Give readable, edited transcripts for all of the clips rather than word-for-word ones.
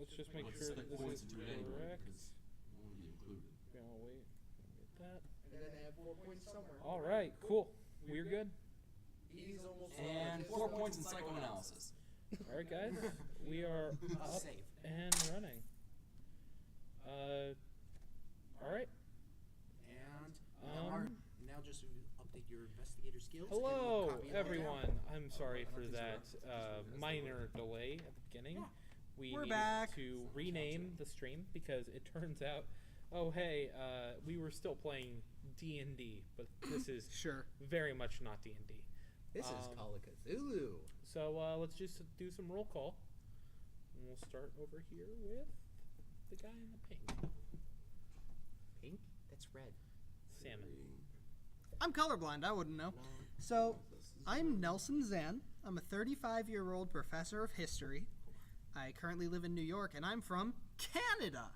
let's just make sure that this is correct. Yeah, I'll wait. Get that. And then add 4 points somewhere. All right, cool. We're good. He's almost And 4 points in psychoanalysis. All right, guys, we are up Safe. and running. All right. And now just update your investigator skills. Hello, Copy of everyone. I'm sorry for that minor delay at the beginning. We're needed back. to rename the stream because it turns out, oh hey, we were still playing D&D, but this is Sure. very much not D&D. This is Call of Cthulhu. So let's just do some roll call. And we'll start over here with the guy in the pink. Pink? That's red. Salmon. I'm colorblind. I wouldn't know. So, I'm Nelson Zan. I'm a 35-year-old professor of history. I currently live in New York, and I'm from Canada.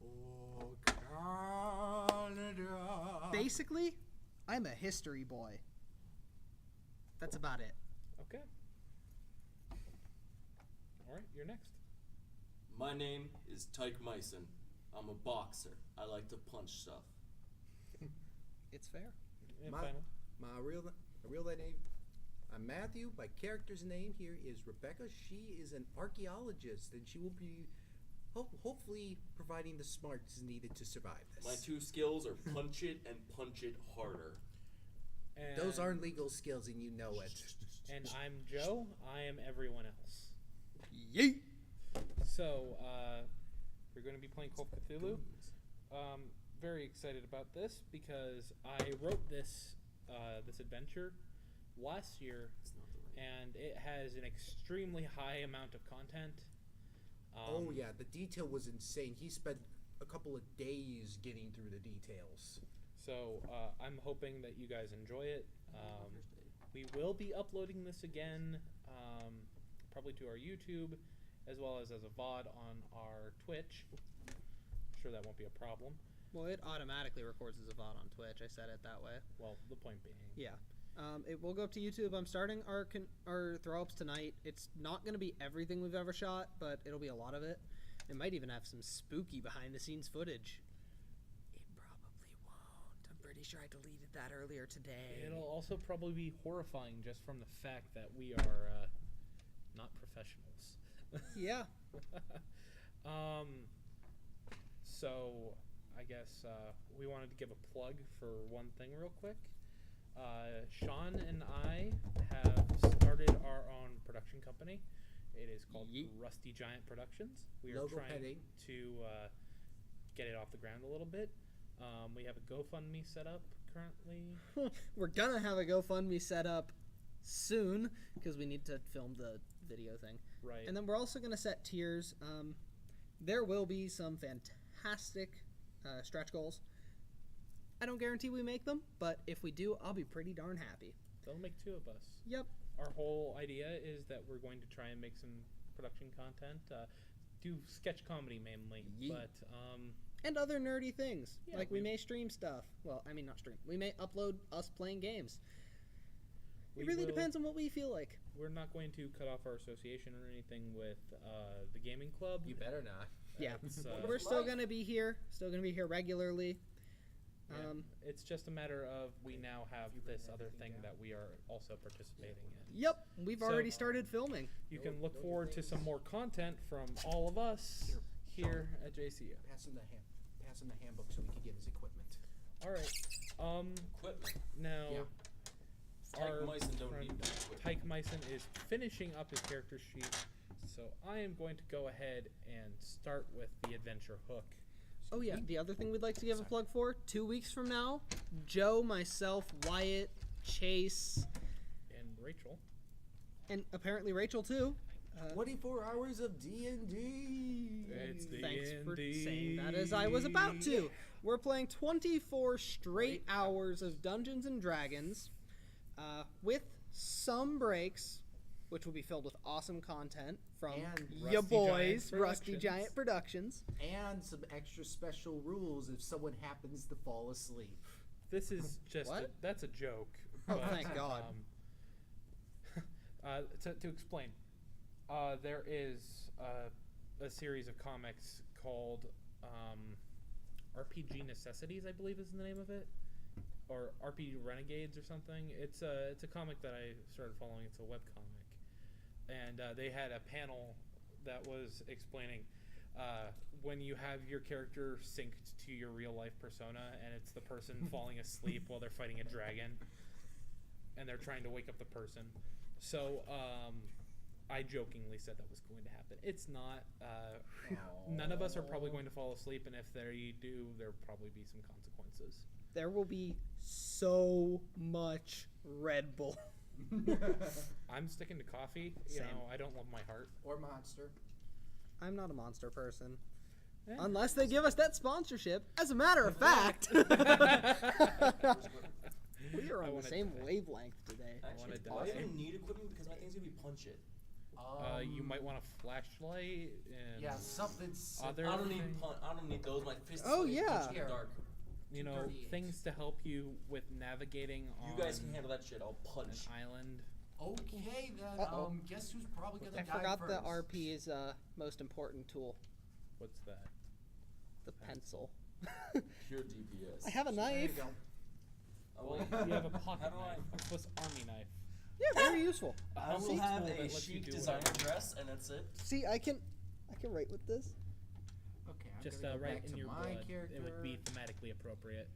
Oh, Canada. Basically, I'm a history boy. That's about it. Okay. All right, you're next. My name is Tyke Myson. I'm a boxer. I like to punch stuff. It's fair. And My final. real name. I'm Matthew. My character's name here is Rebecca. She is an archaeologist, and she will be hopefully providing the smarts needed to survive this. My two skills are punch it and punch it harder. And, Those aren't legal skills, and you know it. And I'm Joe. I am everyone else. Yeet! So, we're going to be playing Call of Cthulhu. Very excited about this because I wrote this this adventure last year, and it has an extremely high amount of content. Oh yeah, the detail was insane. He spent a couple of days getting through the details. So I'm hoping that you guys enjoy it. We will be uploading this again, probably to our YouTube, as well as a VOD on our Twitch. I'm sure that won't be a problem. Well, it automatically records as a VOD on Twitch. I said it that way. Well, the point being. Yeah. It will go up to YouTube. I'm starting our throw-ups tonight. It's not going to be everything we've ever shot, but it'll be a lot of it. It might even have some spooky behind-the-scenes footage. It probably won't. I'm pretty sure I deleted that earlier today. It'll also probably be horrifying just from the fact that we are not professionals. Yeah. So I guess we wanted to give a plug for one thing real quick. Sean and I have started our own production company. It is called Rusty Giant Productions. We are trying to get it off the ground a little bit. We have a GoFundMe set up currently. We're going to have a GoFundMe set up soon because we need to film the video thing. Right. And then we're also going to set tiers. There will be some fantastic stretch goals. I don't guarantee we make them, but if we do, I'll be pretty darn happy. They'll make two of us. Yep. Our whole idea is that we're going to try and make some production content, do sketch comedy mainly, but and other nerdy things. Yeah, like we may stream stuff. Well, I mean not stream. We may upload us playing games. It really depends on what we feel like. We're not going to cut off our association or anything with the gaming club. You better not. Yeah. We're still going to be here. Still going to be here regularly. Yeah. It's just a matter of we now have this other thing that we are also participating in. Yep, we've already started filming. You can look forward to some more content from all of us here at JCU. Pass him the handbook so we can get his equipment. All right. Equipment. Now, Tyke Myson don't need that equipment. Tyke Myson is finishing up his character sheet, so I am going to go ahead and start with the adventure hook. Oh yeah, the other thing we'd like to give a plug for, 2 weeks from now, Joe, myself, Wyatt, Chase, And Rachel. and apparently Rachel too. 24 hours of D&D. It's the Thanks for D&D. saying that as I was about to. We're playing 24 straight hours of Dungeons & Dragons with some breaks, which will be filled with awesome content from your boys, Rusty Giant Productions. And some extra special rules if someone happens to fall asleep. This is just What? that's a joke. Oh, but, thank God. To explain, there is a series of comics called RPG Necessities, I believe is the name of it, or RPG Renegades or something. It's a comic that I started following. It's a web comic, and they had a panel that was explaining when you have your character synced to your real life persona, and it's the person falling asleep while they're fighting a dragon, and they're trying to wake up the person. So I jokingly said that was going to happen. It's not. None of us are probably going to fall asleep, and if they do, there'll probably be some consequences. There will be so much Red Bull. I'm sticking to coffee. You Same. know, I don't love my heart. Or Monster. I'm not a Monster person. Eh. Unless they give us that sponsorship. As a matter of fact, we are I on the wanna same die. wavelength today. Actually, wanna do I die. even need equipment? Because my thing's gonna be punch it. You might want a flashlight and Yeah, something's. other I don't need thing- I don't need those. My fists. Oh, fucking yeah. punch in the dark. you know, 238. things to help you with navigating on You guys can handle that shit. I'll an punch. island. Okay, then. Uh-oh. Guess who's probably gonna I die forgot first? the RP's most important tool, What's that? the pencil. Pure DPS. I have a There you knife. go. Oh, Well, wait. you have a pocket How do I- knife, a Swiss Army knife. Yeah, very useful. I will See? have Tool that a lets you chic do designer whatever. dress, and that's it. See, I can write with this. Okay, I'm Just gonna go right back in to your my blood. character. It would be thematically appropriate.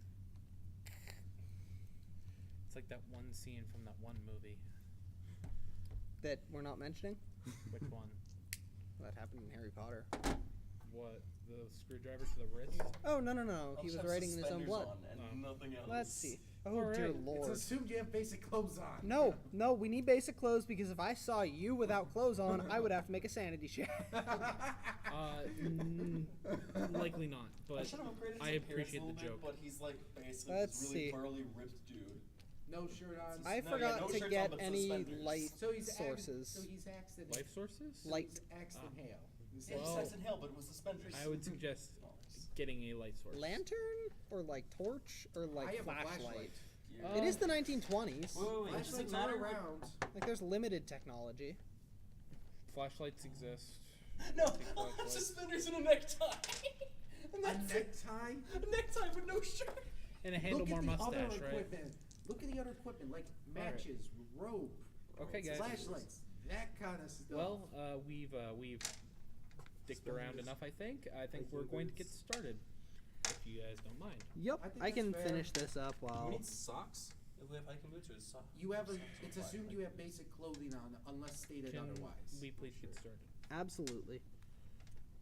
It's like that one scene from that one movie. That we're not mentioning. Which one? That happened in Harry Potter. What? The screwdriver to the wrist? Oh no! I'll He just was have writing in his own suspenders blood. on and Oh. nothing else. Let's see. Oh All dear right. It's lord. assumed you have basic clothes on. No, we need basic clothes because if I saw you without clothes on, I would have to make a sanity check. Likely not. I But should have upgraded his I appearance appreciate a the little bit, joke. but he's like basically Let's this really see. burly, ripped dude. No shirt on. I No, yeah, forgot no to shirts on, get but any suspenders. light So he's sources. So he's axed in Life sources? So Light. he's axed in hail. He's Yeah, like- Well, he sex in hell, but it was suspenders. I would suggest getting a light source. Lantern or like torch or I like have a flashlight. flashlight. Yeah. It is the 1920s. Wait, does it Flashlights matter are what- around. Like there's limited technology. Flashlights exist. No, Take I'll have flashlights. suspenders and a necktie. And A that's it. necktie. A necktie with no shirt. And a Look handlebar at the mustache, other right? equipment. Look at the other equipment, like matches, rope, Okay, guys. flashlights, that kind of stuff. Well, we've dicked around Spoilers. enough, I think. I think we're going to get started, if you guys don't mind. Yep, I think I can that's fair. finish this up Do we while. need socks? If we have hiking boots or socks? You have a. Socks are It's fine. assumed you have basic clothing on, unless stated Can otherwise. we please get started? Absolutely.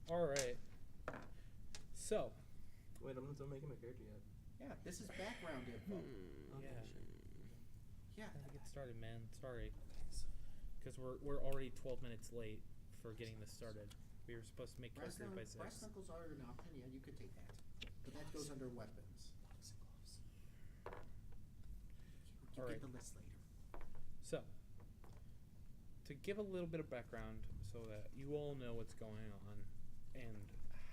All right. So, Wait, I'm not done making my character yet. Yeah, this is background info. yeah. Yeah. Gotta get started, man. Sorry. Because we're already 12 minutes late for getting this started. We were supposed to make Brass, characters by 6. brass knuckles are an option. Yeah, you could take that, but that goes under weapons. You Alright. get the list later. So, to give a little bit of background so that you all know what's going on and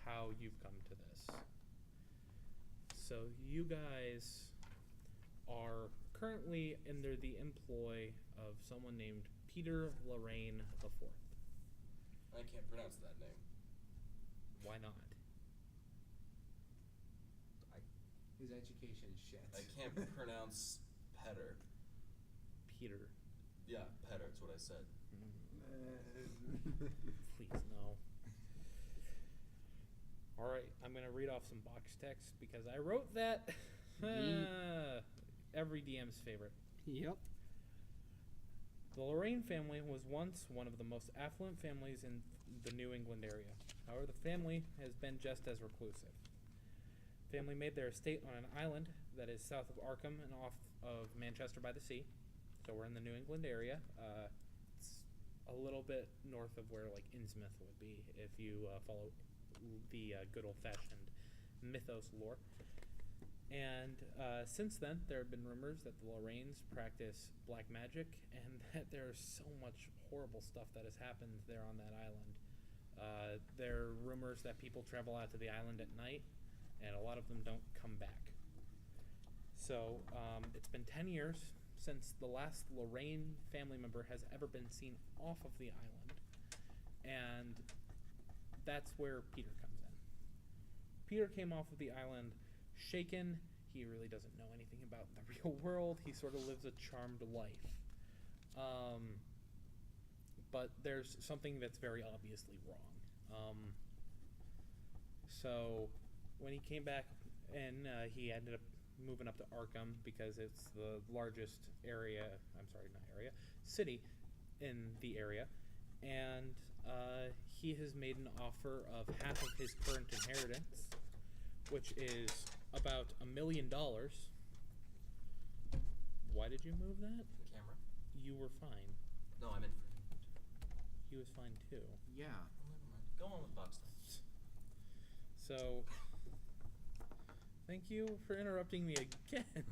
how you've come to this. So, you guys are currently under the employ of someone named Peter Lorraine IV. I can't pronounce that name. Why not? His education is shit. I can't pronounce Petter. Peter. Yeah, Petter, that's what I said. Please, no. Alright, I'm going to read off some box text because I wrote that. Every DM's favorite. Yep. The Lorraine family was once one of the most affluent families in the New England area. However, the family has been just as reclusive. Family made their estate on an island that is south of Arkham and off of Manchester by the Sea. So we're in the New England area. It's a little bit north of where like Innsmouth would be if you follow the good old-fashioned mythos lore. And since then, there have been rumors that the Lorraines practice black magic and that there's so much horrible stuff that has happened there on that island. There are rumors that people travel out to the island at night, and a lot of them don't come back. So it's been 10 years since the last Lorraine family member has ever been seen off of the island. And that's where Peter comes in. Peter came off of the island shaken. He really doesn't know anything about the real world. He sort of lives a charmed life. But there's something that's very obviously wrong. So when he came back, and he ended up moving up to Arkham because it's the largest area, city in the area, and he has made an offer of half of his current inheritance, which is about $1 million. Why did you move that? The camera? You were fine. No, I meant for him. He was fine too. Yeah. Oh, never mind. Go on with Boxster. So, thank you for interrupting me again.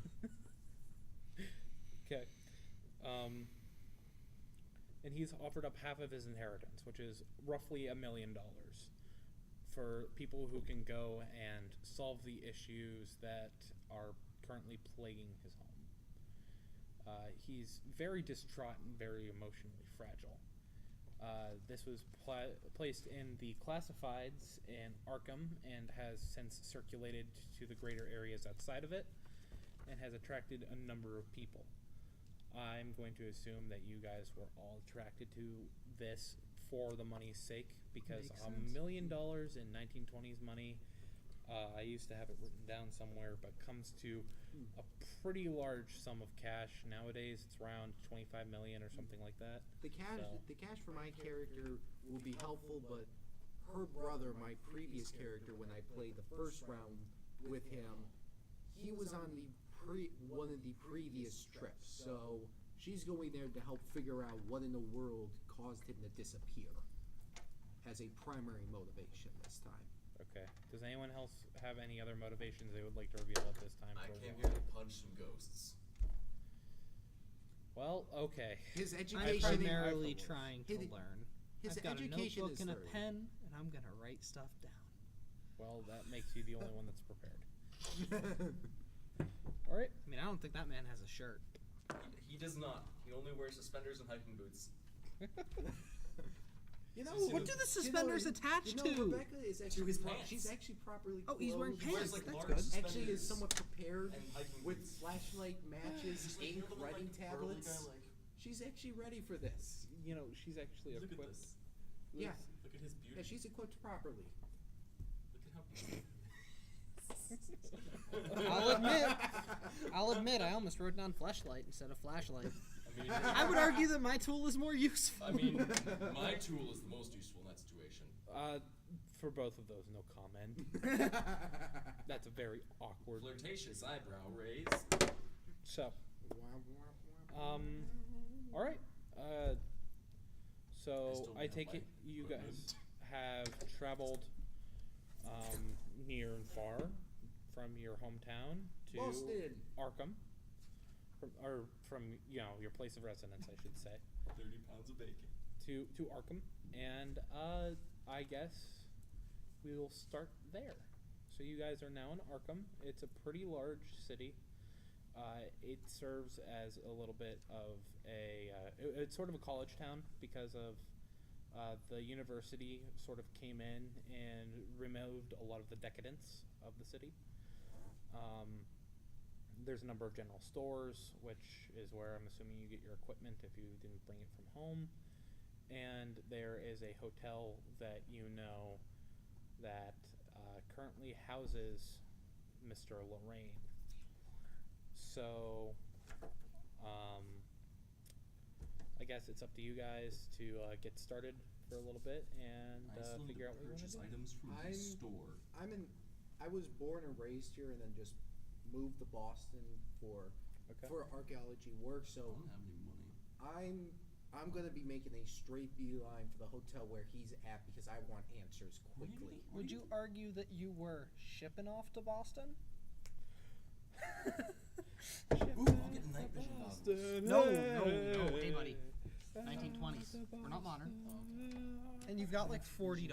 Okay. And he's offered up half of his inheritance, which is roughly $1 million, for people who can go and solve the issues that are currently plaguing his home. He's very distraught and very emotionally fragile. This was placed in the classifieds in Arkham and has since circulated to the greater areas outside of it and has attracted a number of people. I'm going to assume that you guys were all attracted to this for the money's sake, because $1 million in 1920s money, I used to have it written down somewhere, but comes to a pretty large sum of cash. Nowadays it's around 25 million or something like that. The cash for my character will be helpful, but her brother, my previous character, when I played the first round with him, he was on the one of the previous trips, so she's going there to help figure out what in the world caused him to disappear, as a primary motivation this time. Okay. Does anyone else have any other motivations they would like to reveal at this time? I came here to punch some ghosts. Well, okay. His I'm education. primarily trying to His- learn. his I've got a education notebook is and a 30. pen, and I'm gonna write stuff down. Well, that makes you the only one that's prepared. All right. I mean, I don't think that man has a shirt. He does not. He only wears suspenders and hiking boots. You know, What do the suspenders attach you know, to? Rebecca is actually his pants. She's actually properly. Oh, he's wearing clothed. pants. Wears, like, That's large good. Actually, is suspenders somewhat prepared and hiking with boots. flashlight matches, He's like, ink, you know the, writing like, burly tablets. guy, like, She's actually ready for this. You know, she's actually look at equipped. this. Yeah. Look at his beauty. Yeah, she's equipped properly. Look at how beautiful. I'll admit, I almost wrote down flashlight instead of flashlight. I mean, I would argue that my tool is more useful. I mean, my tool is the most useful in that situation. For both of those, no comment. That's a very awkward. Flirtatious eyebrow raise. So, all right. So still I have take my it you equipment. guys have traveled near and far from your hometown to Boston. Arkham, from your place of residence, I should say, 30 pounds of bacon. to Arkham, and I guess we will start there. So you guys are now in Arkham. It's a pretty large city. It serves as a little bit of it's sort of a college town because of the university sort of came in and removed a lot of the decadence of the city. There's a number of general stores, which is where I'm assuming you get your equipment if you didn't bring it from home. And there is a hotel that that currently houses Mr. Lorraine. So, I guess it's up to you guys to get started for a little bit and figure out what you want to do. Items from his store. I was born and raised here, and then just moved to Boston for archaeology work. So I don't have any money. I'm gonna be making a straight beeline for the hotel where he's at because I want answers quickly. Would you argue that you were shipping off to Boston? Ooh, I'll get a night vision goggles. No, hey buddy. 1920s. We're not modern. And you've got like $40.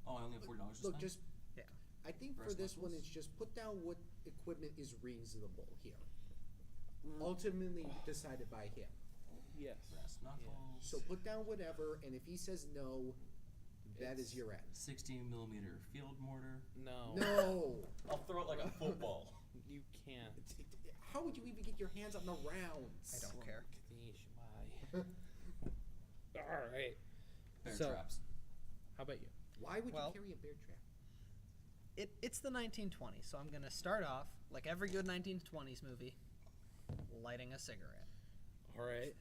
Oh, I only have $40 to Look, spend? just Yeah. I think for Brass this one, knuckles? it's just put down what equipment is reasonable here. Ultimately decided by him. Yes. Brass knuckles. So put down whatever, and if he says no, That is your end. 16mm field mortar. No. No. I'll throw it like a football. You can't. How would you even get your hands on the rounds? I don't care. All right. Bear So- traps. How about you? Why would Well- you carry a bear trap? It's the 1920s, so I'm gonna start off like every good 1920s movie, lighting a cigarette All right.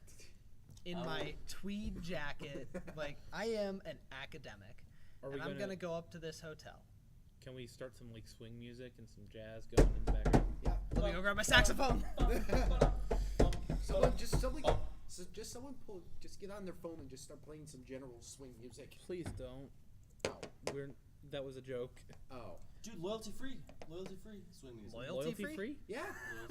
in I my will- tweed jacket. Like I am an academic, Are we and I'm gonna- gonna go up to this hotel. Can we start some like swing music and some jazz going in the background? Yeah. Let me go grab my saxophone. Someone just get on their phone and just start playing some general swing music. Please don't. Oh. That was a joke. Oh. Dude, loyalty free swing music. Loyalty free? Yeah.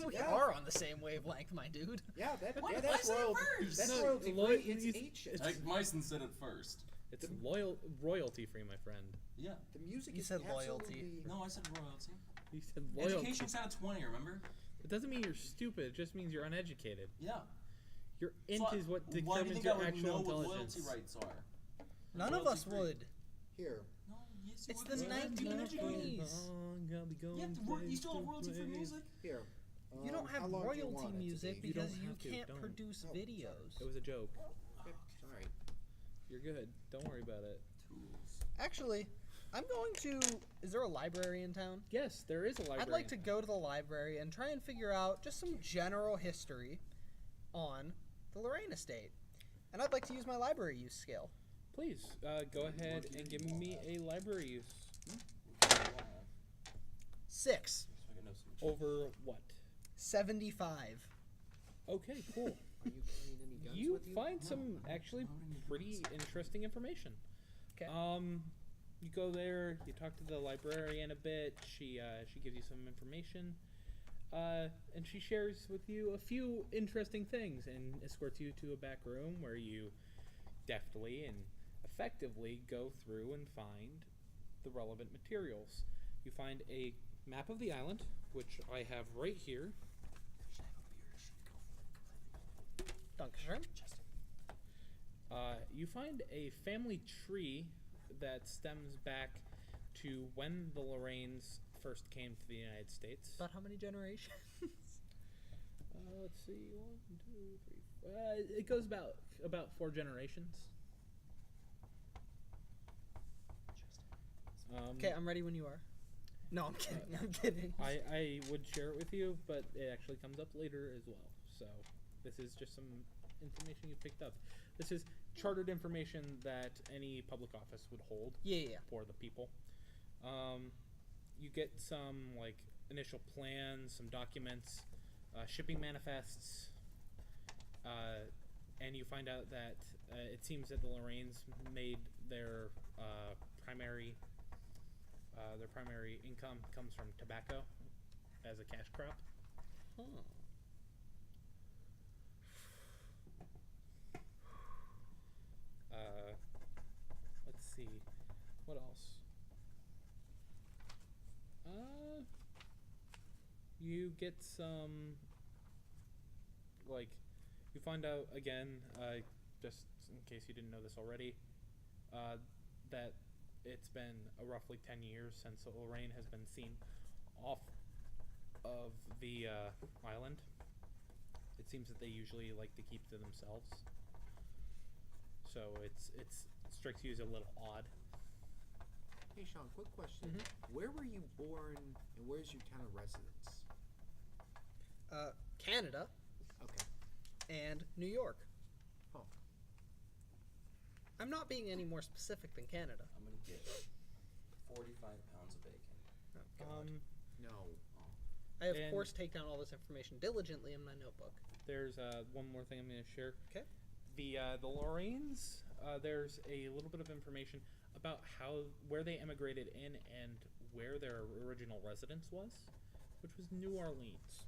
We Yeah. are on the same wavelength, my dude. Yeah, What? that's Why say it royalty. first? That's No, royalty loy- free. It's you- ancient. Like Myson said it first. It's royalty free, my friend. Yeah. The music You is said loyalty. absolutely- No, I said royalty. You said loyalty. Education sounded 20, remember? It doesn't mean you're stupid. It just means you're uneducated. Yeah. Your int So is what why do you determines think your I would actual know what intelligence. loyalty rights are? None of us Royalty-free. would. Here. No, yes, It's you the would. You have to be 1920s. educated. You still have royalty free music? Here. You don't How have long do you royalty want it to music be? You because don't you have to, can't don't. produce Oh, videos. It was a joke. Okay, sorry. You're good. Don't worry about it. Tools. Actually, I'm going to. Is there a library in town? Yes, there is a library. I'd like to go to the library and try and figure out just some general history on the Lorraine estate. And I'd like to use my library use skill. Please go ahead and give me a library use. 6. So I can know some Over what? 75. Okay, cool. Are you carrying any guns You with you? find some actually pretty interesting information. Okay. You go there. You talk to the librarian a bit. She gives you some information, and she shares with you a few interesting things and escorts you to a back room where you deftly and effectively go through and find the relevant materials. You find a map of the island, which I have right here. Dankeschön. You find a family tree that stems back to when the Lorraines first came to the United States. About how many generations? Let's see, 1, 2, 3. It goes about 4 generations. Okay, I'm ready when you are. No, I'm kidding. I'm kidding. I would share it with you, but it actually comes up later as well. So this is just some information you picked up. This is chartered information that any public office would hold Yeah. for the people. You get some like initial plans, some documents, shipping manifests, and you find out that it seems that the Lorraines made their primary income comes from tobacco as a cash crop. Huh. Let's see, what else? You get some, like, you find out again, just in case you didn't know this already, that it's been roughly 10 years since Lorraine has been seen off of the island. It seems that they usually like to keep to themselves. So it strikes you as a little odd. Hey, Sean, quick question. Mhm. Where were you born and where's your town of residence? Canada Okay. and New York. Oh. I'm not being any more specific than Canada. I'm gonna get 45 pounds of bacon. Oh, God. No. I of and- course take down all this information diligently in my notebook. There's one more thing I'm going to share. Okay. The Lorraines, there's a little bit of information about where they emigrated in and where their original residence was, which was New Orleans.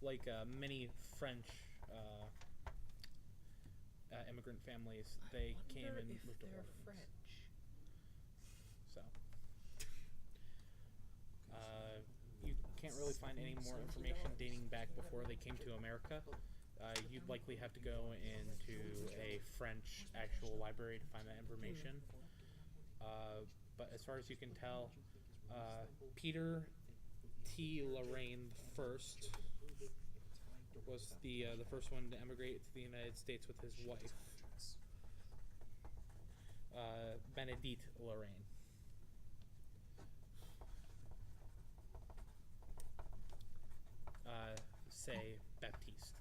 Like many French immigrant families, they came and if moved to they're Orleans. French. So you can't really find any more information dating back before they came to America. you'd likely have to go into a French actual library to find that information. But as far as you can tell, Peter T. Lorraine first was the first one to emigrate to the United States with his wife, Benedict Lorraine. Say Baptiste.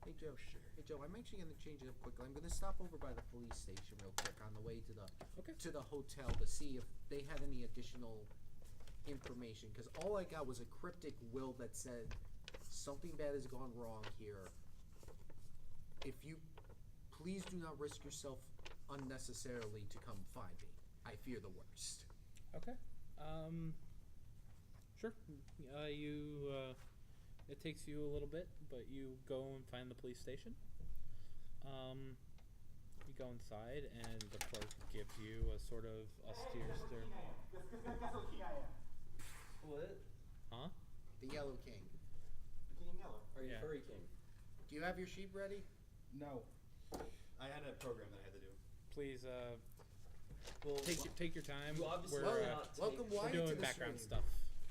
Hey Joe. Hey Joe, I'm actually gonna change it up quickly. I'm gonna stop over by the police station real quick on the way to the hotel to see if they had any additional information. Because all I got was a cryptic will that said something bad has gone wrong here. If you please do not risk yourself unnecessarily to come find me. I fear the worst. Okay. Sure. It takes you a little bit, but you go and find the police station. You go inside, and the clerk gives you a sort of austere stare. What? Huh? The Yellow King. The King in Yellow. Or Yeah. Furry King. Do you have your sheep ready? No. I had a program that I had to do. Please, Well, take your time. you obviously We're, will not welcome take- Wyatt we're to doing the background stream. stuff.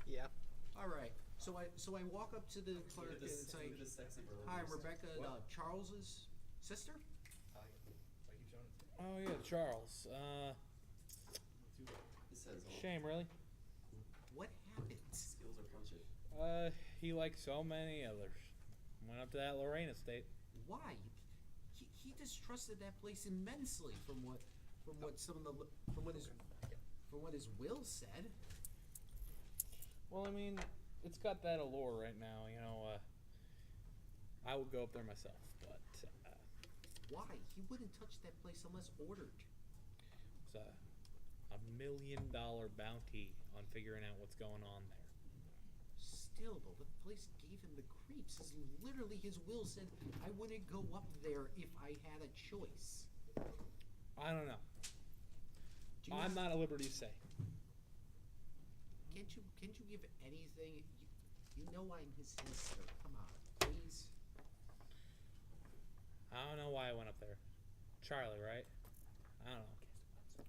Yeah. All right. So I walk up to the clerk and Look say, at this sexy burly "Hi, I'm stuff. Rebecca, What? Charles's sister." I keep showing it. Oh yeah, Charles. This says all Shame, really. What happened? skills are punchy. He like so many others went up to that Lorraine estate. Why? He distrusted that place immensely from what his will said. Well, I mean, it's got that allure right now, you know. I would go up there myself, but Why? He wouldn't touch that place unless ordered. it's a $1 million bounty on figuring out what's going on there. Still, though, the place gave him the creeps. Literally, his will said, "I wouldn't go up there if I had a choice." I don't know. Do you I'm have- not at liberty to say. Can't you give anything? You know I'm his sister. Come on, please. I don't know why I went up there. Charlie, right? I don't know.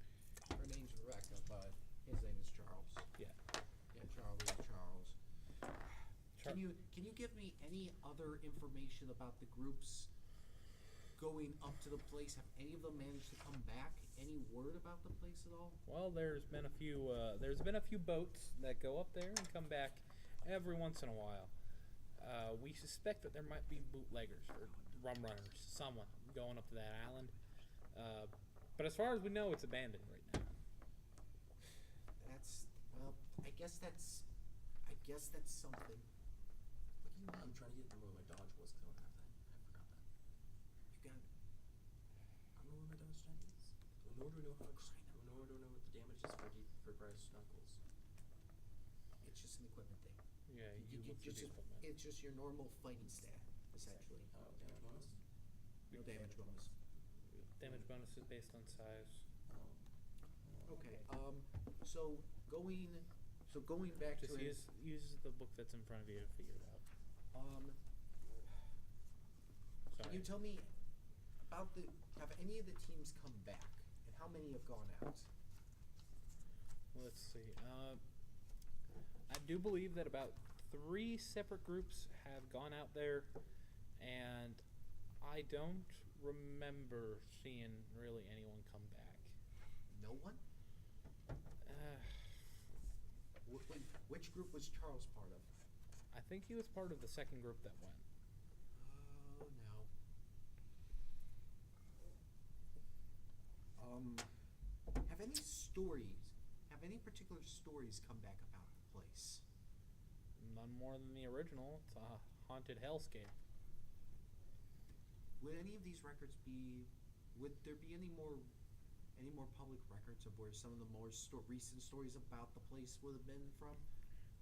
Her name's Rebecca, but his name is Charles. Yeah. Yeah, Charles. Can you give me any other information about the groups going up to the place? Have any of them managed to come back? Any word about the place at all? Well, there's been a few boats that go up there and come back every once in a while. We suspect that there might be bootleggers or rum runners, someone going up to that island. But as far as we know, it's abandoned right now. I guess that's something. What do you mean? I'm trying to get where my dodge was because I don't have that. I forgot that. You got it. I don't know where my dodge strength is. Nor do I know how much. Nor do I know what the damage is for Bryce Knuckles. It's just an equipment thing. Yeah, you look for just, the equipment. it's just your normal fighting stat, essentially. Oh, damage bonus. No damage bonus. Damage bonus is based on size. Okay. Going back Just to it. use the book that's in front of you to figure it out. Can Sorry. you tell me about have any of the teams come back, and how many have gone out? Let's see. I do believe that about 3 separate groups have gone out there, and I don't remember seeing really anyone come back. No one. Which group was Charles part of? I think he was part of the second group that went. Oh no. Have any particular stories come back about the place? None more than the original. It's a haunted hellscape. Would any of these records would there be any more public records of where some of the more recent stories about the place would have been from?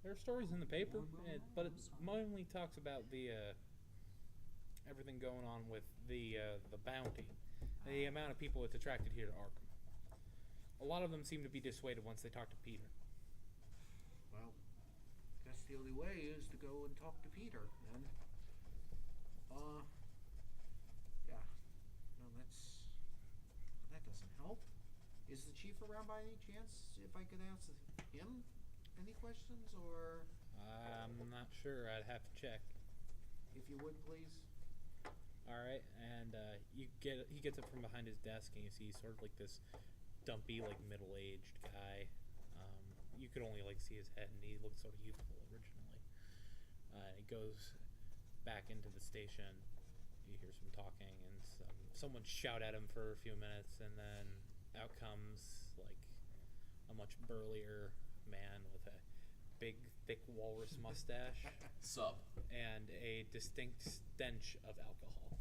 There are stories in the paper, but it mainly talks about the everything going on with the bounty, the amount of people it's attracted here to Arkham. A lot of them seem to be dissuaded once they talk to Peter. Well, guess the only way is to go and talk to Peter, then. Yeah. No, that doesn't help. Is the chief around by any chance? If I could ask him any questions, or I'm not sure. I'd have to check. if you would please. All right, and he gets up from behind his desk, and you see sort of like this dumpy, like middle-aged guy. You could only like see his head, and he looked sort of youthful originally. He goes back into the station. You hear some talking, and someone shout at him for a few minutes, and then out comes like a much burlier man with a big, thick walrus mustache Sup? and a distinct stench of alcohol.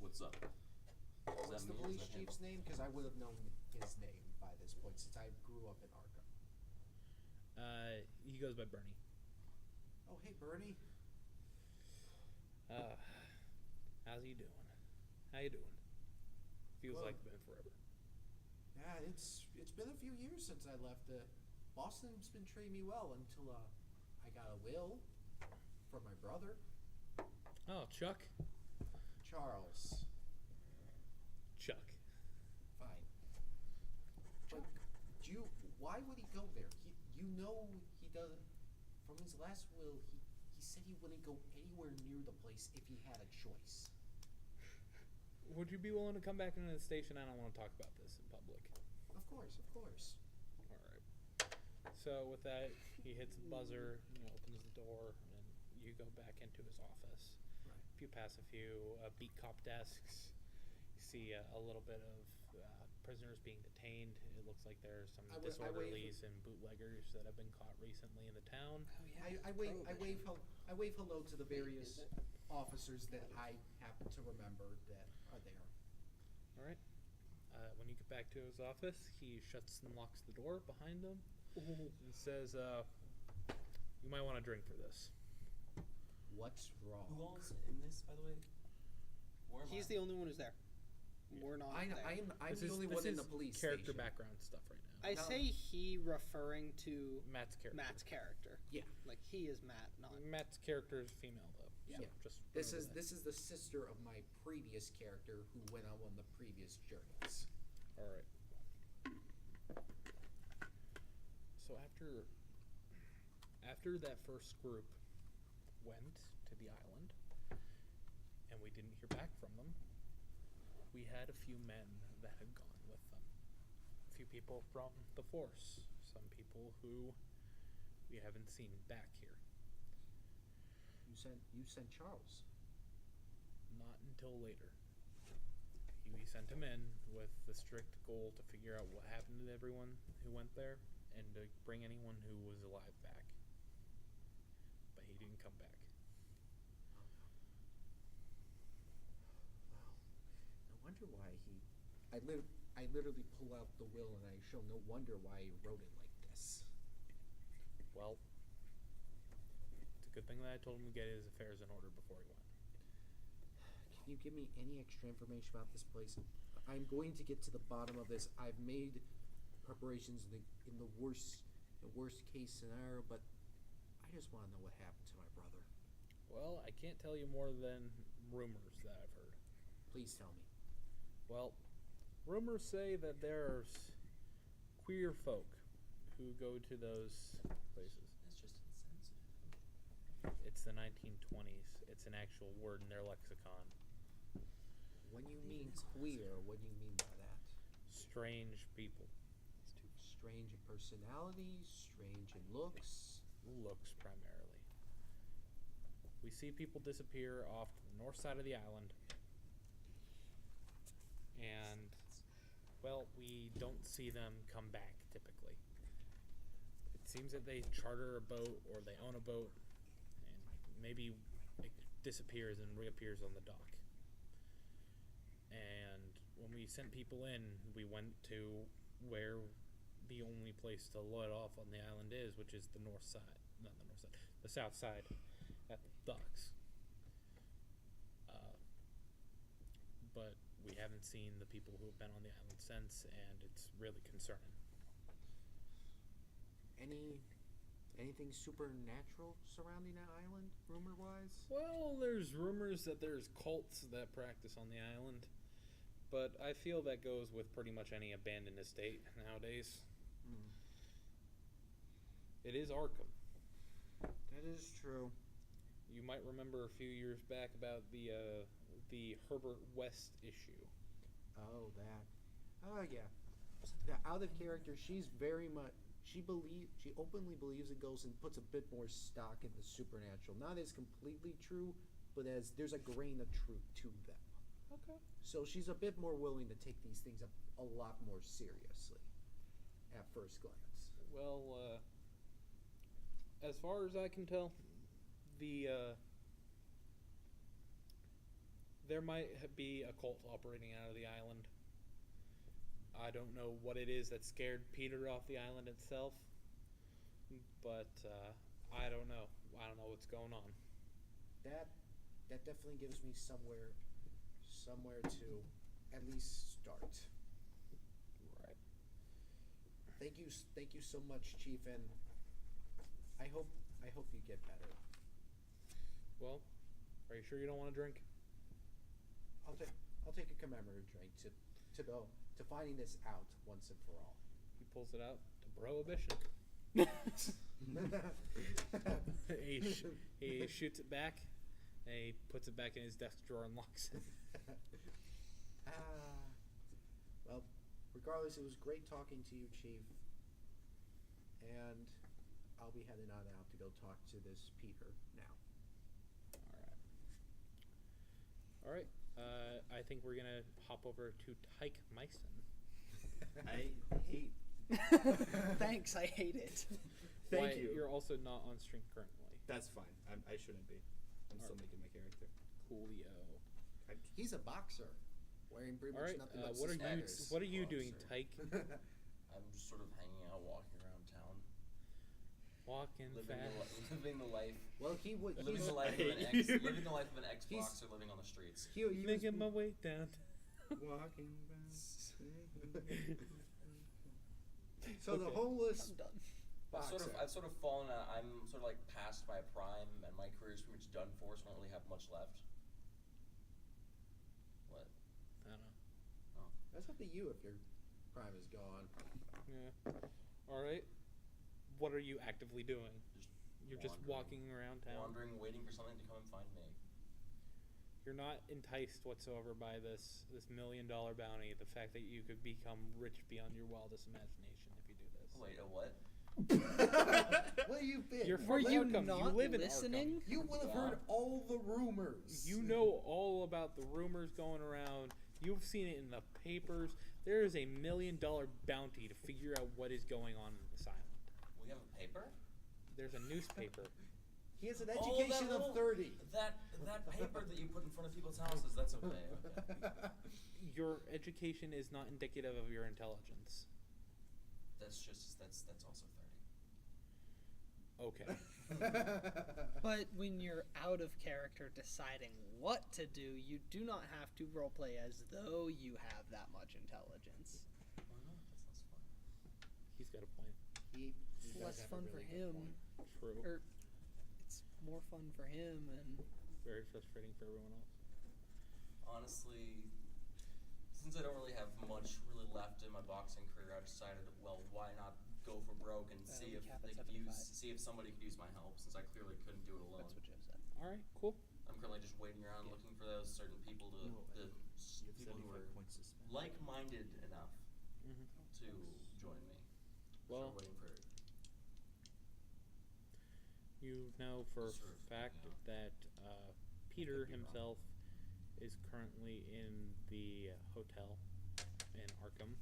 What's up? What's the police chief's name? Because I would have known his name by this point since I grew up in Arkham. He goes by Bernie. Oh, hey, Bernie. How's he doing? How you doing? Feels Well, like it's been forever. Yeah, it's been a few years since I left. Boston's been treating me well until I got a will from my brother, Oh, Chuck. Charles. Chuck. Fine. But why would he go there? He does. From his last will, he said he wouldn't go anywhere near the place if he had a choice. Would you be willing to come back into the station? I don't want to talk about this in public. Of course, of course. All right. So with that, he hits a buzzer, opens the door, and you go back into his office. Right. If you pass a few beat cop desks, you see a little bit of prisoners being detained. It looks like there's some disorderlies and bootleggers that have been caught recently in the town. I wave hello to the various officers that I happen to remember that are there. All right. When you get back to his office, he shuts and locks the door behind him and says, you might want to drink for this. What's wrong? Who all's in this, by the way? Where am He's I? the only one who's there. We're not I'm This the is- only this one in is the police character station. background stuff right now. I say he referring to Matt's character. Matt's character. Yeah. Like he is Matt, not. Matt's character is female though. Yeah. So just This remember is that. the sister of my previous character who went on one of the previous journeys. All right. So after that first group went to the island, and we didn't hear back from them, we had a few men that had gone with them. A few people from the force, some people who we haven't seen back here. You sent Charles. Not until later. We sent him in with the strict goal to figure out what happened to everyone who went there and to bring anyone who was alive back. But he didn't come back. Well, no wonder why he. I literally pull out the will and I show no wonder why he wrote it like this. Well, it's a good thing that I told him to get his affairs in order before he went. Can you give me any extra information about this place? I'm going to get to the bottom of this. I've made preparations in the worst case scenario, but I just want to know what happened to my brother. Well, I can't tell you more than rumors that I've heard. Please tell me. Well, rumors say that there's queer folk who go to those places. That's just insensitive. It's the 1920s. It's an actual word in their lexicon. When you mean queer, what do you mean by that? Strange people. Strange in personality, strange in looks. Looks primarily. We see people disappear off to the north side of the island. And, well, we don't see them come back typically. It seems that they charter a boat or they own a boat and maybe it disappears and reappears on the dock. And when we sent people in, we went to where the only place to let off on the island is, which is the north side. Not the north side. The south side at the docks. But we haven't seen the people who have been on the island since, and it's really concerning. Any Anything supernatural surrounding that island, rumor-wise? Well, there's rumors that there's cults that practice on the island, but I feel that goes with pretty much any abandoned estate nowadays. Hmm. It is Arkham. That is true. You might remember a few years back about the Herbert West issue. Oh, that. Oh, yeah. The out of character, she's very much. She openly believes in ghosts and puts a bit more stock in the supernatural. Not as completely true, but as there's a grain of truth to them. Okay. So she's a bit more willing to take these things a lot more seriously at first glance. Well, as far as I can tell, there might be a cult operating out of the island. I don't know what it is that scared Peter off the island itself, but I don't know. I don't know what's going on. That definitely gives me somewhere to at least start. Right. Thank you so much, Chief, and I hope you get better. Well, are you sure you don't want to drink? I'll take a commemorative drink to finding this out once and for all. He pulls it out to Prohibition. He shoots it back, and he puts it back in his desk drawer and locks it. Well, regardless, it was great talking to you, Chief. And I'll be heading on out to go talk to this Peter now. All right. I think we're gonna hop over to Tyke Myson. I hate. Thanks, I hate it. Thank Why, you. You're also not on stream currently. That's fine. I shouldn't be. I'm still making my character. Coolio. He's a boxer, wearing pretty All much right. nothing but What are you? suspenders. What are you doing, Tyke? I'm just sort of hanging out, walking around town, Walking fast. living the life. Well, Living the life of an living the life of an ex-boxer living on the streets. he was Making my way down. Walking back. So the Okay. homeless I'm done. boxer. I've sort of fallen. I'm sort of like past my prime, and my career's pretty much done for. So I don't really have much left. What? I don't know. That's up to you if your prime is gone. Yeah. All right. What are you actively doing? You're just Wandering. walking around town. Wandering, waiting for something to come and find me. You're not enticed whatsoever by this $1 million bounty. The fact that you could become rich beyond your wildest imagination if you do this. Wait, a what? Where you been? You're Were from you Arkham. not You live in listening? You would have heard all the rumors. You know all about the rumors going around. You've seen it in the papers. There is a $1 million bounty to figure out what is going on in this island. We have a paper. There's a newspaper. He has an Oh, education that of little- 30. That paper that you put in front of people's houses. That's okay. Okay. Your education is not indicative of your intelligence. That's also 30. Okay. But when you're out of character deciding what to do, you do not have to roleplay as though you have that much intelligence. Why not? That's less fun. He's got a point. He It's does less have a fun really for good him. point. True. Or it's more fun for him and Very frustrating for everyone else. Honestly, since I don't really have much really left in my boxing career, I decided, well, why not go for broke and see we if cap at they could 75. see if somebody could use my help, since I clearly couldn't do it alone. that's what Joe said. All right. Cool. I'm currently just waiting around looking for those certain people to No, the You have people who 75 are points to spend. like-minded enough Mm-hmm. to join me. Well, so waiting for you know for a Sort of, fact yeah. that Peter Could be wrong. himself is currently in the hotel in Arkham.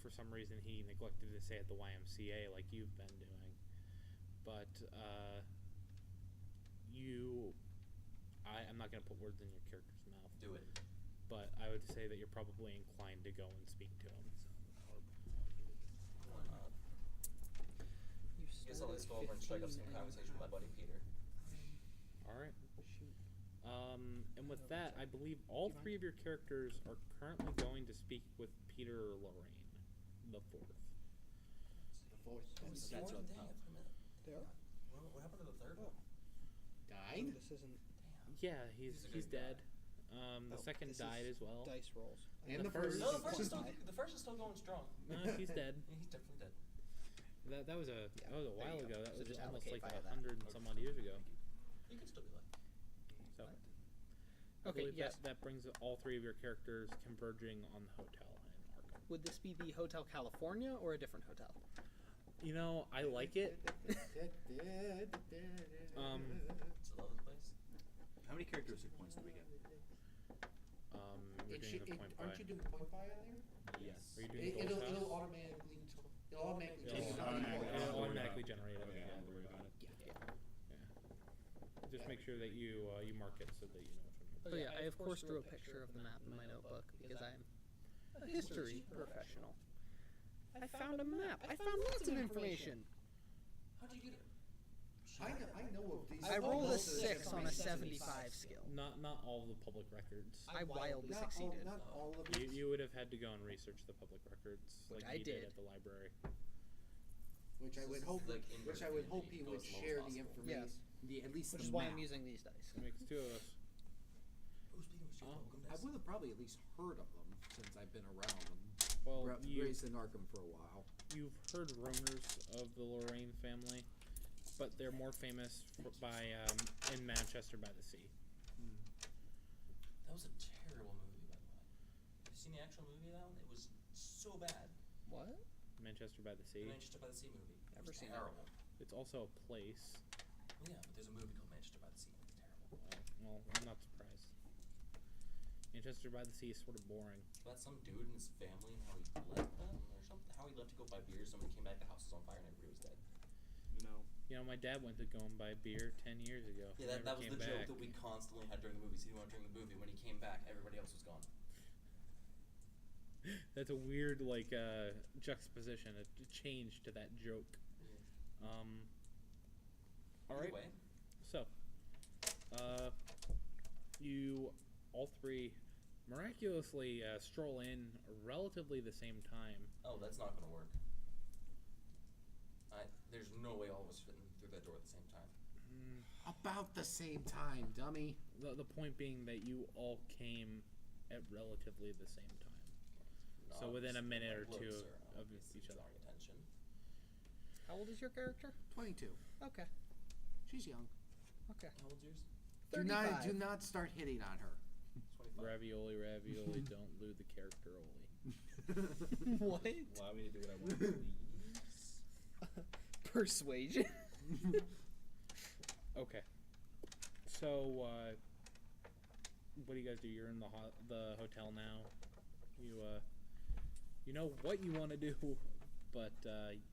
For some reason, he neglected to stay at the YMCA like you've been doing. But I'm not going to put words in your character's mouth. do it. But I would say that you're probably inclined to go and speak to him. Why not? You I guess I'll just go over and strike up some conversation with my buddy Peter. All right. Shoot. And with that, I believe all three of your characters are currently going to speak with Peter Lorraine, the fourth. fourth. That's That's fourth. what- Dang it, for a minute. They are? What happened to the third one? Died? This isn't Yeah, He's a he's good guy. dead. The second this died is as well. dice rolls. And the first- first. No, the first is still going strong. No, he's dead. Yeah, he's definitely dead. That was a while you go. ago. That So was just almost allocate like via that. 100 and some odd years ago. You can still be like. So, I Okay, believe yes. that brings all three of your characters converging on the hotel in Arkham. Would this be the Hotel California or a different hotel? You know, I like it. It's a lovely place. How many characteristic points do we get? We're It doing should, the point aren't buy. you doing point buy on there? Are Yes. you doing gold It'll house? automatically It'll take it automatically- automatically. generate it. Okay, Yeah. don't worry about it. Just make sure that you mark it so that you know which one. Oh yeah, I of course drew a picture of the map in my notebook because I am a history professional. I found a map. I found lots of information. How'd you get it? I know of these. I rolled a most of the 6 on a information. 75 skill. Not all the public records. I wildly Not all, succeeded. not all of it. You would have had to go and research the public records Which like I he did did. at the library. Which I would This is hope, like which I inverted would hope D&D, he go would as low as share the possible. information. At least Which the is why map. I'm using these dice. It makes two of us. Oh, speaking of Oh, welcome I dice. would have probably at least heard of them since I've been around them. Well, Raised in Arkham for a while. you've heard rumors of the Lorraine family, but they're more famous in Manchester by the Sea. That was a terrible movie, by the way. Have you seen the actual movie of that one? It was so bad. What? Manchester by the The Sea. Manchester by the Sea movie. Never It was seen it. terrible. It's also a place. Well, yeah, but there's a movie called Manchester by the Sea and it's terrible. Well, I'm not surprised. Manchester by the Sea is sort of boring. It's about some dude and his family and how he left them or something. How he left to go buy beers and when he came back the house was on fire and everybody was dead. No. You know, my dad went to go and buy beer 10 years ago. Yeah, that Never was came the joke back. that we constantly had during the movie. So he went during the movie. When he came back, everybody else was gone. That's a weird juxtaposition, a change to that joke. All right. Anyway, So, you all three miraculously stroll in relatively the same time. oh, that's not going to work. There's no way all of us fit in through that door at the same time. About the same time, dummy. The point being that you all came at relatively the same time. So within a minute or two of each other. Drawing attention. How old is your character? 22. Okay. She's young. Okay. How old's yours? Do 35. not start hitting on her. 25. Ravioli, ravioli, don't lose the character only. What? Allow me to do what I want, please. Persuasion. Okay. So, what do you guys do? You're in the hotel now. You know what you want to do, but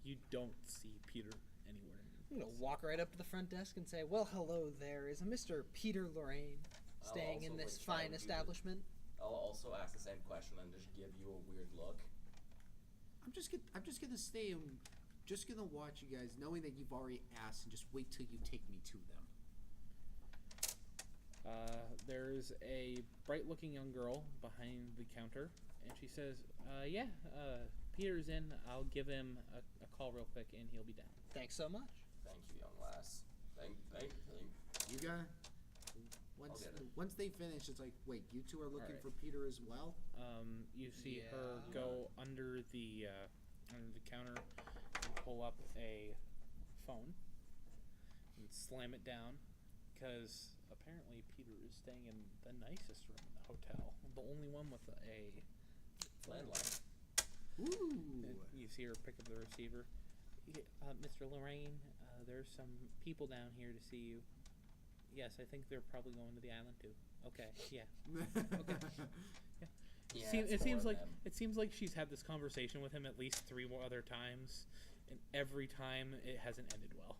you don't see Peter anywhere. I'm gonna walk right up to the front desk and say, "Well, hello there. Is a Mr. Peter Lorraine I'll staying in also, this like, try fine and do the- establishment?" I'll also ask the same question and just give you a weird look. I'm just gonna stay and just gonna watch you guys, knowing that you've already asked, and just wait till you take me to them. There's a bright-looking young girl behind the counter, and she says, "Yeah, Peter's in. I'll give him a call real quick, and he'll be down." Thanks so much. Thank you, young lass. Thank. You got. get it. Once they finish, it's like, wait, you two are looking Alright. for Peter as well. You see her Yeah. go under the counter and pull up a phone and slam it down because apparently Peter is staying in the nicest room in the hotel, the only one with a Landline. Ooh. And you see her pick up the receiver. Mr. Lorraine, there's some people down here to see you. Yes, I think they're probably going to the island too. Okay, yeah. Yeah, It it's seems more like them. it seems like she's had this conversation with him at least 3 more other times, and every time it hasn't ended well.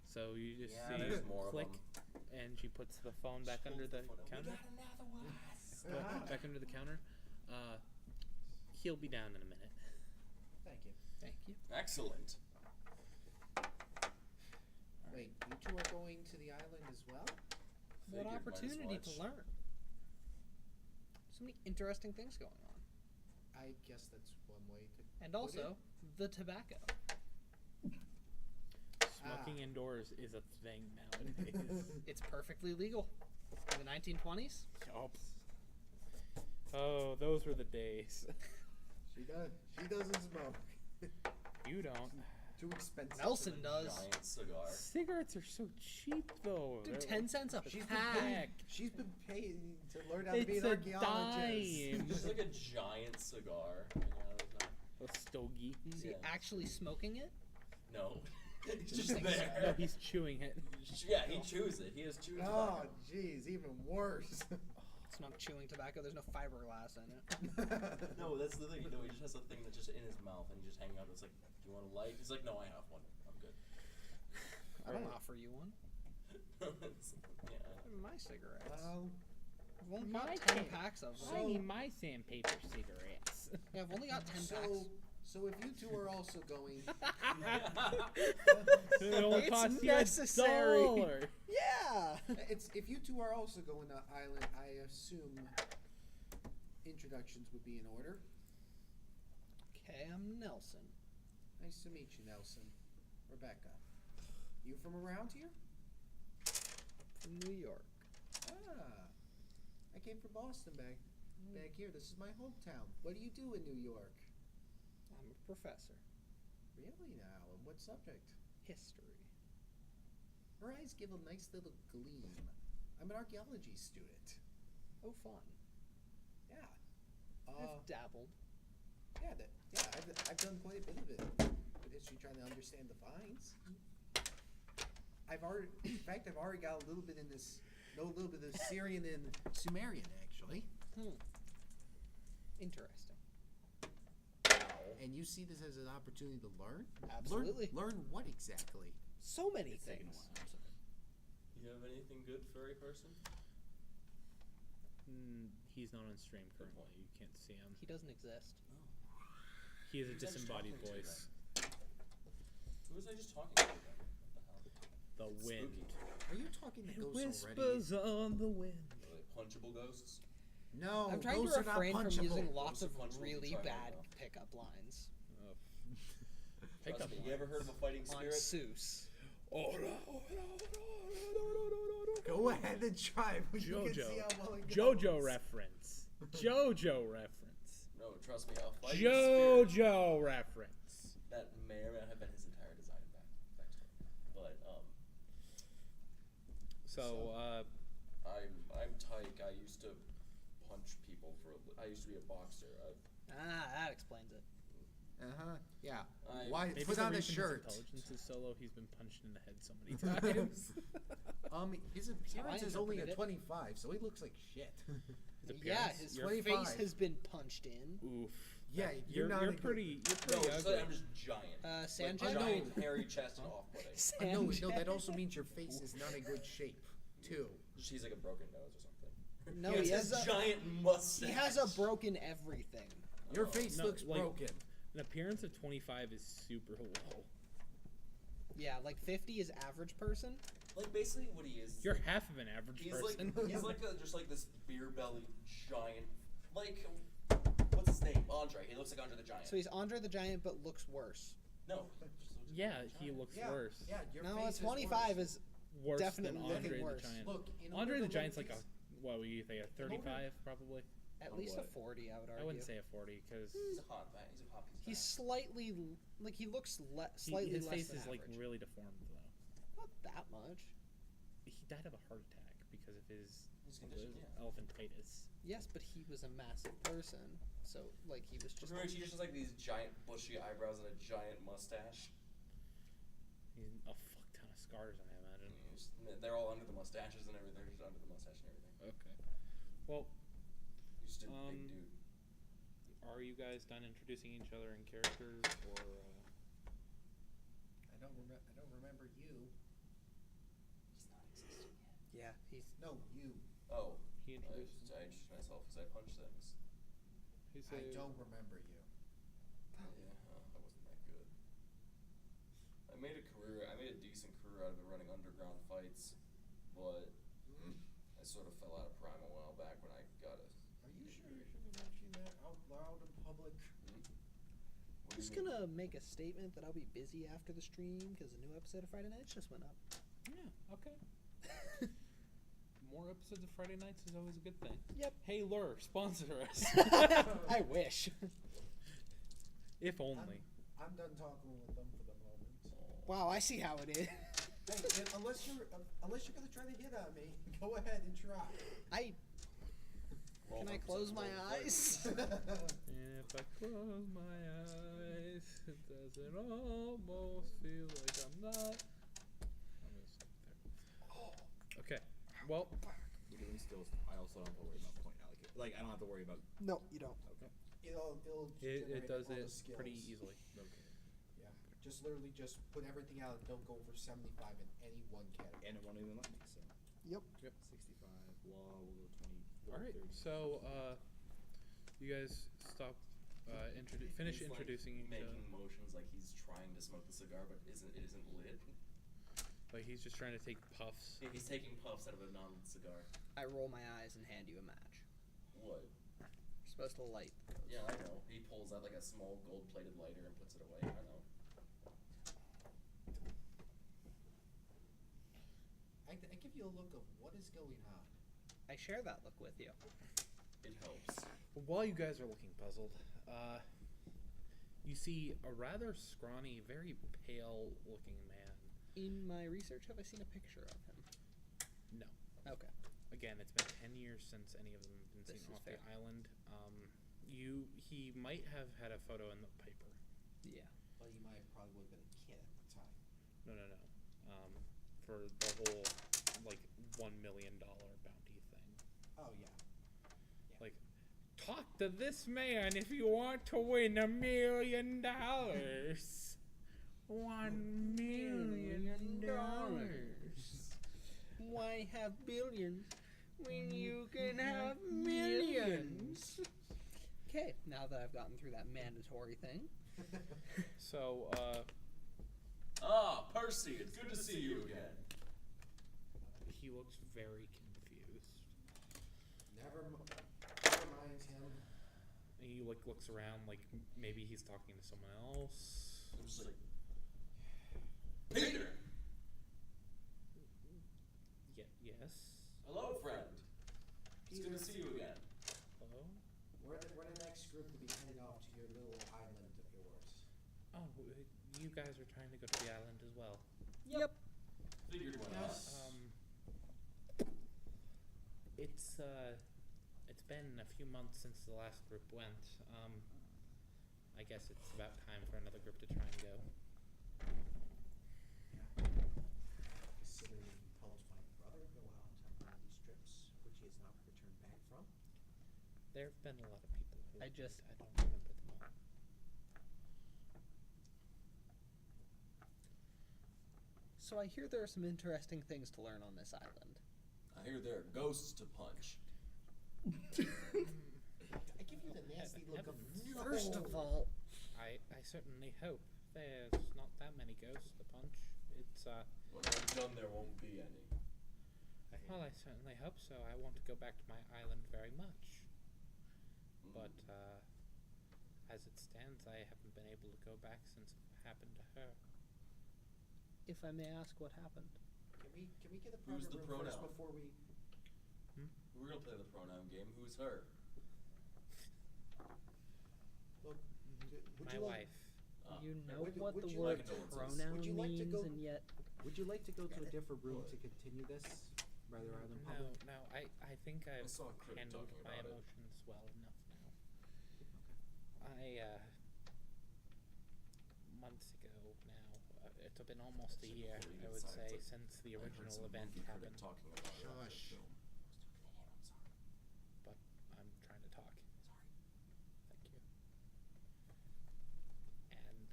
So you just Yeah, see there's more of click, them. and she puts the phone back under the counter. We got another one. Back under the counter. He'll be down in a minute. Thank you. Thank you. Excellent. Wait, you two are going to the island as well? What Figured, might as opportunity well. to learn. So many interesting things going on. I guess that's one way to. And put also, it. the tobacco. Smoking indoors is a thing nowadays. It's perfectly legal. In the 1920s? Yup. Oh, those were the days. She doesn't smoke. You don't. Too expensive. Nelson does. Giant cigar. Cigarettes are so cheap, though. Dude, They're 10 cents a She's pack. been paying to learn how to be It's an a archaeologist. dime. Just like a giant cigar. You know, it's not- A stogie. Is he Yeah. actually smoking it? No. It's just Thanks. there. No, he's chewing it. Yeah, he chews it. He has chewed Oh, tobacco. jeez, even worse. It's not chewing tobacco. There's no fiberglass in it. No, that's the thing. No, he just has a thing that's just in his mouth, and he just hanging out. It's like, do you want a light? He's like, no, I have one. I'm good. I don't offer you one. Yeah. My cigarettes. Well, I've only my got 10 kid. packs of I them. need my sandpaper cigarettes. Yeah, I've only got 10 so, packs. so if you two are also going, It only It's costs necessary. you $1. Yeah. if you two are also going to Island, I assume introductions would be in order. Okay, I'm Nelson. Nice to meet you, Nelson. Rebecca. You from around here? From New York. Ah, I came from Boston back here. This is my hometown. What do you do in New York? I'm a professor. Really now? And what subject? History. Her eyes give a nice little gleam. I'm an archaeology student. Oh, fun. Yeah. I've dabbled. I've done quite a bit of it with history, trying to understand the finds. I've already got a little bit in this. Know a little bit of Syrian and Sumerian, actually. Interesting. And you see this as an opportunity to learn? Absolutely. Learn what exactly? So many It's taken a things. while, I'm sorry. You have anything good, furry person? He's not on stream currently. You can't see him. He doesn't exist. He is a Who's that just disembodied talking to voice. Who was I just talking to? Then? What The It's wind. spooky. Are you talking to It ghosts whispers already? on the wind. the hell? Are they punchable ghosts? No, I'm trying ghosts to are not refrain from punchable. using lots of Those are punchable really to try bad out. pickup lines Oh. Trust Pickup me, you ever heard of a fighting on spirit? Seuss. Go ahead and try. But you can Jojo. see how well it goes. Jojo reference. Jojo reference. No, trust me, a fighting spirit. Jojo reference. That may or may not have been his entire design backstory. But So, I'm Tyke. I used to punch people I used to be a boxer. That explains it. Yeah. I- Why? maybe Put the on a reason shirt. His intelligence is so low, he's been punched in the head so many times. His how I appearance is only a interpreted it. 25, so he looks like shit. His Yeah, appearance, his you're- face 25. has been punched in. Oof. Yeah, You're not a good- pretty. You're No, pretty it's just ugly. like I'm just giant. Sanjay? Like, No. giant, hairy chest and off-putting. No, Sanjay. that also means your face is not in good shape, too. She's like a broken nose or something. No, he he has has a a- giant mustache. He has a broken everything. Your face No, looks like- broken. An appearance of 25 is super low. Yeah, like 50 is average person. Like basically what he is. You're half of an average He's person. like he's like just like this beer belly giant. Like what's his name? Andre. He looks like Andre the Giant. So he's Andre the Giant, but looks worse. No. he just looks like Yeah, Andre the he Giant. looks Yeah, worse. yeah, your No, face a 25 is is Worse definitely than looking Andre worse. the Giant. Look, in Andre order the to Giant's look like a, what would you think, a 35 probably? at On least what? a 40, I would argue. I wouldn't say a 40 because He's a hot man. He's a hot piece of He's man. slightly, like he looks slightly his less face than is like average. really deformed though. Not that much. He died of a heart attack because of his His condition, yeah. elephantitis. Yes, but he was a massive person, so like he was just. Pretty much, he just has like these giant bushy eyebrows and a giant mustache. He's a fuck ton of scars, I imagine. They're all under the mustaches and everything. They're just under the mustache and everything. Okay. Well, He's just a big dude. are you guys done introducing each other in characters, or? I don't remember you. He's not existing yet. Yeah, he's. No, you. Oh, He introduced. I introduced myself because I punched things. He I don't remember you. Yeah, I wasn't that good. I made a decent career out of it running underground fights, but I sort of fell out of prime a while back when I got a. Are you sure you should be mentioning that out loud in public? What I'm do just you mean? gonna make a statement that I'll be busy after the stream because a new episode of Friday Nights just went up. Yeah. Okay. More episodes of Friday Nights is always a good thing. Yep. Hey, Lure, sponsor us. I wish. If only. I'm done talking with them for the moment. Wow, I see how it is. Hey, unless you're gonna try to hit on me, go ahead and try. Roll Can I up close to my roll the eyes? If I close my eyes, does it almost feel like I'm not? I'm gonna stop there. Okay. Well, Because I'm still, I also don't have to worry about point allocate. Like, I don't have to worry about. No, you don't. Okay. It'll it generate does all it the skills. pretty easily. Okay. Yeah, just literally just put everything out and don't go over 75 in any one category. And it won't even let me, so. Yep. 65. Law, we'll go 20. All right. 30. So, you guys stop. Finish He's, introducing like, each other. making motions like he's trying to smoke the cigar, but it isn't lit. Like he's just trying to take puffs. He's taking puffs out of a non-lit cigar. I roll my eyes and hand you a match. What? You're supposed to light those. Yeah, I know. He pulls out like a small gold-plated lighter and puts it away. I know. I give you a look of what is going on. I share that look with you. It helps. While you guys are looking puzzled, you see a rather scrawny, very pale-looking man. In my research, have I seen a picture of him? No. Okay. Again, it's been 10 years since any of them have been This seen is off fair. the island. He might have had a photo in the paper. Yeah. But he probably would have been a kid at the time. No. For the whole, like, $1 million bounty thing. Oh yeah. Like, talk to this man if you want to win $1 million. $1 million. Why have billions when you can have millions? Okay, now that I've gotten through that mandatory thing. So, Ah, Percy, it's good to see you again. he looks very confused. Never mind him. He looks around like maybe he's talking to someone else. I'm just like, Peter! Yes. Hello, friend. It's good to see you again. Hello. We're the next group to be heading off to your little island of yours. Oh, you guys are trying to go to the island as well. Yep. Figured why not. It's been a few months since the last group went. I guess it's about time for another group to try and go. Considering he helped my brother go out on one of these trips, which he has not returned back from. There have been a lot of people who I have just- went. I don't remember them all. So I hear there are some interesting things to learn on this island. I hear there are ghosts to punch. I give you the nasty look of no. First of all, I certainly hope there's not that many ghosts to punch. It's When I'm done, there won't be any. well, I certainly hope so. I want to go back to my island very much. But as it stands, I haven't been able to go back since what happened to her. if I may ask, what happened? Can we get a Who's private the room first pronoun? before we? We're gonna play the pronoun game. Who's her? Look, would My you like, wife. You know would- what would the you word like to- pronoun would you like to means, go- and yet Would you like to go to a different room to continue this rather than public? No, I think I've saw a critic handled talking my about it. emotions well enough now. Months ago now, it's been almost a Actually, year, before you I get would say, started, since the I heard original some event movie critic happened. talking about it after the Shush. film. But I'm trying to talk. Thank you. And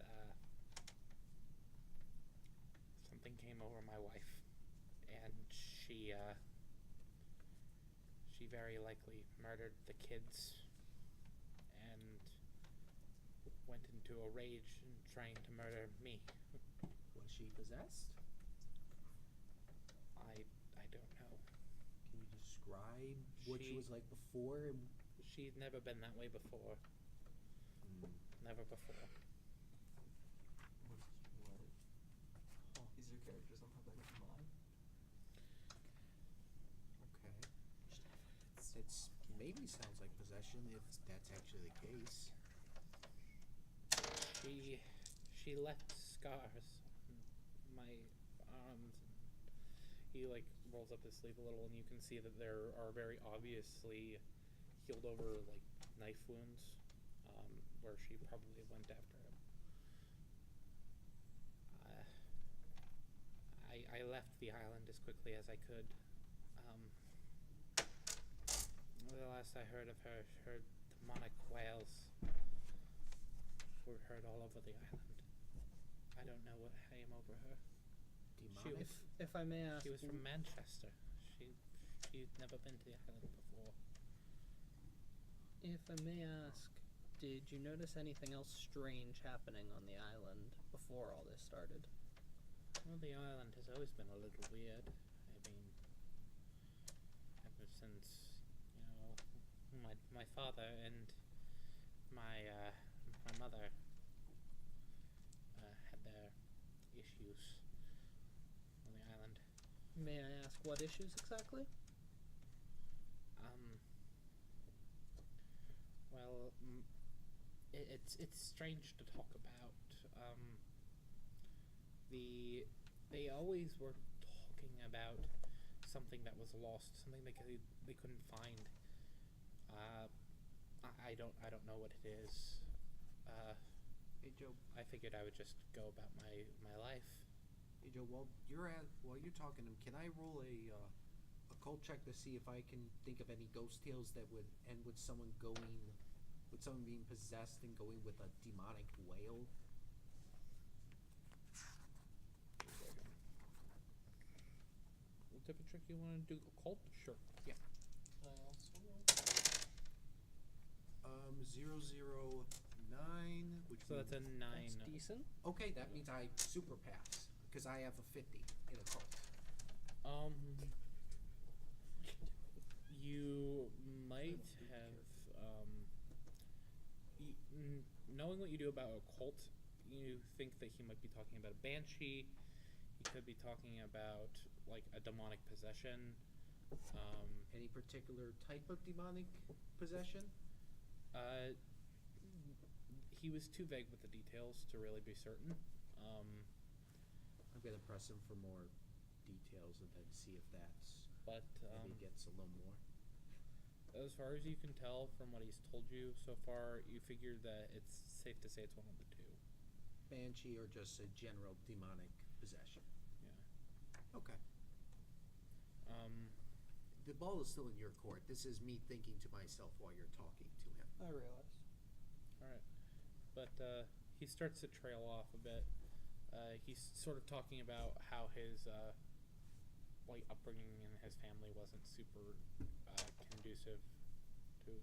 something came over my wife, and she very likely murdered the kids and went into a rage in trying to murder me. Was she possessed? I don't know. Can you describe what she She- was like before? She'd never been that way before. Never before. characters on top of mine. Okay. It's maybe sounds like possession if that's actually the case. She left scars on my arms. And he like rolls up his sleeve a little, and you can see that there are very obviously healed over like knife wounds, where she probably went after him. I left the island as quickly as I could. The last I heard of her, her demonic wails were heard all over the island. I don't know what came over her. Demonic. If I may ask, She was from Manchester. She'd never been to the island before. if I may ask, did you notice anything else strange happening on the island before all this started? Well, the island has always been a little weird. I mean, ever since, my father and my mother had their issues on the island. May I ask what issues exactly? Well, it's strange to talk about. They always were talking about something that was lost, something they couldn't find. I don't know what it is. Hey Joe. I figured I would just go about my life. Hey Joe. While you're talking to him, can I roll a occult check to see if I can think of any ghost tales that would end with someone being possessed and going with a demonic wail? What type of trick you want to do? Occult? Sure. Yeah. I also 009, which So that's a 9. That's decent. okay. That means I super pass because I have a 50 in occult. You might have, knowing what you do about occult, you think that he might be talking about a banshee. He could be talking about like a demonic possession. Any particular type of demonic possession? He was too vague with the details to really be certain. I'm gonna press him for more details and then see if that's But maybe gets a little more. as far as you can tell from what he's told you so far, you figure that it's safe to say it's one of the two. Banshee or just a general demonic possession? Yeah. Okay. The ball is still in your court. This is me thinking to myself while you're talking to him. I realize. All right. But he starts to trail off a bit. He's sort of talking about how his like upbringing in his family wasn't super conducive to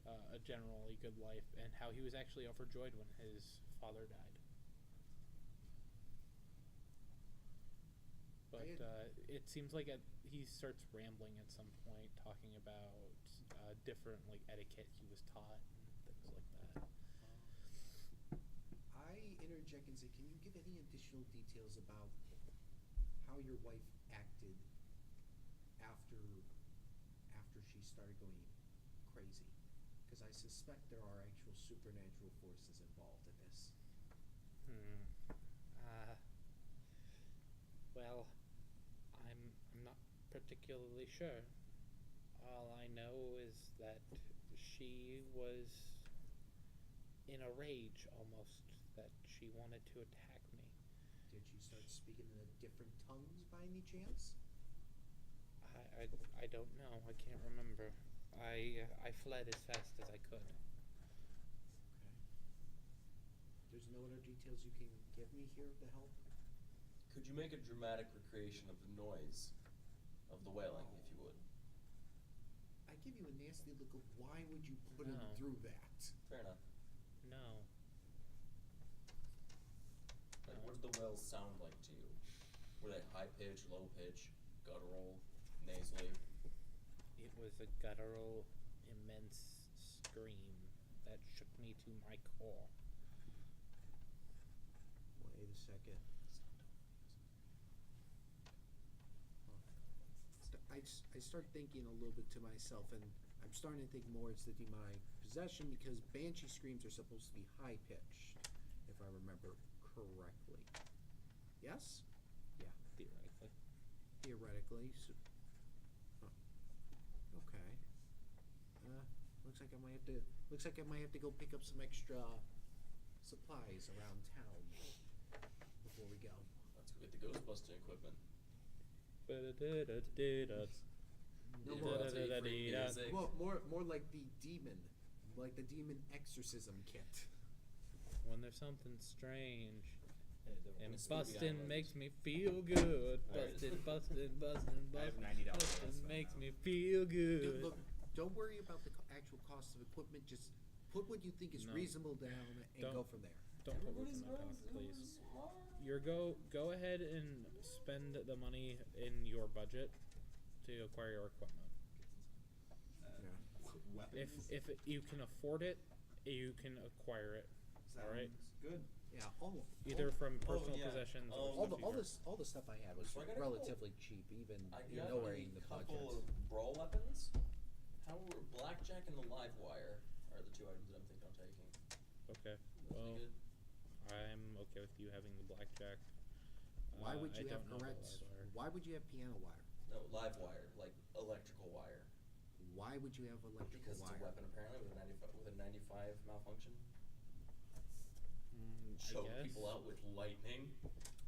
a generally good life, and how he was actually overjoyed when his father died. But it seems like he starts rambling at some point, talking about different like etiquette he was taught and things like that. I interject and say, can you give any additional details about how your wife acted after she started going crazy? Because I suspect there are actual supernatural forces involved in this. Well, I'm not particularly sure. All I know is that she was in a rage almost, that she wanted to attack me. Did she start speaking in different tongues by any chance? I don't know. I can't remember. I fled as fast as I could. Okay. There's no other details you can give me here to help? Could you make a dramatic recreation of the noise of the wailing, if you would? I give you a nasty look of why would you put him No. through that? Fair enough. No. Like, what did the wails sound like to you? Were they high pitch, low pitch, guttural, nasally? It was a guttural, immense scream that shook me to my core. Wait a second. I start thinking a little bit to myself, and I'm starting to think more it's the demonic possession because banshee screams are supposed to be high pitched, if I remember correctly. Yes? Yeah, Theoretically. theoretically. So, okay. Looks like I might have to. Looks like I might have to go pick up some extra supplies around town before we go. Let's go get the Ghostbusting equipment. No, Yeah, that's how you frame music. more like the demon exorcism kit. When there's something strange. And It's Scooby bustin' Island. makes me feel good. Alright. Bustin'. I have $90 Bustin' left makes now. me feel good. Look, don't worry about the actual cost of equipment. Just put what you think is No. reasonable down and Don't. go from there. Don't put words Everybody's in my right, mouth, please. everybody's smart. Go ahead and spend the money in your budget to acquire your equipment. If you can afford it, you can acquire it. Alright. Good. Yeah, Either from personal yeah. possessions or All stuff you got. all the stuff I had was So I gotta go. relatively cheap, even I even got nowhere a in the couple budget. of brawl weapons. However, blackjack and the live wire are the two items that I'm thinking of taking. Okay. Those Well, be good. I'm okay with you having the blackjack. Why would I you have don't know about correct? live wire. Why would you have piano wire? No, live wire, like electrical wire. Why would you have electrical Because it's a wire? weapon apparently with a 95 malfunction. I Choke guess. people out with lightning.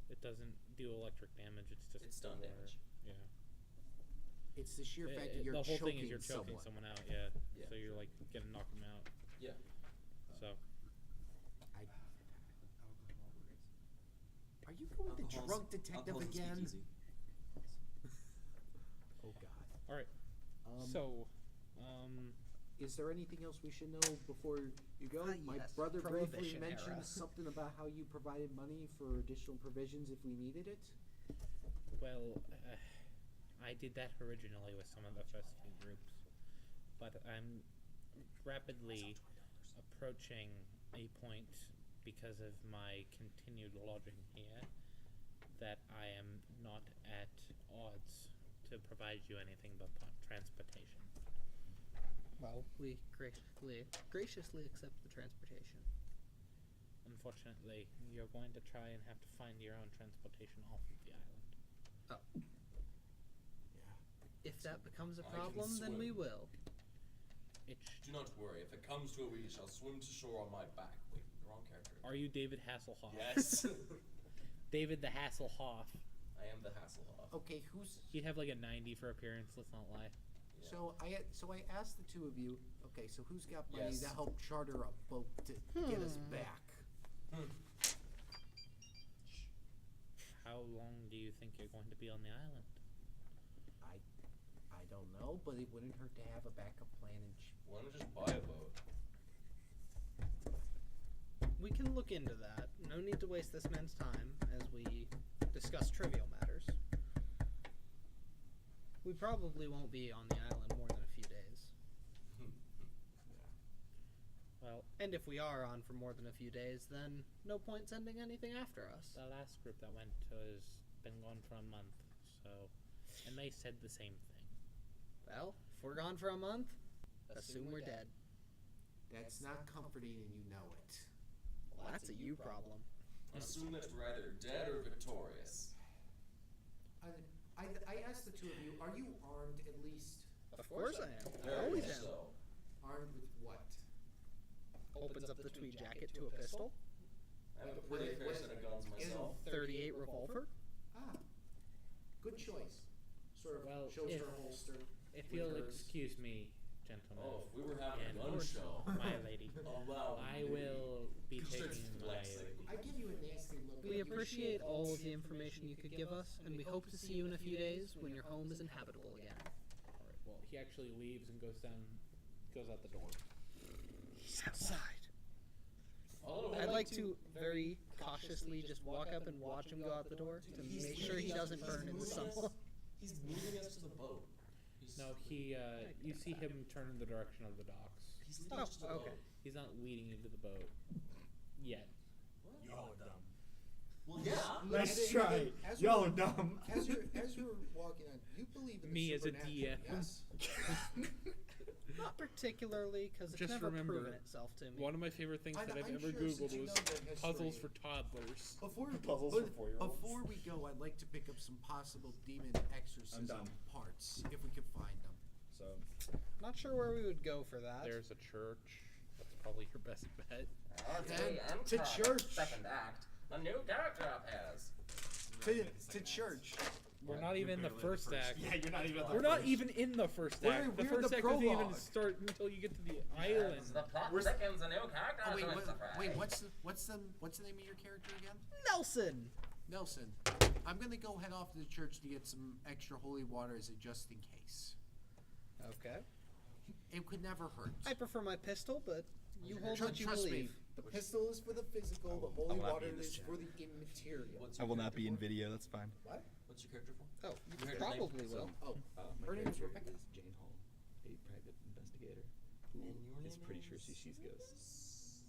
It doesn't do electric damage. It's just It's stun wire. damage. Yeah. It's the sheer fact that you're the whole choking thing is you're choking someone. someone out. Yeah. Yeah. So you're like gonna knock them out. Yeah. So I, are you going the drunk detective again? Oh God. all right. Um, So is there anything else we should know before you go? My Yes, brother briefly Prohibition mentioned era. something about how you provided money for additional provisions if we needed it. well, I did that originally with some of the festive groups, but I'm rapidly approaching a point because of my continued lodging here that I am not at odds to provide you anything but transportation. Well, we graciously accept the transportation. Unfortunately, you're going to try and have to find your own transportation off of the island. Oh. Yeah. If that becomes a I can problem, then we swim. will. Do not worry. If it comes to it, we shall swim to shore on my back. Wait, the wrong character. Are you David Hasselhoff? Yes. David the Hasselhoff. I am the Hasselhoff. Okay, who's He'd have like a 90 for appearance, let's not lie. Yeah. so I asked the two of you. Okay, so who's got money Yes. to help charter a boat to get us back? How long do you think you're going to be on the island? I don't know, but it wouldn't hurt to have a backup plan. Why don't we just buy a boat? We can look into that. No need to waste this man's time as we discuss trivial matters. We probably won't be on the island more than a few days. Well, And if we are on for more than a few days, then no point sending anything after us. the last group that went has been gone for a month, so, and they said the same thing. Well, if we're gone for a month, assume we're dead. That's not comforting, and you know it. Well, that's a you problem. Assume that we're either dead or victorious. I asked the two of you, are you armed at least? Of course I am. I Very always much am. so. Armed with what? Opens up the tweed jacket to a pistol. I have a pretty fair set of guns myself. 38 revolver. Ah, good choice. Sort of Well, shows if- her holster. If with you'll hers. excuse me, gentlemen, Oh, if we were having and a gun show. my lady, Allow I me. will be Constricted taking my... flexing. I give you a nasty look. We appreciate all of the information you could give us, and we hope to see you in a few days when your home is inhabitable again. Alright, well, he actually leaves and goes out the door. He's outside. Oh, I'd like to very cautiously just walk up and watch him go out the door to make sure he doesn't burn in someone. He's moving us to the boat. He's, No, you see him turn in the direction of the docks. He's leading Oh, us to the okay. boat. He's not leading you to the boat. Yet. You're dumb. Well, yeah. Let's try. Y'all are dumb. As you're walking on, you believe in the Me as a supernatural, DM. Yes. Not particularly, because it's Just never remember, proven itself to me. One of my favorite things that I've I'm ever sure since Googled you was know the history- puzzles for toddlers. Before we go, I'd like to pick up some possible demon exorcism done. parts if we could find them. So Not sure where we would go for that. There's a church. That's probably your best bet. And to church. Second act. A new character appears. To church. We're not even in the first act. yeah, you're not even. We're not even in the first act. The we're first the act doesn't even prologue. start until you get to the island. The plot We're s- thickens. A new character Oh, wait, joins the fray. wait, what's the name of your character again? Nelson! Nelson. I'm gonna go head off to the church to get some extra holy water as a just in case. Okay. It could never hurt. I prefer my pistol, but you hold Trust what you me. believe. The pistol is for the physical. The I holy will not water be in this is chat. for the immaterial. What's I your will not character be in for? video. That's fine. What? What's your character for? Oh, You you heard her name? probably will. Oh, My her name is character Rebecca. is Jane Hall, a private investigator And who your is name pretty sure is? she sees ghosts.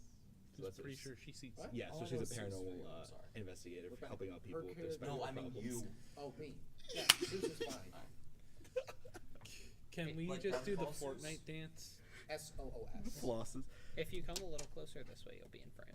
So Just pretty sure she sees. What? Yeah, Oh, so I she's a know, Sue's paranormal for you, I'm sorry. investigator Rebecca. helping out people Her with their character- special No, I mean problems. you. Oh, me. Yeah, Susan's fine. Can we Like just do the Falsus? Fortnite dance? SOOS. Flosses. If you come a little closer this way, you'll be in frame.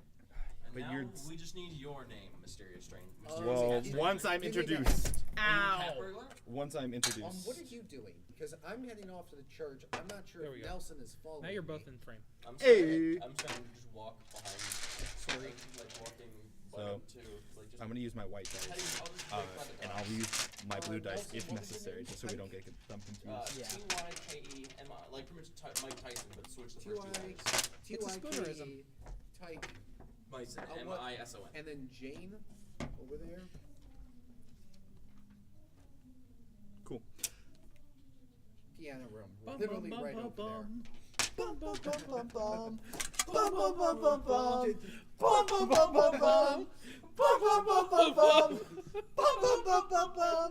And But now you're- we just need your name, Mysterious Stranger. Well, once I'm Give me that. introduced, Ow! once I'm introduced, What are you doing? Because I'm heading off to the church. I'm not sure There we if go. Nelson is following Now you're me. both in frame. I'm Hey. I'm starting to just walk behind. Sorry. Like walking So, behind too. Like just I'm gonna use my white dice, heading- I'll just break by the and dock. I'll use my blue dice Nelson, if what was your necessary, name? just so we don't get them confused. Yeah. T-Y-K-E-M-I. Like pretty much Mike Tyson, but switch the first two letters. It's a spoonerism. type, Myson. what- M-I-S-O-N. and then Jane over there. Cool. Piano room. Bum, Literally bum, right bum, over bum, Bum bum bum bum bum. Bum, bum, bum, bum, bum. Bum bum bum bum bum. Bum bum bum bum bum. Bum bum bum bum bum.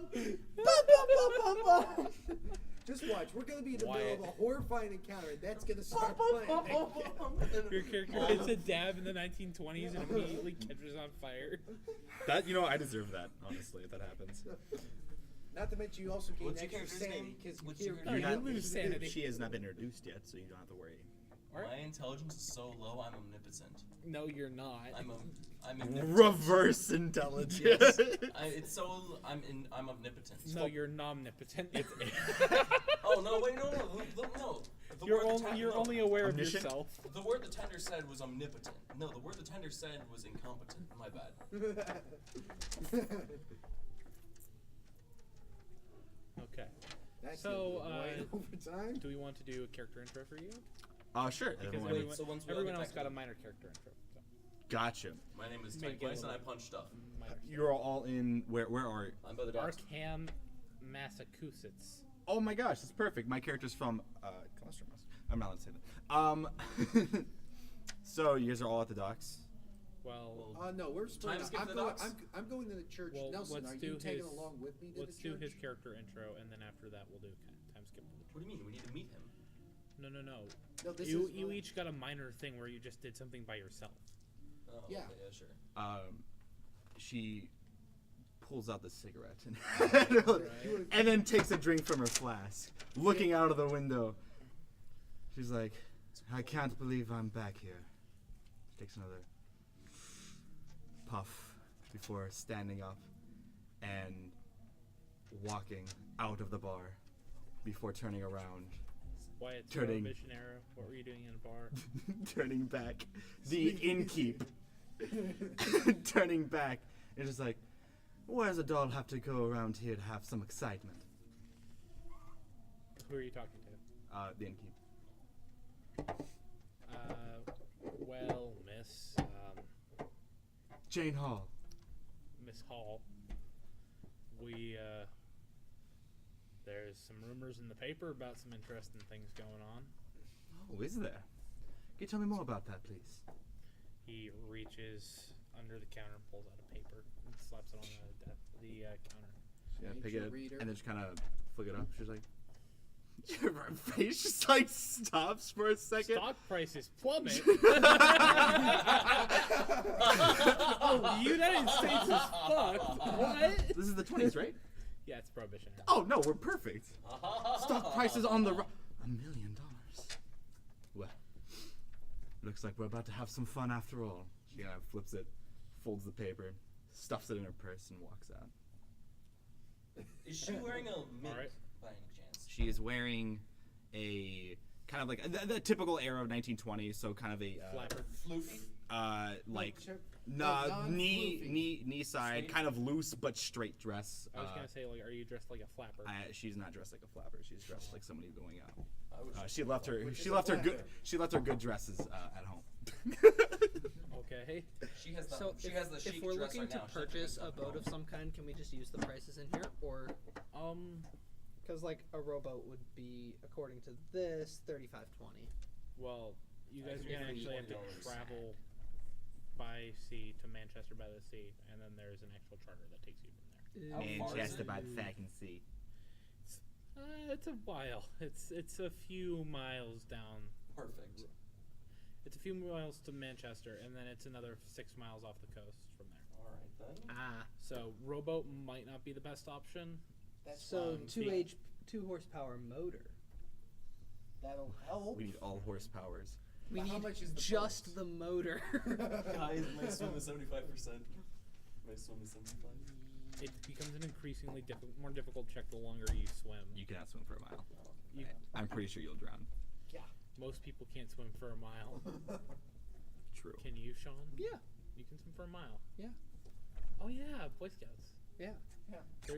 Bum bum bum bum bum. Just watch. We're gonna be in the middle Wyatt. of a horrifying encounter, and that's gonna start playing. Your character hits a dab in the 1920s and immediately catches on fire. That I deserve that, honestly, if that happens. Not to mention, you also gain What's your extra character's sanity name? because What's you your hear. Oh, you character's name? lose sanity. She has not been introduced yet, so you don't have to worry. My intelligence is so low, I'm omnipotent. No, you're not. I'm omnipotent. Reverse intelligence. I'm omnipotent. No, you're nomnipotent. Oh no! Wait, no. The You're word the only you're no. only aware of Omniscient? yourself. The word the tender said was omnipotent. No, the word the tender said was incompetent. My bad. Okay. That's So, it. Over time. Do we want to do a character intro for you? Sure. Because Everyone- everyone, so once we all everyone get else back got to a the- minor character intro. So Gotcha. My name is Make Tyke it a Weiss and I little- punch stuff. minor. You're all in. Where are you? I'm by the docks. Arkham, Massachusetts. Oh my gosh, that's perfect. My character's from Colossus. I'm not allowed to say that. So you guys are all at the docks. Well, No, we're splitting Time up. skip I'm the going. docks? I'm going to the church. Well, Nelson, let's are do you tagging his- along with me to let's the do church? his character intro, and then after that we'll do time skip. What do you mean? We need to meet him. No. No, this You is you each got a minor thing where you just did something by yourself. Oh, Yeah. Okay, yeah, sure. She pulls out the cigarette Right. and then takes a drink from her flask, looking out of the window. She's like, I can't believe I'm back here. She takes another puff before standing up and walking out of the bar before turning around, Wyatt, Turning- Vision Arrow. What were you doing in a bar? turning back. The innkeep. Turning back. It's just like, where does a doll have to go around here to have some excitement? Who are you talking to? The innkeep. Well, Miss Jane Hall. Miss Hall. There's some rumors in the paper about some interesting things going on. Oh, is there? Can you tell me more about that, please? He reaches under the counter and pulls out a paper and slaps it on the counter. Yeah, Ain't pick you it a up reader? and then just kind of flick it up. She's like, Your face just like stops for a second. Stock prices plummet. Oh, the United States is fucked. What? This is the 20s, right? Yeah, it's prohibition. Oh no, we're perfect. Stock prices on the $1 million. Well, looks like we're about to have some fun after all. She kind of flips it, folds the paper, stuffs it in her purse, and walks out. Is she wearing a mint Alright. by any chance? She is wearing a kind of like the typical era of 1920s, so kind of a Flapper. Floofy? like non-floofy. knee side, kind of loose but straight dress. I was gonna say, like, are you dressed like a flapper? She's not dressed like a flapper. She's dressed like somebody going out. I would She left her Which is she a left her good flapper. she left her good dresses at home. Okay. She has the So she has the if chic we're dress looking right to now. She has the purchase good a boat of some kind, can we just use the prices in here, or because like a rowboat would be, according to this, $35.20. Well, you I guys are think gonna it's actually have to $20. travel by sea to Manchester by the Sea, and then there's an actual charter that takes you from there. How far is Manchester it? by the fucking sea. It's a while. It's a few miles down. Perfect. It's a few miles to Manchester, and then it's another 6 miles off the coast from there. All right then. Ah, So rowboat might not be the best option. That's so fine. 2 horsepower motor. That'll help. We need all horsepowers. We But how need much is the just boat? the motor. Guys, my swim is 75%. My swim is 75. It becomes an increasingly more difficult check the longer you swim. You cannot swim for a mile. You, I'm pretty sure you'll drown. Yeah. most people can't swim for a mile. True. Can you, Sean? Yeah. You can swim for a mile. Yeah. Oh yeah, Boy Scouts. Yeah.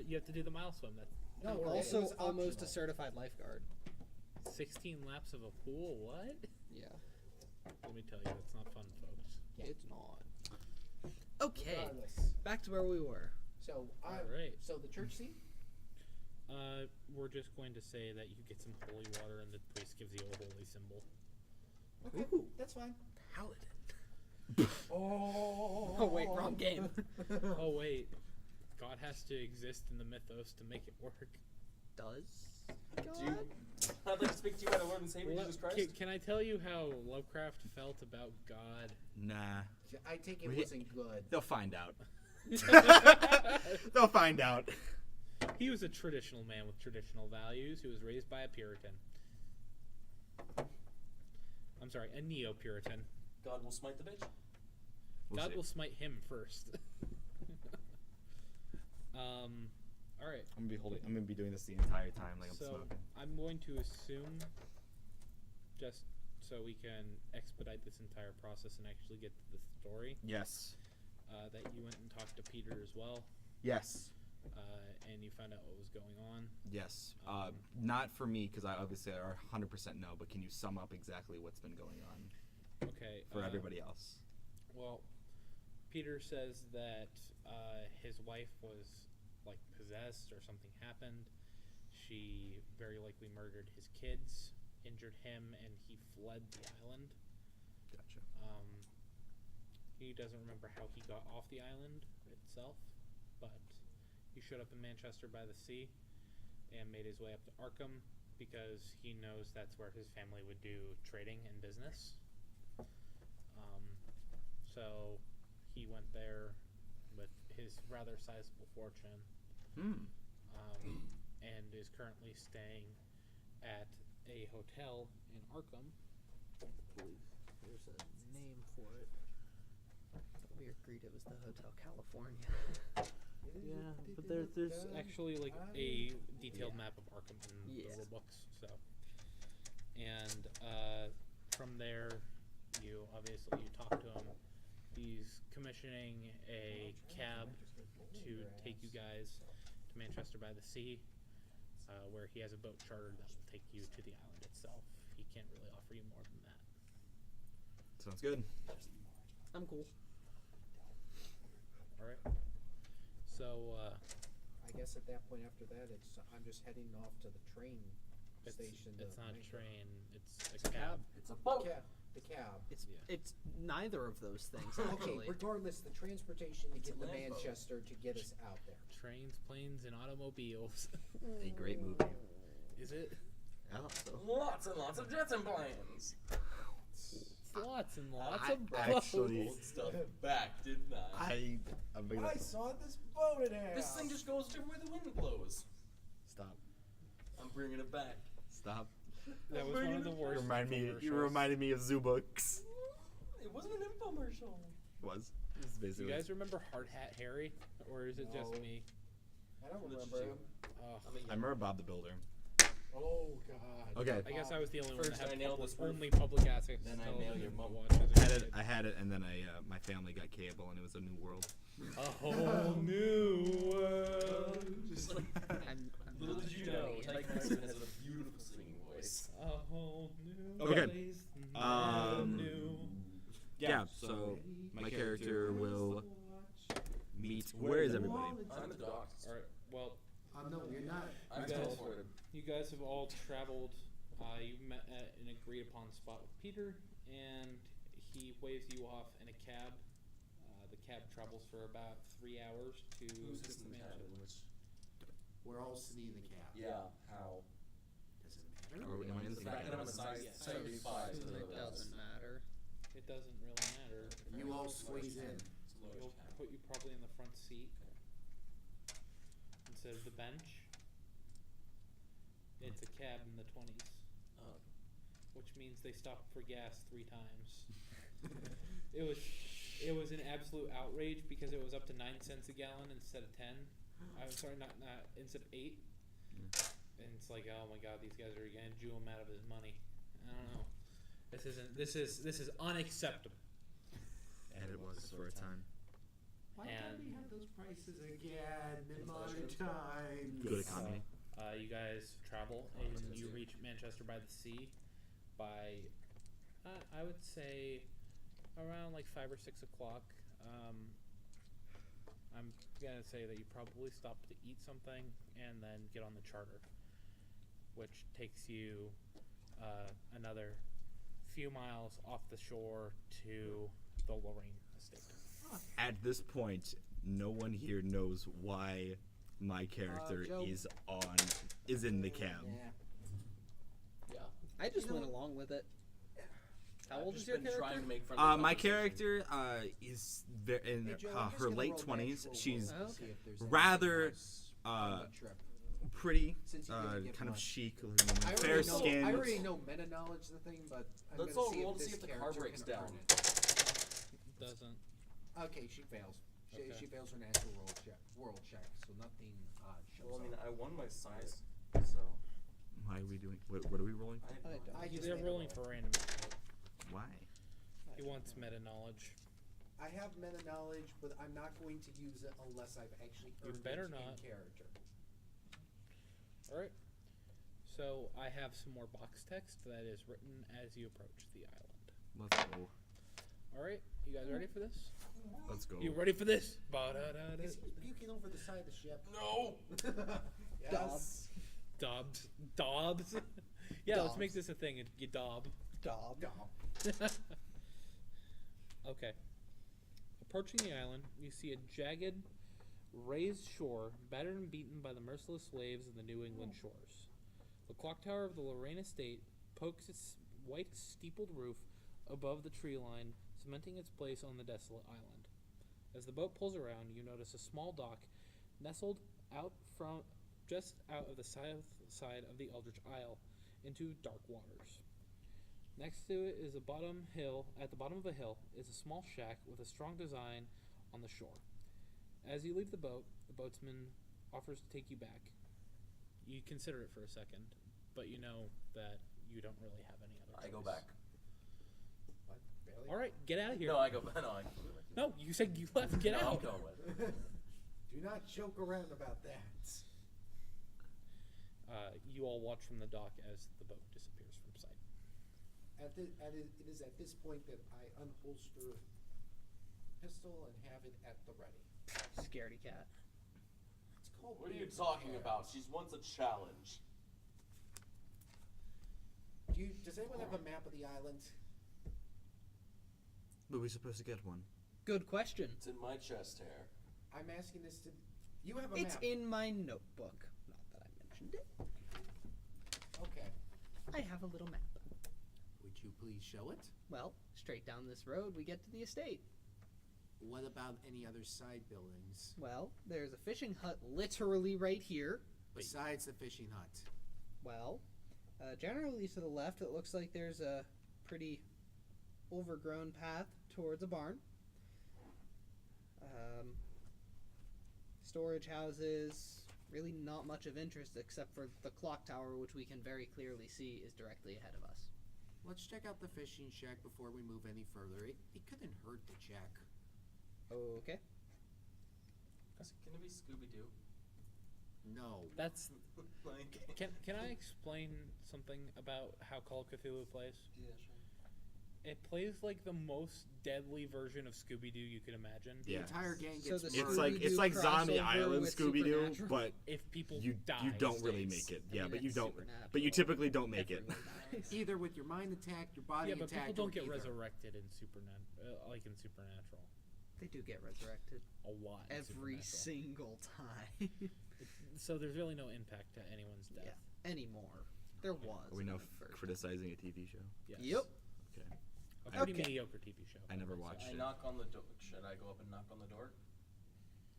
You have to do the mile swim. That's No, I'm it also was almost a optional. certified lifeguard. 16 laps of a pool. What? Yeah. Let me tell you, that's not fun, folks. Yeah. It's not. Okay. Regardless. Back to where we were. So Alright. So the church scene. We're just going to say that you get some holy water and the priest gives you a holy symbol. Okay, Ooh. that's fine. Paladin. Oh. Oh wait, wrong game. Oh wait, God has to exist in the mythos to make it work. Does Do you, I'd like to speak to you about our Lord and Savior Well, Jesus Christ. Can I tell you how Lovecraft felt about God? Nah. I take it We- wasn't good. They'll find out. They'll find out. He was a traditional man with traditional values. He was raised by a Puritan. I'm sorry, a neo-Puritan. God will smite the bitch. We'll God see. will smite him first. All right. I'm gonna be doing this the entire time, like I'm So smoking. I'm going to assume, just so we can expedite this entire process and actually get to the story, Yes. that you went and talked to Peter as well, Yes. and you found out what was going on. Yes. Not for me, because I obviously are 100% no. But can you sum up exactly what's been going on Okay. for everybody else? Well, Peter says that his wife was like possessed or something happened. She very likely murdered his kids, injured him, and he fled the island. Gotcha. He doesn't remember how he got off the island itself, but he showed up in Manchester by the Sea and made his way up to Arkham because he knows that's where his family would do trading and business. So he went there with his rather sizable fortune, and is currently staying at a hotel in Arkham. There's a name for it. We agreed it was the Hotel California. Yeah, but there's actually like a detailed map of Arkham in Yeah. the rule books. So, and from there, you talk to him. He's commissioning a cab to take you guys to Manchester by the Sea, where he has a boat chartered that will take you to the island itself. He can't really offer you more than that. Sounds good. I'm cool. All right. So I guess at that point after that, I'm just heading off to the train station. it's not a make- train. It's a cab. It's a boat. The cab. It's neither of those things Okay, actually. regardless, the transportation to It's get a to land boat. Manchester to get us out there. Trains, planes, and automobiles. A great movie. Is it? I thought so. Lots and lots of jets and planes. Lots and lots I of actually- Old stuff back, didn't I? I'm big enough. saw this boat in half. This thing just goes everywhere the wind blows. Stop. I'm bringing it back. Stop. That was one of the worst. You reminded me of Zoo Books. It wasn't an infomercial. Was. It's Do basically. you guys remember Hard Hat Harry, or is it just No. me? I don't Which is remember you. him. Oh, I remember Bob the Builder. Oh God. Okay. I guess I was the only one First that I had nailed this roof, only public access. then I television nail your to mom. watch as a kid. I had it, and then my family got cable, and it was a new world. A whole new world. I'm Little not did you doing know, it. Tyke Mason has a beautiful singing voice. A whole new Okay. place. New. Yeah. So my character will meet. Where is everybody? I'm at the docks. All right. Well, No, you're not. I'm guys- teleported. you guys have all traveled. You met at an agreed upon spot with Peter, and he waves you off in a cab. The cab travels for about 3 hours to Who's this in the cab? Manchester. We're all sitting in the cab. Yeah, how? Does it matter? Or am I in the The fact that I'm on cab? the size Yes. 75 so It doesn't matter. It doesn't really matter. You all squeeze in. It's a large We'll cab. put you probably in the front seat instead of the bench. It's a cab in the 20s, Oh. which means they stopped for gas 3 times. It was an absolute outrage because it was up to 9 cents a gallon instead of 10. I'm sorry, not instead of 8. And it's like, oh my god, these guys are gonna Jew him out of his money. I don't know. This is unacceptable. And it was for a time. Why And- can't we have those prices again in modern times? Good economy. You guys travel and you reach Manchester by the Sea by, I would say, around like 5 or 6 o'clock. I'm gonna say that you probably stop to eat something and then get on the charter, which takes you another few miles off the shore to the Lorraine estate. At this point, no one here knows why my character Joe. is in the cab. Yeah. I just You know went what? along with it. How I've old just is your been character? trying to make friendly My conversation. character is in Hey, Joe, I'm just her gonna late roll back 20s. for a She's while and Okay. see if there's anything rather, else on the trip. pretty, Since you didn't get kind of much. chic, I fair already know, skin. I already know meta knowledge the thing, but I'm Let's gonna all see roll if to this see if the car character breaks can down. earn it. Doesn't. Okay, she fails. She, Okay. she fails her natural world check, so nothing shows Well, I mean, up. I won my size, so Why are we doing? What are we rolling? I I don't. I just They're made a rolling roll. for random. Why? He wants meta knowledge. I have meta knowledge, but I'm not going to use it unless I've actually You earned better it not. in character. Alright. So I have some more box text that is written as you approach the island. Let's go. Alright, you guys ready for this? Let's go. You ready for this? Ba-da-da-da. Is he puking over the side of the ship? no. Yes. Dobbs. Dobbs? Yeah, let's make Dobbs. this a thing. You dob. Dob. Dumb. Okay. Approaching the island, you see a jagged, raised shore battered and beaten by the merciless waves of the New England shores. The clock tower of the Lorraine estate pokes its white steepled roof above the tree line, cementing its place on the desolate island. As the boat pulls around, you notice a small dock nestled out from just out of the south side of the Eldritch Isle into dark waters. Next to it is a bottom hill. At the bottom of a hill is a small shack with a strong design on the shore. As you leave the boat, the boatsman offers to take you back. You consider it for a second, but you know that you don't really have any other I go choice. back. What? Barely? All right, get out of here. No, I go. No, I go. No, you said you left. Get No, out. I'm going. Do not joke around about that. You all watch from the dock as the boat disappears from sight. It is at this point that I unholster pistol and have it at the ready. Scaredy cat. It's called. What are you being talking prepared. about? She's wants a challenge. Does anyone have a map of the island? But we're supposed to get one. Good question. It's in my chest hair. I'm asking this to. You have a It's map. in my notebook. Not that I mentioned it. Okay. I have a little map. Would you please show it? Well, straight down this road, we get to the estate. What about any other side buildings Well, there's a fishing hut literally right here. besides the fishing hut? Well, generally to the left, it looks like there's a pretty overgrown path towards a barn. Storage houses, really not much of interest except for the clock tower, which we can very clearly see is directly ahead of us. Let's check out the fishing shack before we move any further. It couldn't hurt to check. Okay. Can it be Scooby-Doo? No. That's. Like, Can I explain something about how Call of Cthulhu plays? yeah, sure. It plays like the most deadly version of Scooby-Doo you could imagine. The Yeah. entire gang So gets the murdered. It's like Zombie crossover Island with Scooby Doo, Supernatural. but If people you die, don't really states. make it. I Yeah, mean, but you that's don't. Supernatural. But you typically don't make it. Everyone dies. Either with your mind attacked, your body Yeah, but attacked, people don't or get either. resurrected in like in Supernatural. They do get resurrected A lot. in every Supernatural. single time. So there's really no impact to anyone's death. Yeah, anymore. There was. Are we now in the first criticizing a TV show? Yes. Yep. Okay. A pretty Okay. mediocre TV show. I never So- watched I it. knock on the door. Should I go up and knock on the door?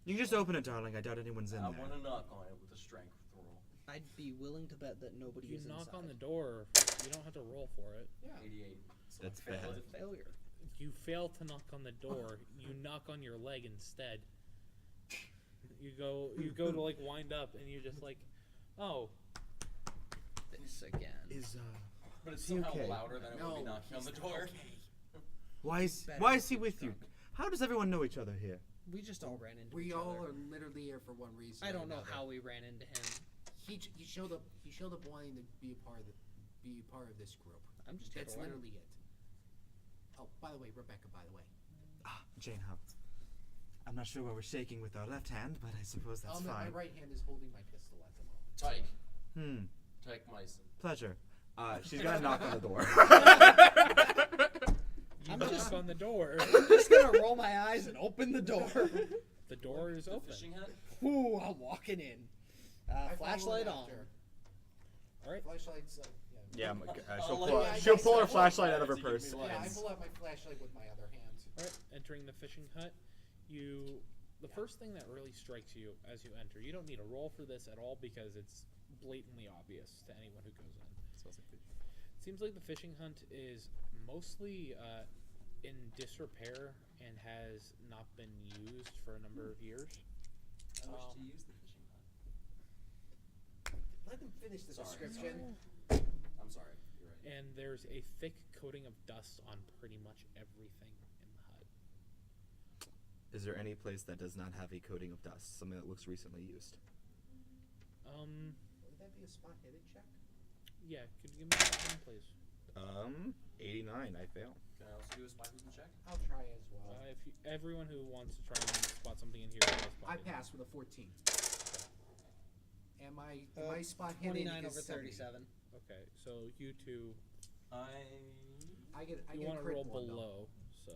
You can just open it, darling. I doubt anyone's in I there. want to knock on it with a strength roll. I'd be willing to bet that nobody You is knock inside. on the door. You don't have to roll for it. Yeah. 88. So That's I failed bad. it. Failure. You fail to knock on the door. You knock on your leg instead. You go to like wind up, and you're just like, oh, This again. Is But it's Is he somehow okay? louder than it would No, be knocking on the he's door. not okay. why is Better why if is he he with was you? drunk. How does everyone know each other here? We just all ran into We each all other. are literally here for one reason. I or don't know another. how we ran into him. He showed up. He showed up wanting to be a part of this group. I'm just here That's to learn. literally it. Oh, by the way, Rebecca. By the way. Ah, Jane, how? I'm not sure why we're shaking with our left hand, but I suppose that's My fine. right hand is holding my pistol at the moment. Tyke. Tyke Meissen. Pleasure. She's gonna knock on the door. you I'm knock just- on the door. I'm just gonna roll my eyes and open the door. The door is The open. fishing hut? Ooh, I'm walking in. I follow Flashlight him on. after. All right. Flashlight's. Yeah, Oh, she'll yeah, she'll pull her I guess flashlight so. out of her To give me purse. light. Yeah, I and- pull out my flashlight with my other hand. All right. Entering the fishing hut, the first thing that really strikes you as you enter, you don't need a roll for this at all because it's blatantly obvious to anyone who goes in. Seems like the fishing hunt is mostly in disrepair and has not been used for a number of years. I wish to use the fishing hut. Let him finish the Sorry, description. I'm sorry. You're right. And there's a thick coating of dust on pretty much everything in the hut. Is there any place that does not have a coating of dust? Something that looks recently used? Would that be a spot hidden check? Yeah, could you give me that one, please? 89. I fail. Can I also do a spy hidden check? I'll try as well. Everyone who wants to try and spot something in here, can spot I it. pass with a 14. And my spot hidden 29 is over 70. 37. Okay, so you two, I get you a want to crit roll one, though. below, so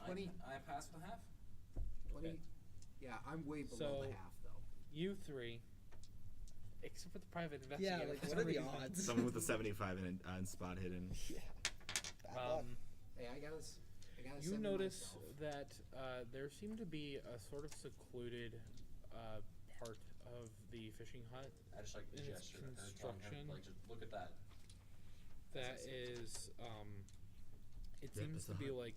20. I pass with a half. 20. Okay. Yeah, I'm way below So- the half though. you three, except for the private Yeah, investigator. like for what some are the reason, odds? Someone with a 75 and spot hidden. Yeah. Bad luck. Hey, I gotta You send notice myself. that there seemed to be a sort of secluded part of the fishing hut I just like the In its gesture. Or telling her, construction. like, just look at that. that That's is, it Yep, seems it's to a be hut. like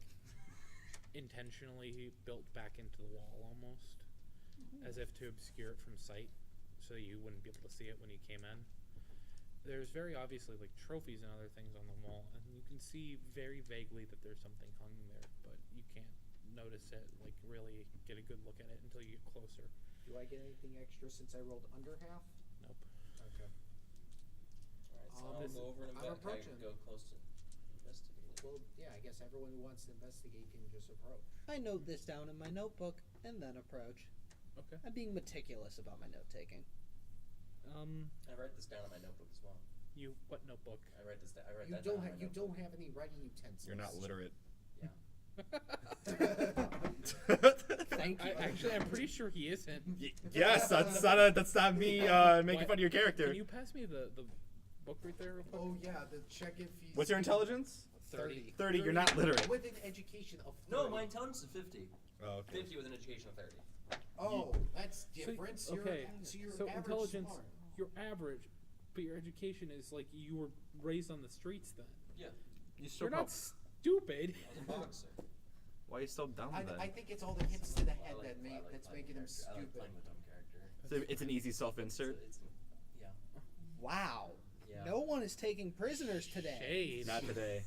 intentionally built back into the wall almost, as if to obscure it from sight, so you wouldn't be able to see it when you came in. There's very obviously like trophies and other things on the wall, and you can see very vaguely that there's something hung there, but you can't notice it, like really get a good look at it until you get closer. Do I get anything extra since I rolled under half? Nope. Okay. Alright, so I'll This- go over and I'm I approaching. go close to investigate. Well, yeah, I guess everyone who wants to investigate can just approach. I note this down in my notebook and then approach. Okay. I'm being meticulous about my note taking. I write this down in my notebook as well. You what notebook? I write this down. I write You that don't down in have my notebook. have any writing utensils. You're not literate. Thank you. I'm pretty sure he isn't. Yes, that's not me making fun of your character. Can you pass me the book right there real quick? Oh yeah, the check if he's. What's your intelligence? 30. 30. You're not literate. With an education of 30. No, my intelligence is 50. Oh, okay. 50 with an education of 30. Oh, that's different. So okay, you're so average intelligence, smart. you're average, but your education is like you were raised on the streets then. Yeah. You still You're not stupid. I was a boxer. Why are you so dumb then? I think it's all the hits to the head I like that's playing making him character. I like stupid. playing with dumb character. So it's an easy self-insert. Yeah. Wow. Yeah. No one is taking prisoners today. Shade. Not today.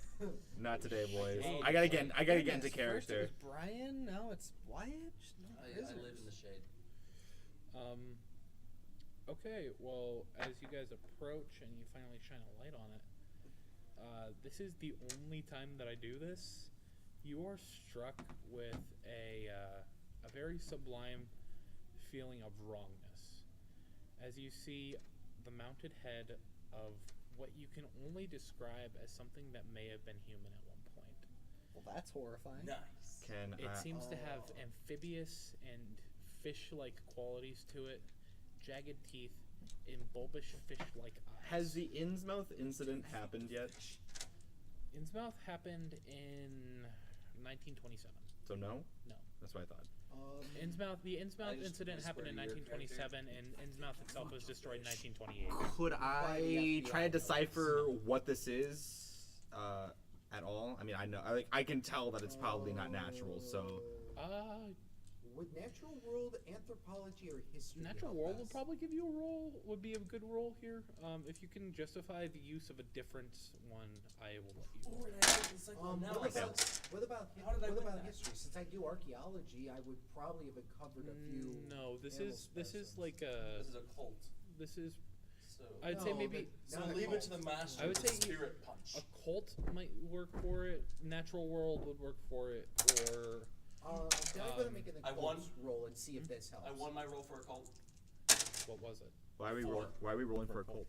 Not today, boys. Shade. I gotta get into Goodness, character. First it was Brian, now it's Wyatt. Just no I prisoners. live in the shade. Okay, well, as you guys approach and you finally shine a light on it, this is the only time that I do this. You are struck with a very sublime feeling of wrongness as you see the mounted head of what you can only describe as something that may have been human at one point. Well, that's horrifying. Nice. Can It seems to have amphibious and fish-like qualities to it, jagged teeth, and bulbous fish-like eyes. has the Innsmouth incident happened yet? Innsmouth happened in 1927. So no. No. That's what I thought. The Innsmouth just incident happened in whispered to your 1927, and Innsmouth itself was destroyed in 1928. Could Why the I FBI try to knows? decipher what this is at all? I mean, I know, I can tell that it's probably not natural. So Would natural world anthropology or history? Natural help World us? would probably give you a role. Would be a good role here. If you can justify the use of a different one, I will let you. Or did I take psychoanalysis? What about How did I what win about that? history? Since I do archaeology, I would probably have covered a few. No, this animal is specimens. like a. This is a cult. This is. So I'd say No, maybe so not a leave it to cult. the master. I would with say the spirit punch. a cult might work for it. Natural World would work for it, or Then I'm gonna make an I won. occult roll and see if this helps. I won my roll for a cult. what was it? why are we Four. why are we rolling for a cult?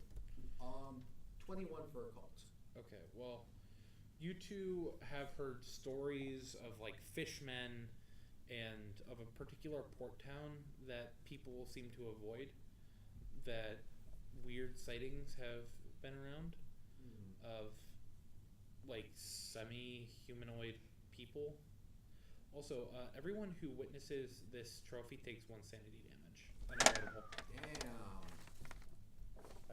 21 for a cult. Okay, well, you two have heard stories of like fishmen and of a particular port town that people seem to avoid, that weird sightings have been around of like semi-humanoid people. Also, everyone who witnesses this trophy takes 1 sanity damage. Unavoidable. Damn.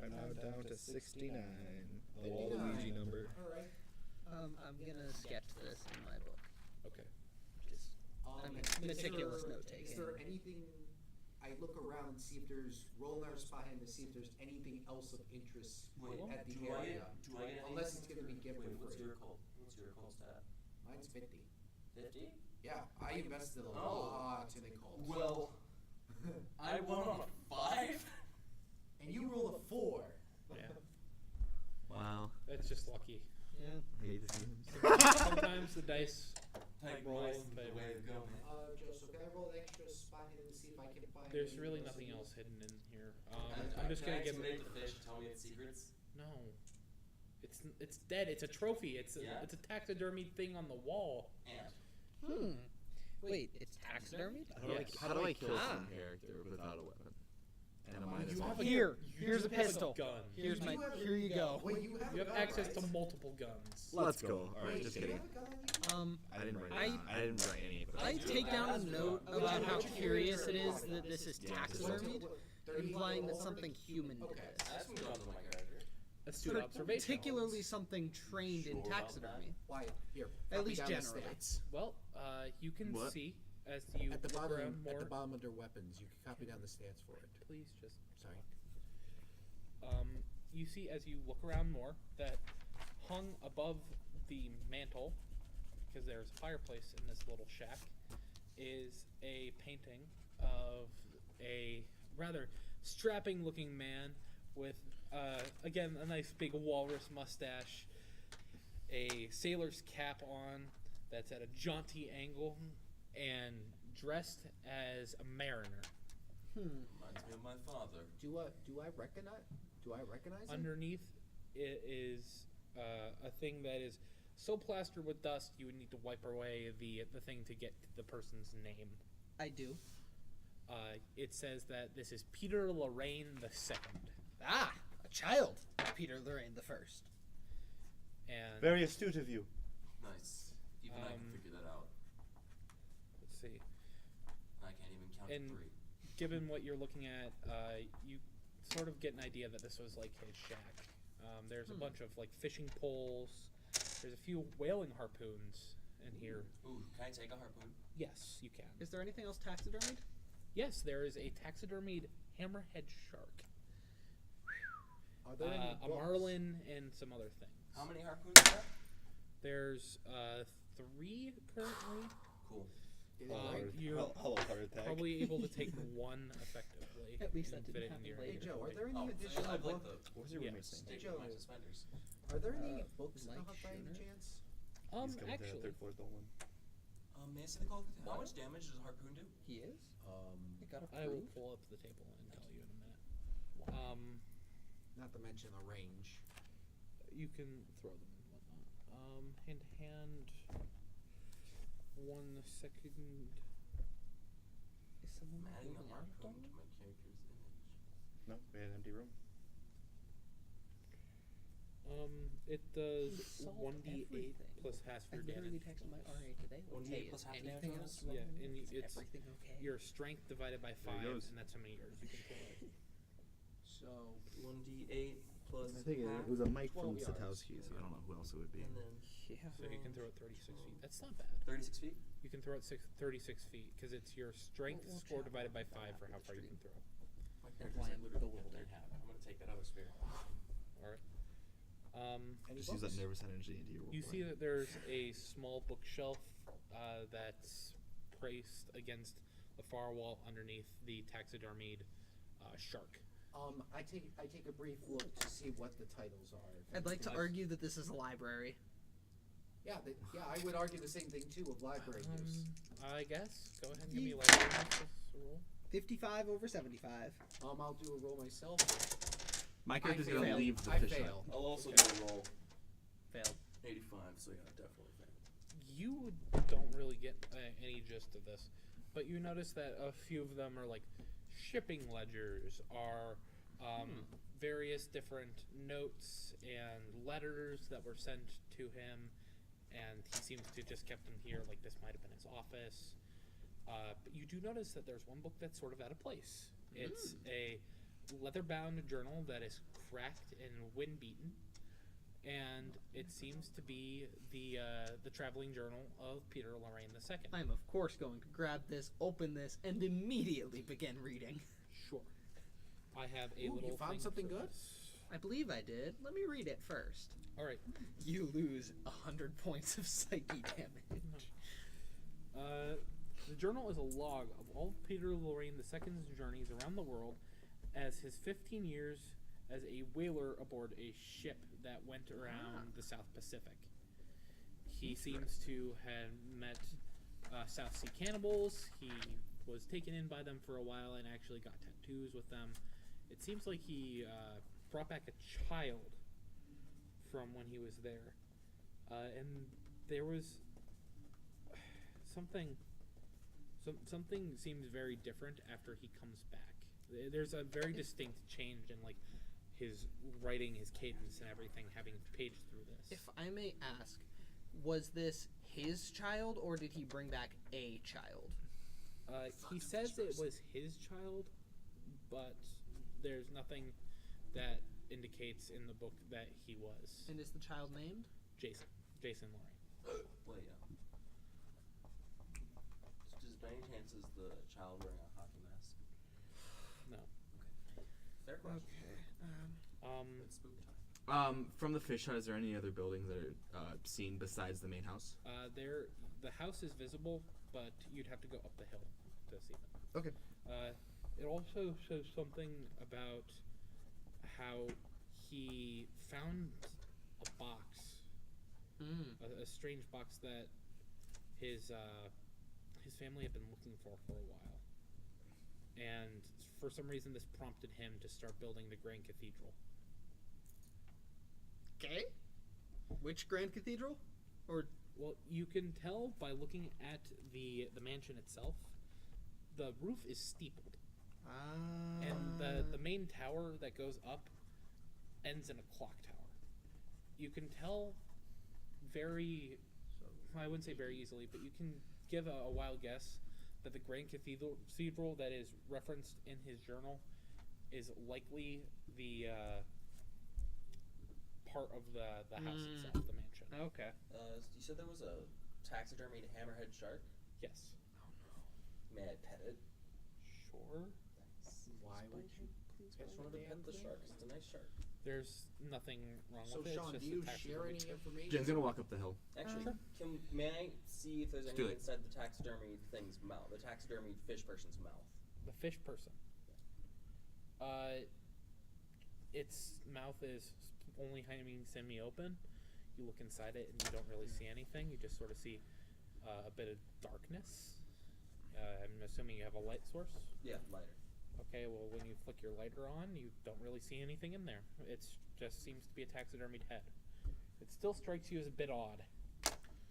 I'm now down to 69. The 59. Waluigi number. All right. I'm gonna sketch this in my book. Okay. Just Um, I'm is meticulous there- note-taking. Is there anything? I look around and see if there's roll our spot and to see if there's anything else of interest Wait, at the do I area. get, do I get Unless anything? it's gonna be given Wait, what's free. your cult? What's your cult stat? Mine's 50. 50? Yeah, I invested a Oh. lot in a cult. Well, I won on a 5? and you roll a 4. Yeah. Wow. That's just lucky. Yeah. I hate this game. Sometimes the dice Take roll mice in is the favor. way to go, man. Joseph, can I roll an extra spot hidden to see if I can find? There's any really of those nothing in else hidden in here. And I'm just can I gonna give intimidate the fish and tell me its secrets? No. It's dead. It's a trophy. It's Yeah. it's a taxidermy thing on the wall. And Wait, it's taxidermied? Yes. How do I kill Ah. some character without a weapon? And a You minus have one. a- Here, You here's a have pistol. gun. Here's You my. have a Here you go. Wait, you have You a have gun, access right? to multiple guns. Let's go. All right, Wait, just do you kidding. have a gun on you? I didn't write. I- I didn't write any. But I take down a note about how curious it is that this is taxidermied, implying that something human did Okay. this. I have some guns on my character. Astute observation. Particularly something trained in Sure about taxidermy. Wyatt, here. At copy least down the generally. stats. Well, you can What? see as you At the look bottom, around more. at the bottom under weapons, you can copy down the stats for it. Please just. Sorry. You see as you look around more that hung above the mantle, because there's a fireplace in this little shack, is a painting of a rather strapping-looking man with, again, a nice big walrus mustache, a sailor's cap on that's at a jaunty angle, and dressed as a mariner. Reminds me of my father. Do I recognize? Do I recognize him? Underneath it is a thing that is so plastered with dust you would need to wipe away the thing to get the person's name. I do. It says that this is Peter Lorraine II. Ah, a child of Peter Lorraine the First. And Very astute of you. Nice. Even I can figure that out. let's see. I can't even count And to 3. given what you're looking at, you sort of get an idea that this was like his shack. There's a bunch of like fishing poles. There's a few whaling harpoons in here. Ooh, can I take a harpoon? Yes, you can. Is there anything else taxidermied? Yes, there is a taxidermied hammerhead shark, Are there any a books? marlin, and some other things. How many harpoons are there? There's 3 currently. Cool. Get it right? You're Hello, heart attack. probably able to take 1 effectively. At least and that fit didn't it into happen your Hey later. Joe, are there Oh, any additional I'd like books? the What was your Yes. roommate's name? stick Joe. with my suspenders. Are there any books in the Mike hut by any Schooner? chance? He's coming to the Actually, third floor Dolmen. May I see the Call of Cthulhu? How much damage does a harpoon do? He is? It got I will approved? pull up the table and tell you in a minute. Not to mention the range. You can throw them and whatnot. Hand to hand. 1 second. Is someone I'm adding a holding out harpoon on to me? my character's image. No, we had an empty room. It does solved 1d8 everything. plus half I your literally damage. texted my RA today. Like, 1d8 hey, plus is half anything damage else bonus? wrong? Yeah, and Is it's everything okay? your strength divided by There 5, he goes. and that's how many years you can throw it. So 1d8 plus I think half, it was a Mike 12 from yards. Satowski, so I don't know who else it would be. and then Yeah. So you can throw it 36 feet. That's not bad. 36 feet. You can throw it 36 feet because it's your strength We'll score chat divided by about 5 that for how after far the you can stream. throw. My That's character's why like I'm literally bewildered. half. I'm gonna take that other spear. All right. Any Just use that books? nervous energy into your You roleplay. see that there's a small bookshelf that's placed against the far wall underneath the taxidermied shark. I take a brief look to see what the titles are. If I'd like to Nice. argue that this is a library. Yeah, I would argue the same thing too of library use. I guess. Go ahead and give me a Ye- library math roll. 55 over 75. I'll do a roll myself. My I character's gonna fail. leave the I fish fail. hut. I'll also Okay. do a roll. Failed. 85. So yeah, definitely fail. You don't really get any gist of this, but you notice that a few of them are like shipping ledgers, are various different notes and letters that were sent to him, and he seems to just kept them here like this might have been his office. But you do notice that there's one book that's sort of out of place. It's a leather-bound journal that is cracked and wind-beaten, and it seems to be the traveling journal of Peter Lorraine II. I'm, of course, going to grab this, open this, and immediately begin reading. Sure. I have a Ooh, little. you found thing something for good? this. I believe I did. Let me read it first. All right. You lose 100 points of psyche damage. The journal is a log of all of Peter Lorraine II's journeys around the world, as his 15 years as a whaler aboard a ship that went around the South Pacific. He seems to have met South Sea cannibals. He was taken in by them for a while and actually got tattoos with them. It seems like he brought back a child from when he was there. And there was something seems very different after he comes back. There's a very distinct change in like his writing, his cadence, and everything, having paged through this. If I may ask, was this his child or did he bring back a child? He says it was his child, but there's nothing that indicates in the book that he was And is the child named? Jason Lorraine. Well, yeah. Just by any chance is the child wearing a hockey mask? No. Fair question. It's spook time. From the fish hut, is there any other buildings that are seen besides the main house? The house is visible, but you'd have to go up the hill to see them. Okay. It also says something about how he found a box, a strange box that his family had been looking for a while, and for some reason this prompted him to start building the Grand Cathedral. Okay. Which Grand Cathedral? Or Well, you can tell by looking at the mansion itself. The roof is steepled, and the main tower that goes up ends in a clock tower. You can tell very, I wouldn't say very easily, but you can give a wild guess that the Grand Cathedral that is referenced in his journal is likely the part of the house itself, the mansion. Okay. You said there was a taxidermied hammerhead shark? Yes. May I pet it? Sure. Why would you please I just wanted to pet the shark. It's a nice shark. There's nothing wrong So, with it. Sean, it's do just you a share taxidermy any chip. information? Jen's gonna walk up the hill. Actually, Sure. may I see if there's Let's do anything it. inside the taxidermy thing's mouth, the taxidermy fish person's mouth? The fish person. Its mouth is only semi-open. You look inside it and you don't really see anything. You just sort of see a bit of darkness. I'm assuming you have a light source. Yeah, lighter. Okay, well, when you flick your lighter on, you don't really see anything in there. It just seems to be a taxidermied head. It still strikes you as a bit odd.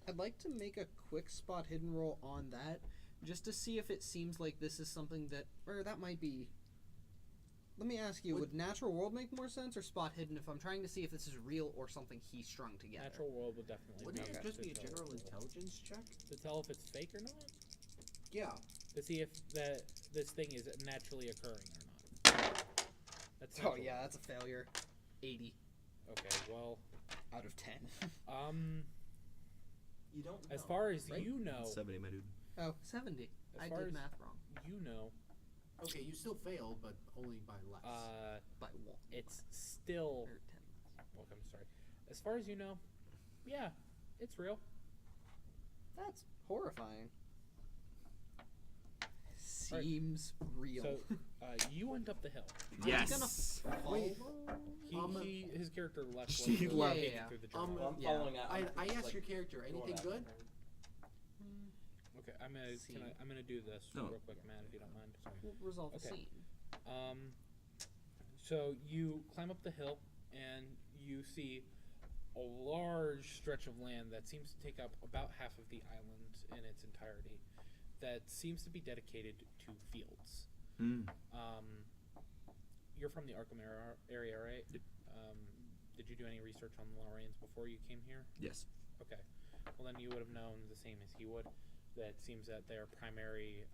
I'd like to make a quick spot hidden roll on that, just to see if it seems like this is something that, or that might be. Let me ask you: would natural world make more sense, or spot hidden? If I'm trying to see if this is real or something he strung together. Natural world would definitely Wouldn't be it just be a to general roll. intelligence check? To tell if it's fake or not? Yeah. To see if this thing is naturally occurring or not. That's Oh natural. yeah, that's a failure. 80 Okay, well, out of 10. You don't know. as far as right? you know, 70, my dude. Oh, 70. As I far did as- math wrong you know, Okay, you still failed, but only by less. by 1. it's still. Or 10. Well, I'm sorry. As far as you know, yeah, it's real. That's horrifying. Alright. Seems real. So, you went up the hill. Yes. Wait, His character left. She while left. you were Yeah. digging through the journal. Well, I'm Yeah. following out. I asked like, your character, going anything after good? him. Okay, I'm gonna do this No. real quick, Matt, if you don't mind. We'll resolve the Okay. scene. So you climb up the hill and you see a large stretch of land that seems to take up about half of the island in its entirety. That seems to be dedicated to fields. Mm. You're from the Arkham area, right? Yep. Did you do any research on the Lorraines before you came here? Yes. Okay. Well, then you would have known the same as he would. That it seems that their primary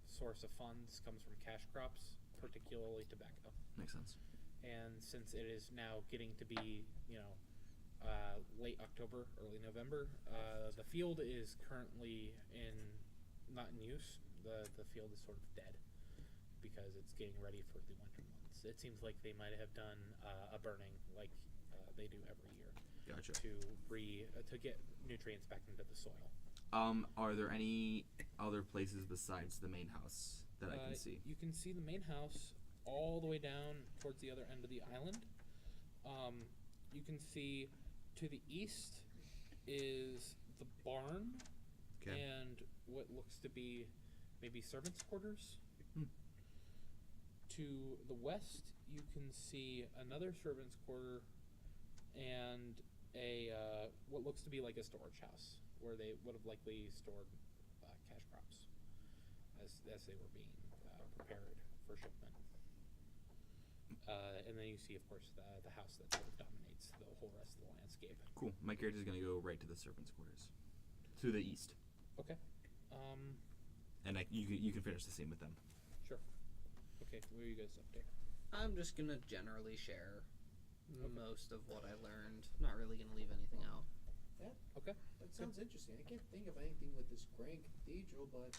source of funds comes from cash crops, particularly tobacco. Makes sense. And since it is now getting to be, late October, early November, the field is currently not in use. The field is sort of dead because it's getting ready for the winter months. It seems like they might have done a burning like they do every year Gotcha. to get nutrients back into the soil. Are there any other places besides the main house that I can see? You can see the main house all the way down towards the other end of the island. You can see to the east is the barn Okay. and what looks to be maybe servants' quarters. Hmm. To the west, you can see another servants' quarter and a what looks to be like a storage house where they would have likely stored cash crops as they were being prepared for shipment. And then you see, of course, the house that sort of dominates the whole rest of the landscape. Cool. My character's gonna go right to the servants' quarters, to the east, Okay. and you can finish the scene with them. Sure. Okay, where are you guys up to? I'm just gonna generally share Okay. most of what I learned. Not really gonna leave anything out. Okay. That sounds interesting. I can't think of anything with this Grand Cathedral, but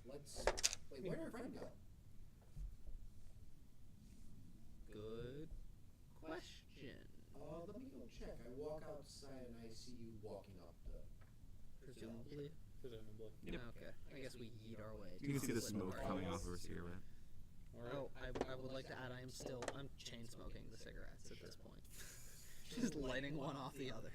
let's. Wait, where'd our friend go? Good question. Let me go check. I walk outside and I see you walking up the. Presumably. Presumably. Yep. Okay. I guess we eat our way. You can see the Split smoke apart. coming off of her cigarette. All right. Oh, I would like to add I'm chain smoking the cigarettes at this point. Just lighting one off the other.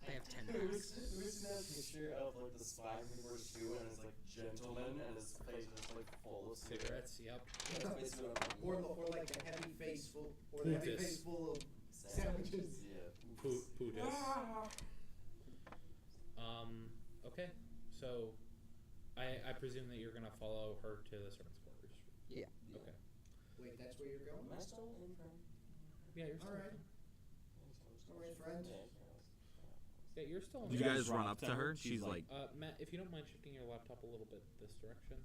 I have 10 packs. Who's that picture of like the spy movie shoe and it's like gentleman and his face is like full of cigarettes? Yep. That's basically what I'm Or, doing. or like a heavy face full, or the heavy Pootis. face full of sandwiches. Yeah. Pootis. Okay. So, I presume that you're gonna follow her to the servants' quarters. Yeah. Okay. Wait, that's where you're going? Am I still in from? Yeah, you're still. All right. All right, friend. Yeah, you're still. You guys run up to her. She's like, Matt, if you don't mind shifting your laptop a little bit this direction.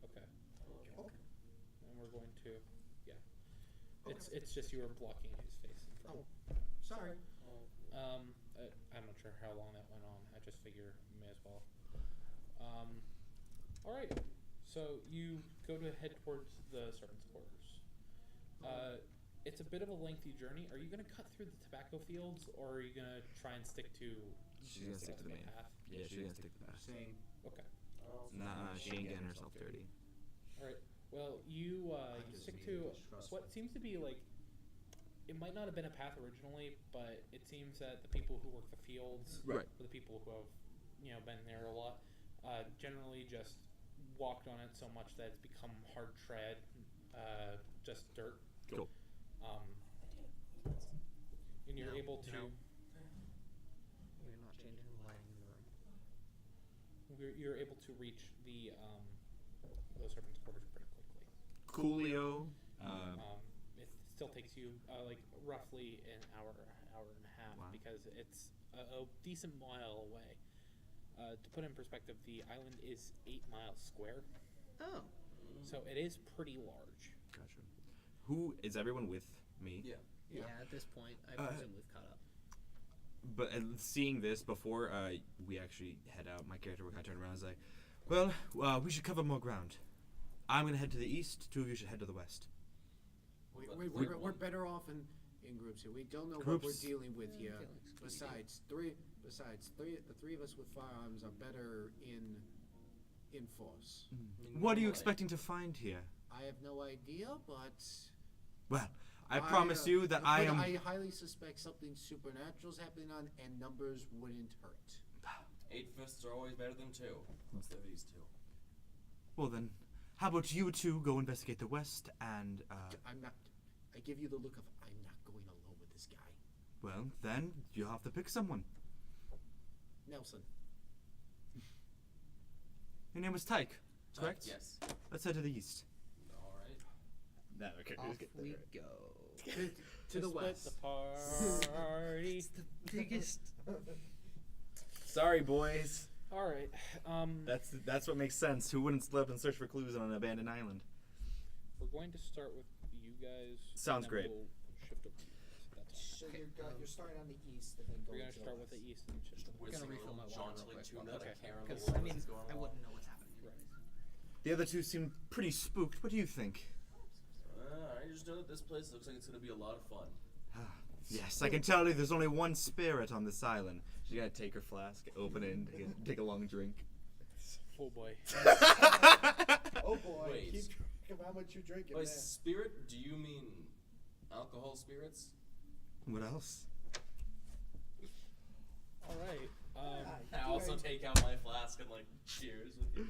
Okay. And we're going to, yeah. It's just you were blocking his face in front. Sorry. I'm not sure how long that went on. I just figure may as well. All right. So you go to head towards the servants' quarters. It's a bit of a lengthy journey. Are you going to cut through the tobacco fields, or are you going to try and stick to? she's gonna stick to the main path? Yeah, she's gonna stick to the path. Same. Okay. Nah, she ain't getting herself dirty. All right. Well, you stick to what seems to be like. It might not have been a path originally, but it seems that the people who work the fields, Right. or the people who have, been there a lot, generally just walked on it so much that it's become hard tread, just dirt. Cool. And you're able to. We're not changing the lighting in the room. You're able to reach the those servants' quarters pretty quickly. Coolio. It still takes you like roughly an hour and a half, Wow. because it's a decent mile away. To put in perspective, the island is 8 miles square, Oh. so it is pretty large. Gotcha. Who is everyone with me? Yeah. Yeah, at this point, I presume we've caught up. But seeing this before we actually head out, my character will kind of turn around and say, "Well, we should cover more ground. I'm gonna head to the east. Two of you should head to the west." We're better off in groups here. We don't know what we're Groups. dealing with here. feeling Besides, the three of us with firearms are better in force. What are you expecting to find here? I have no idea, but Well, I promise you that I am. I highly suspect something supernatural is happening on, and numbers wouldn't hurt. 8 fists are always better than 2. Unless they're these 2. Well then, how about you two go investigate the west and I'm not. I give you the look of I'm not going alone with this guy. well, then you'll have to pick someone. Nelson. Your name was Tyke, correct? Yes. Let's head to the east. All right. That okay. Off we go. To the Split west. the party. the biggest. Sorry, boys. All right. That's what makes sense. Who wouldn't split up and search for clues on an abandoned island? We're going to start with you guys. Sounds and then great. We'll shift over to you guys at that time. So you're starting on the east and then We're going going to start with the east and shift. Whistling a refill little my water jauntily real quick. tune, not Okay. a care in the Because world I mean, that's going I on. wouldn't know what's happening. Right. The other two seem pretty spooked. What do you think? I just know that this place looks like it's going to be a lot of fun. Yes, I can tell you there's only one spirit on this island. She's gotta take her flask, open it, and take a long drink. Oh boy. Oh boy, Wait. keep track of how much you drink in By there. spirit, do you mean alcohol spirits? What else? All right. I also take out my flask and cheers with you.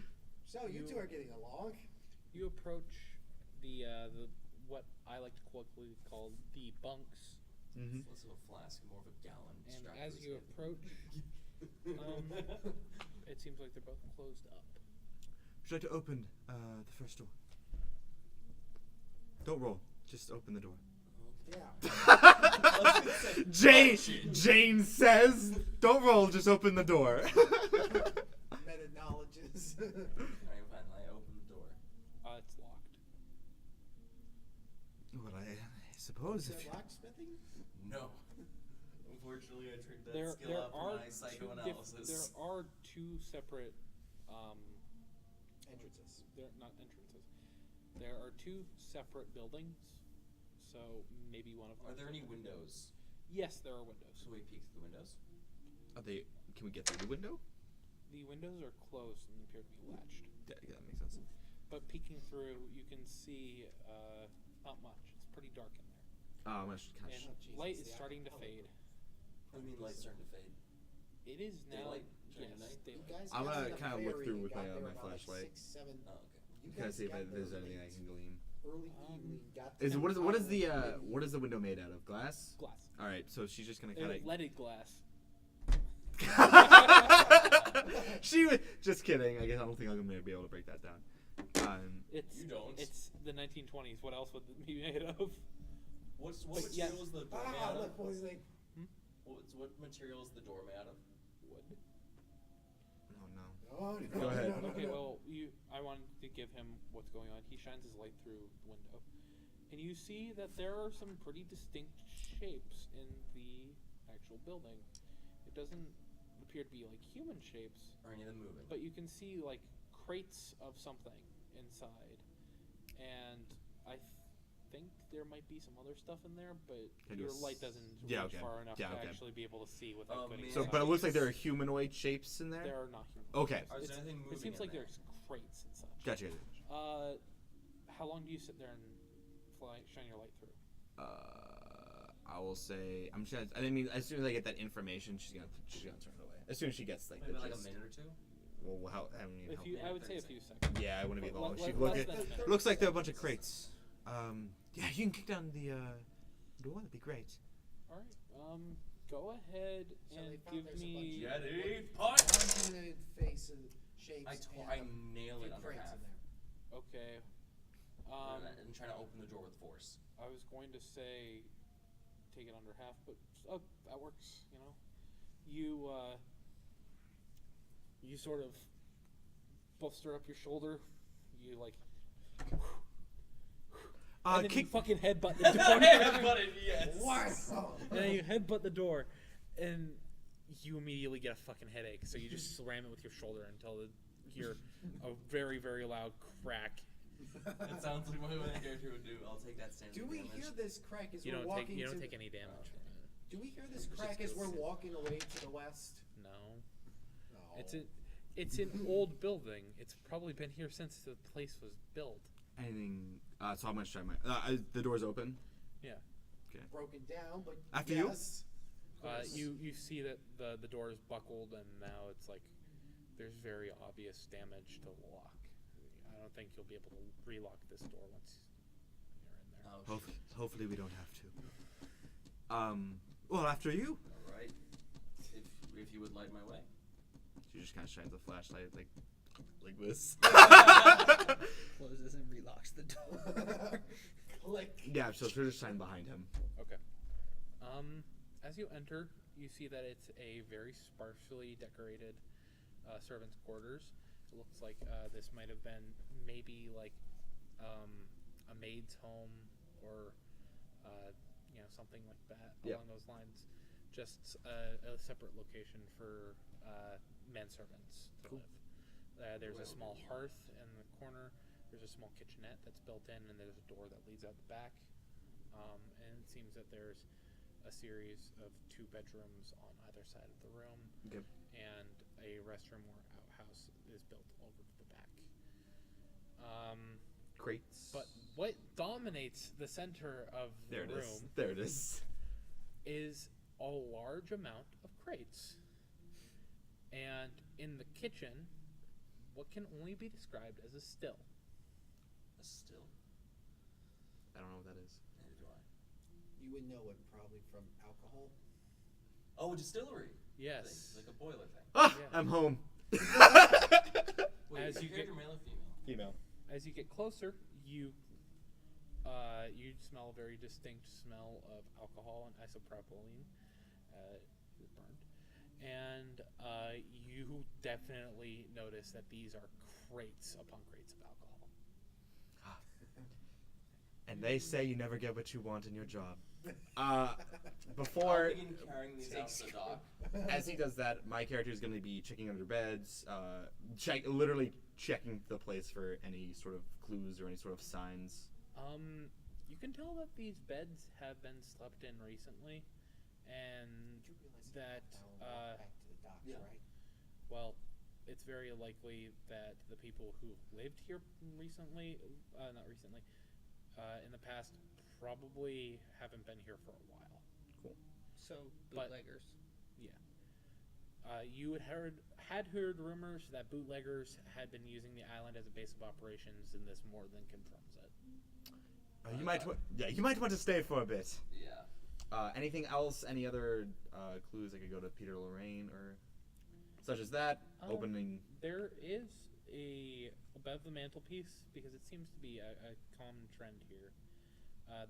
So you two are getting along. You approach the what I like to colloquially call the bunks, Mm-hmm. Less of a flask, more of a gallon. and strapped to as his you hip. approach, it seems like they're both closed up. Would you like to open the first door? Don't roll. Just open the door. Yeah. Jane says, "Don't roll. Just open the door." Meta knowledges. I open the door. It's locked. Well, I suppose Is if there locksmithing? No. Unfortunately, I turned that There skill up are for my psychoanalysis. there are two separate Entrances. they're not entrances. There are two separate buildings, so maybe one of them. Are there any windows? Yes, there are windows. So we peek through the windows. are they? Can we get through the window? The windows are closed and appear to be latched. Yeah, that makes sense. But peeking through, you can see not much. It's pretty dark in there, I'm gonna kind and of. Jesus, light the is starting to color. fade. What do you mean light's starting to fade? It is now. Daylight? During the Yes, night? You daylight. guys I'm got gonna to the kinda look ferry, through you with got my there my about flashlight. 6, 7. Oh, okay. You Kind of guys see if got there's there anything I late, can glean. Early Um, evening. Got Is to what is the what is the island. what is the window made out of? Glass. Glass. All right, so she's just gonna kind of. Leaded glass. She was just kidding. I guess I don't think I'm gonna be able to break that down. It's You don't. It's the 1920s. What else would it be made of? What But yeah. material is the door made out of? Look, poisoning. What material is the door made out of? Wood. Oh no. Oh, no, Go ahead. no, no, Okay, no. well, I wanted to give him what's going on. He shines his light through the window, and you see that there are some pretty distinct shapes in the actual building. It doesn't appear to be like human shapes, Are any of them moving? but you can see like crates of something inside, and I think there might be some other stuff in there, but Can you your s- light doesn't Yeah, reach okay. far enough Yeah, to okay. actually be able to see without good man. So, exposure. but it looks like there are humanoid shapes in there. There are not human. Okay. Is there anything moving It seems in like there? there's crates and such. Gotcha. How long do you sit there and shine your light through? I will say I'm just. I mean, as soon as I get that information, she's gonna turn it away. As soon as she gets like Maybe the like a gist. minute or two. Well, I mean, If how- you, I would say a 30 few seconds. yeah, I want to be Le- long. le- She less look than a minute. looks like there are a bunch of crates. Yeah, you can kick down the door. That'd be great. All right. Go ahead So and they found give there's a me. bunch of- Ready? Punch! Humanoid faces, shapes. I and nail it few under crates half. in there. Okay. And trying to open the door with force. I was going to say take it under half, but that works. You know, you sort of bolster up your shoulder. You like. And then you Kick. fucking headbutt the door. Yes. Wow. And then you headbutt the door, and you immediately get a fucking headache. So you just slam it with your shoulder until you hear a very, very loud crack. That sounds like what my character would do. I'll take that standard Do we damage. hear this crack as You we're don't walking take to? any damage from it. Do we hear this Just crack as go we're sit. walking away to the west? No, No. it's an old building. It's probably been here since the place was built. Anything? So I'm gonna try my. The door's open. Yeah. broken down, but After you? yes. You see that the door is buckled, and now it's like there's very obvious damage to the lock. I don't think you'll be able to relock this door once you're in there. Oh, shit. Hopefully we don't have to. Well, after you. All right. If you would light my way. She just kind of shines a flashlight like this. Closes and relocks the door. Click. Yeah, so she'll just shine behind him. Okay. As you enter, you see that it's a very sparsely decorated servants' quarters. It looks like this might have been maybe like a maid's home or something like that Yep. along those lines. Just a separate location for men servants to live. There's a small hearth in the corner. There's a small kitchenette that's built in, and there's a door that leads out the back. And it seems that there's a series of 2 bedrooms on either side of the room, Okay. and a restroom or outhouse is built over to the back. Crates. But what dominates the center of the there it room is. There it is. is a large amount of crates. And in the kitchen, what can only be described as a still. A still. I don't know what that is. Neither do I. You would know it probably from alcohol. Oh, a distillery. Yes. Thing, like a boiler thing. Ah, Yeah. I'm home. Wait, As is you your get- character male or female? Female. As you get closer, you smell a very distinct smell of alcohol and isopropylene. Is burned. And you definitely notice that these are crates upon crates of alcohol. And they say you never get what you want in your job. I'll Before, begin carrying these out to the dock. as he does that, my character is going to be checking under beds, literally checking the place for any sort of clues or any sort of signs. You can tell that these beds have been slept in recently, and You realize that you walk back to the docks, yeah. right? well, it's very likely that the people who lived here recently, in the past, probably haven't been here for a while. So But- bootleggers. You had heard rumors that bootleggers had been using the island as a base of operations, and this more than confirms it. You might want to stay for a bit. Yeah. Anything else? Any other clues? I could go to Peter Lorraine or such as that. Opening. There is above the mantelpiece, because it seems to be a common trend here.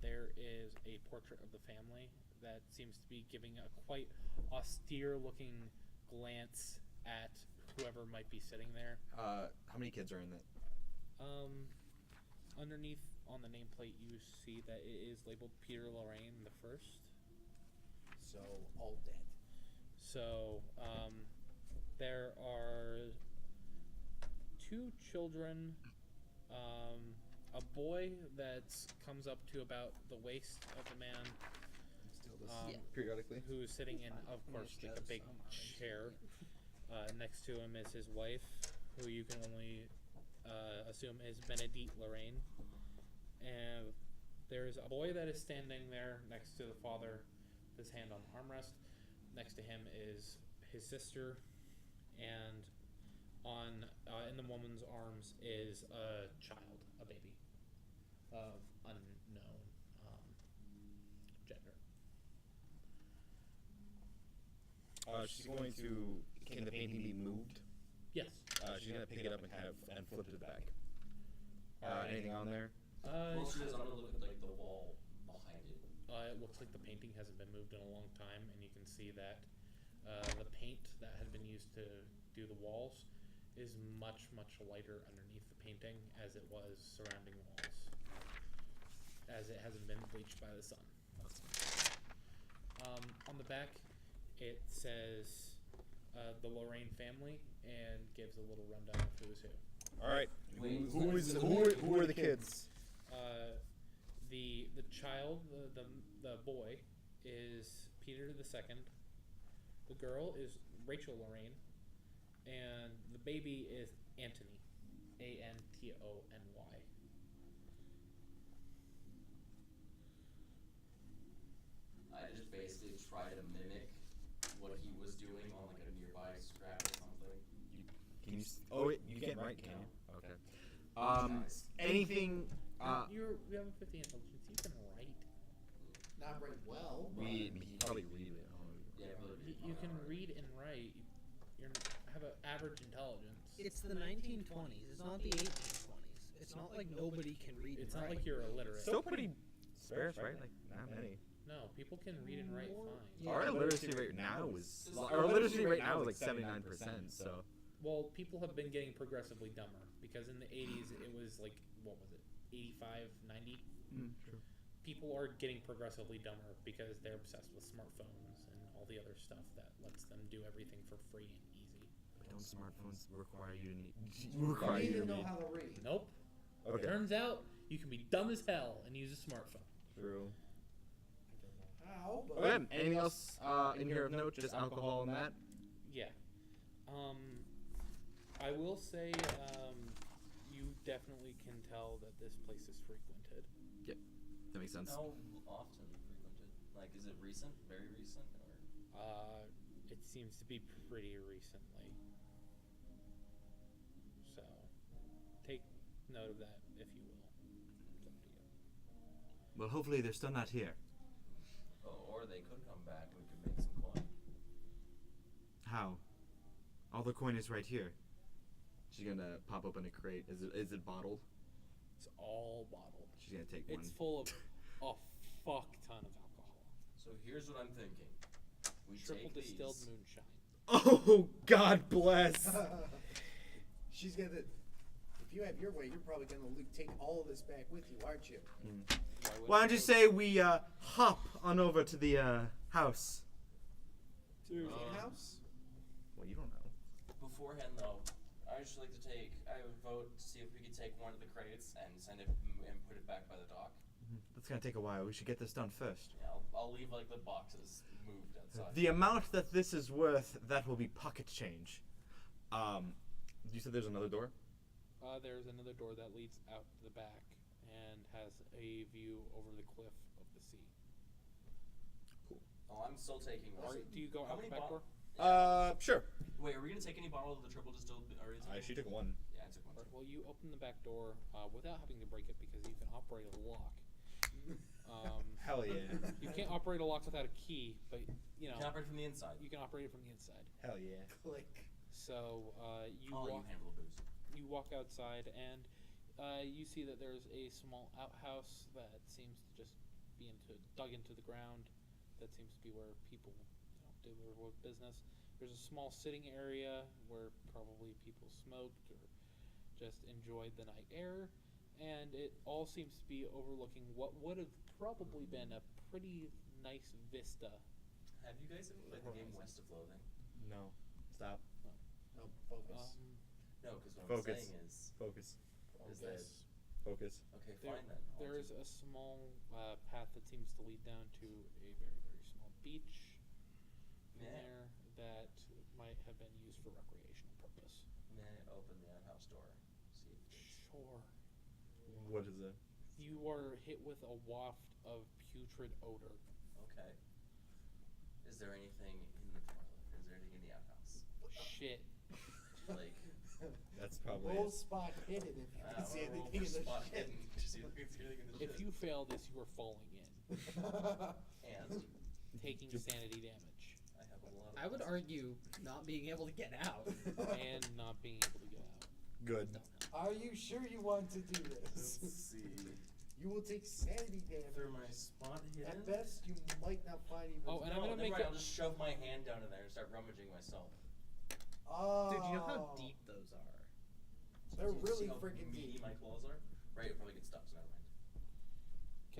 there is a portrait of the family that seems to be giving a quite austere-looking glance at whoever might be sitting there. How many kids are in that? Underneath on the nameplate, you see that it is labeled Peter Lorraine the First. So, all dead. So, there are 2 children, a boy that comes up to about the waist of the man, Periodically. who is sitting in, of course, like a big chair. Next to him is his wife, who you can only assume is Benedict Lorraine. And there's a boy that is standing there next to the father, with his hand on the armrest. Next to him is his sister, and on in the woman's arms is a child, a baby, of unknown gender. She's going to. Can the painting be moved? Yes. She's gonna pick it up and and flip it back. Anything on there? Well, she does. I'm gonna look at like the wall behind it. It looks like the painting hasn't been moved in a long time, and you can see that the paint that had been used to do the walls is much, much lighter underneath the painting as it was surrounding the walls, as it hasn't been bleached by the sun. On the back, it says the Lorraine family and gives a little rundown of who is who. All right. Wait, Who are the kids? The child, the boy, is Peter II. The girl is Rachel Lorraine, and the baby is Antony, Antony. I just basically try to mimic what he was doing on like a nearby scrap or something. Can you? You can't write, can you? Okay. Nice. Anything? You have a 50 intelligence. You can write. Not very well. but- Read. Probably read it. Yeah, really. You can read and write. You have an average intelligence. It's the 1920s. It's not the 1820s. It's not like nobody can read. It's and not write. like you're illiterate. Still pretty sparse, right? Like not many. No, people can read and write fine. Yeah. Our literacy rate now is 79%. So Well, people have been getting progressively dumber because in the 80s it was like, what was it, 85, 90? true. People are getting progressively dumber because they're obsessed with smartphones and all the other stuff that lets them do everything for free and easy. But don't smartphones require you to need? You Require don't you even to know read? how to read. Nope. Okay. Turns out you can be dumb as hell and use a smartphone. True. How? But Okay. Anything else in here of note? Just alcohol and that. Yeah. I will say, you definitely can tell that this place is frequented. Yep. That makes sense. How often frequented? Like, is it recent? Very recent? Or It seems to be pretty recently. So, take note of that if you will. It's up to you. Well, hopefully they're still not here. or they could come back and we could make some coin. How? All the coin is right here. She's gonna pop open a crate. Is it bottled? It's all bottled. She's gonna take one. It's full of a fuck ton of alcohol. So here's what I'm thinking. We Triple take distilled these. moonshine. Oh, God bless. she's gonna. If you have your way, you're probably gonna take all of this back with you, aren't you? Why don't you say we hop on over to the house? House? Well, you don't know. Beforehand, though, I would just like to take. I would vote to see if we could take one of the crates and send it and put it back by the dock. That's gonna take a while. We should get this done first. Yeah, I'll leave like the boxes moved outside. The amount that this is worth, that will be pocket change. You said there's another door? There's another door that leads out to the back and has a view over the cliff of the sea. Oh, I'm still taking. Do you go How out the many back door? Sure. Wait, are we gonna take any bottle of the triple distilled? Or is it She took one. Yeah, I took one. Well, you open the back door without having to break it because you can operate a lock. Hell yeah. You can't operate a lock without a key, but you know You can operate from the inside. you can operate it from the inside. Hell yeah. Click. So you I'll let walk. you handle the booze. You walk outside, and You see that there's a small outhouse that seems to just be dug into the ground. That seems to be where people do their business. There's a small sitting area where probably people smoked or just enjoyed the night air. And it all seems to be overlooking what would have probably been a pretty nice vista. Have you guys ever played the game West of Loathing? No. Stop. No, focus. No, because what Focus. I'm saying is Focus. that Focus. okay, There, fine then. there is a small path that seems to lead down to a very, very small beach in May I- there that might have been used for recreational purpose. May I open the outhouse door? See if it's Sure. What is it? You are hit with a waft of putrid odor. okay. Is there anything in the toilet? Is there anything in the outhouse? Shit. Like That's probably Roll spot hidden if you can see roll anything in for the spot shit. hidden to see if we can see anything in the If shit. you fail this, you are falling in, And taking Just- sanity damage, I have a lot of I would concentration. argue not being able to get out. and not being able to get out. good. Are you sure you want to do Let's this? see. You will take sanity For damage. my spot hidden. At best, you might not find even. Oh, and I'm No, gonna never make mind, it- I'll just shove my hand down in there and start rummaging myself. Oh. Dude, you know how deep those are? They're See really how freaking meaty deep. my claws are? Right, it probably gets stuck, so never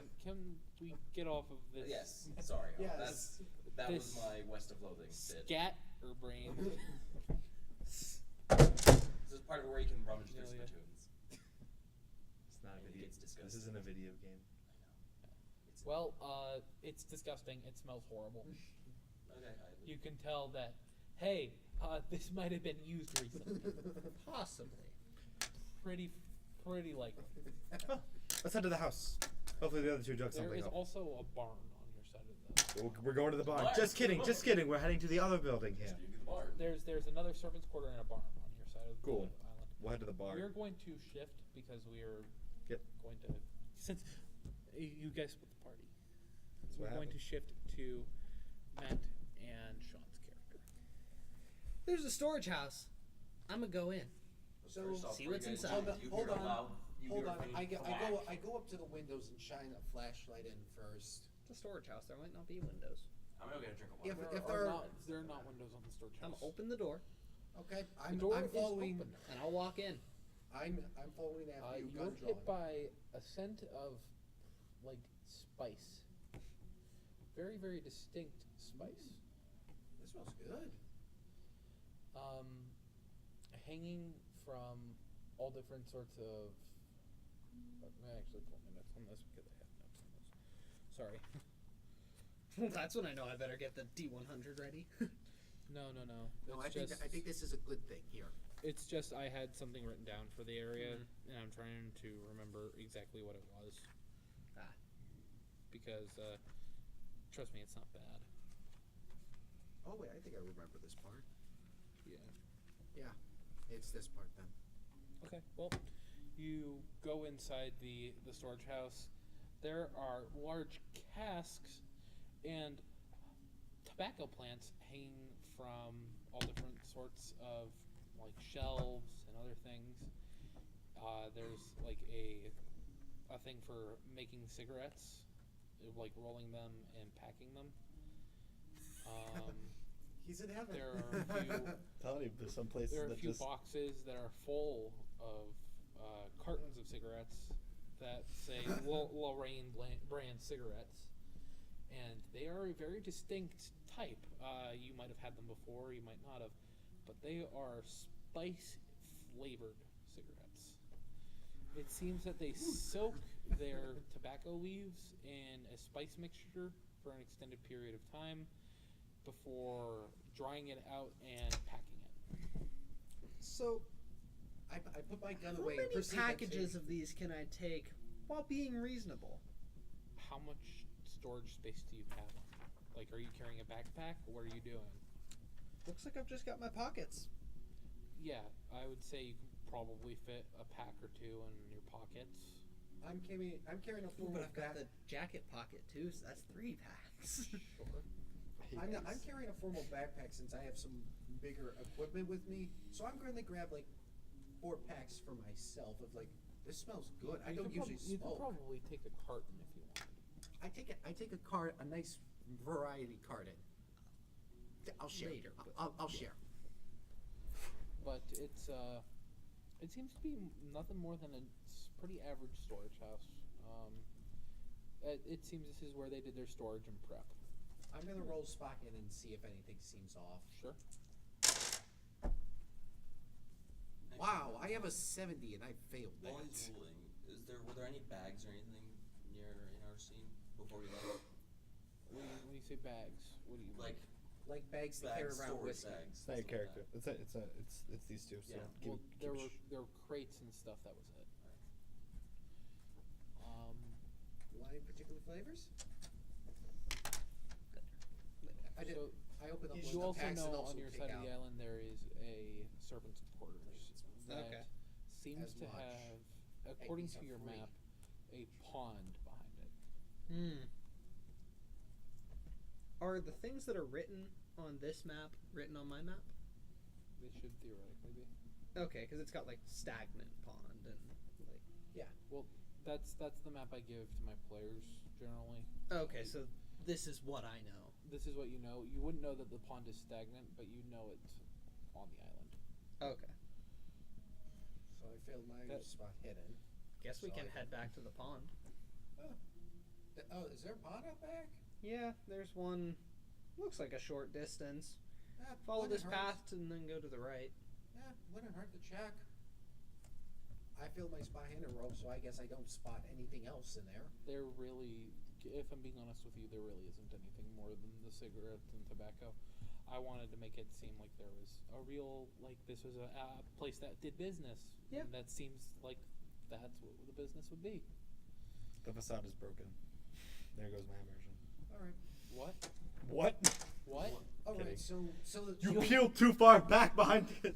mind. Can we get off of this? Yes, sorry. Yes. That was This my West of Loathing bit. Scat or brain. This is part of where you can rummage through Yeah, yeah. spittoons. It's not a And it video. gets This disgusting. isn't a video game. It's Well, it's disgusting. It smells horrible. okay. You can tell that, hey, this might have been used recently. Possibly. Pretty likely. Let's head to the house. Hopefully the other two dug There something is up. also a barn on your side of the. We're going to the barn. Barn. Just kidding. Just kidding. We're heading to the other building here. Just you the barn. There's another servant's quarter and a barn on your side of Cool. the island. We'll head to the barn. We're going to shift because we are Yep. going to since you guys split the party. That's We're what going to happened. shift to Matt and Sean's character. There's a storage house. I'm gonna go in. So- First off, See before what's you guys inside. leave, you Hold hear on. a loud- you Hold hear a on. faint I go up to the windows and shine a flashlight in first. It's a storage house. There might not be windows. I'm gonna go get a drink of If- water. if there are- there are not windows on the storage I'm house. gonna open the door Okay, The I'm door is following. open. and I'll walk in. I'm following after you, You're gun hit drawn. by a scent of like spice. Very, very distinct spice. This smells good. Hanging from all different sorts of. I actually pulled my notes on this because I have notes on this. Sorry. That's when I know I better get the D100 ready. No. No, It's I think this is a good thing here. It's just I had something written down for the area, and I'm trying to remember exactly what it was. Ah. Because, trust me, it's not bad. Oh wait, I think I remember this part. Yeah. Yeah, it's this part then. Okay. Well, you go inside the storage house. There are large casks and tobacco plants hanging from all different sorts of like shelves and other things. There's like a thing for making cigarettes, like rolling them and packing them. He's in heaven. There are a few. Telling you, there's some places There are a that few just. boxes that are full of cartons of cigarettes that say Lorraine brand cigarettes, and they are a very distinct type. You might have had them before, you might not have, but they are spice flavored cigarettes. It seems that they soak their tobacco leaves in a spice mixture for an extended period of time before drying it out and packing it. So, I put my gun how away. many and proceed packages upstairs. of these can I take while being reasonable? How much storage space do you have? Like, are you carrying a backpack? What are you doing? Looks like I've just got my pockets. Yeah, I would say you can probably fit a pack or two in your pockets. I'm carrying a Ooh, full but I've got back. the jacket pocket too, so that's 3 packs. Sure. I'm carrying a formal backpack since I have some bigger equipment with me. So I'm going to grab like 4 packs for myself of like This smells good. I You don't could usually You could smoke. probably take a carton if you wanted. I take a nice variety carton. I'll share. Later, but- I'll share. But it seems to be nothing more than a pretty average storage house. It seems this is where they did their storage and prep. I'm gonna roll spot in and see if anything seems off. Sure. Wow, I have a 70 and I failed that. While he's rolling, were there any bags or anything near in our scene before we left? When you say bags, what do you mean? Like bags to carry around storage whiskey. bags. It's not your stuff like character. that. It's these two. So Yeah. keep, Well, keep there it were there were crates and stuff. That was it. You want any particular flavors? I did. So I opened up one you of the also packs and know also on your take side out. of the island there is a servant's quarters that Okay. seems As to much. have, according these to are your free. map, a pond behind it. Hmm. Are the things that are written on this map written on my map? They should theoretically be. Okay, because it's got like stagnant pond and like. Well, that's the map I give to my players generally. Okay, so this is what I know. This is what you know. You wouldn't know that the pond is stagnant, but you know it's on the island. Okay. So I failed my That- spot hidden. Guess we So can I- head back to the pond. Oh, is there a pond out back? Yeah, there's one. Looks like a short distance. Follow Wouldn't this hurt. path and then go to the right. Yeah, wouldn't hurt to check. I failed my spot hidden roll, so I guess I don't spot anything else in there. There really, if I'm being honest with you, there really isn't anything more than the cigarettes and tobacco. I wanted to make it seem like there was a real, like this was a place that did business. Yeah. And that seems like that's what the business would be. The facade is broken. There goes my immersion. All right. What? What? What? All Kidding. right. So You peeled too far back behind it.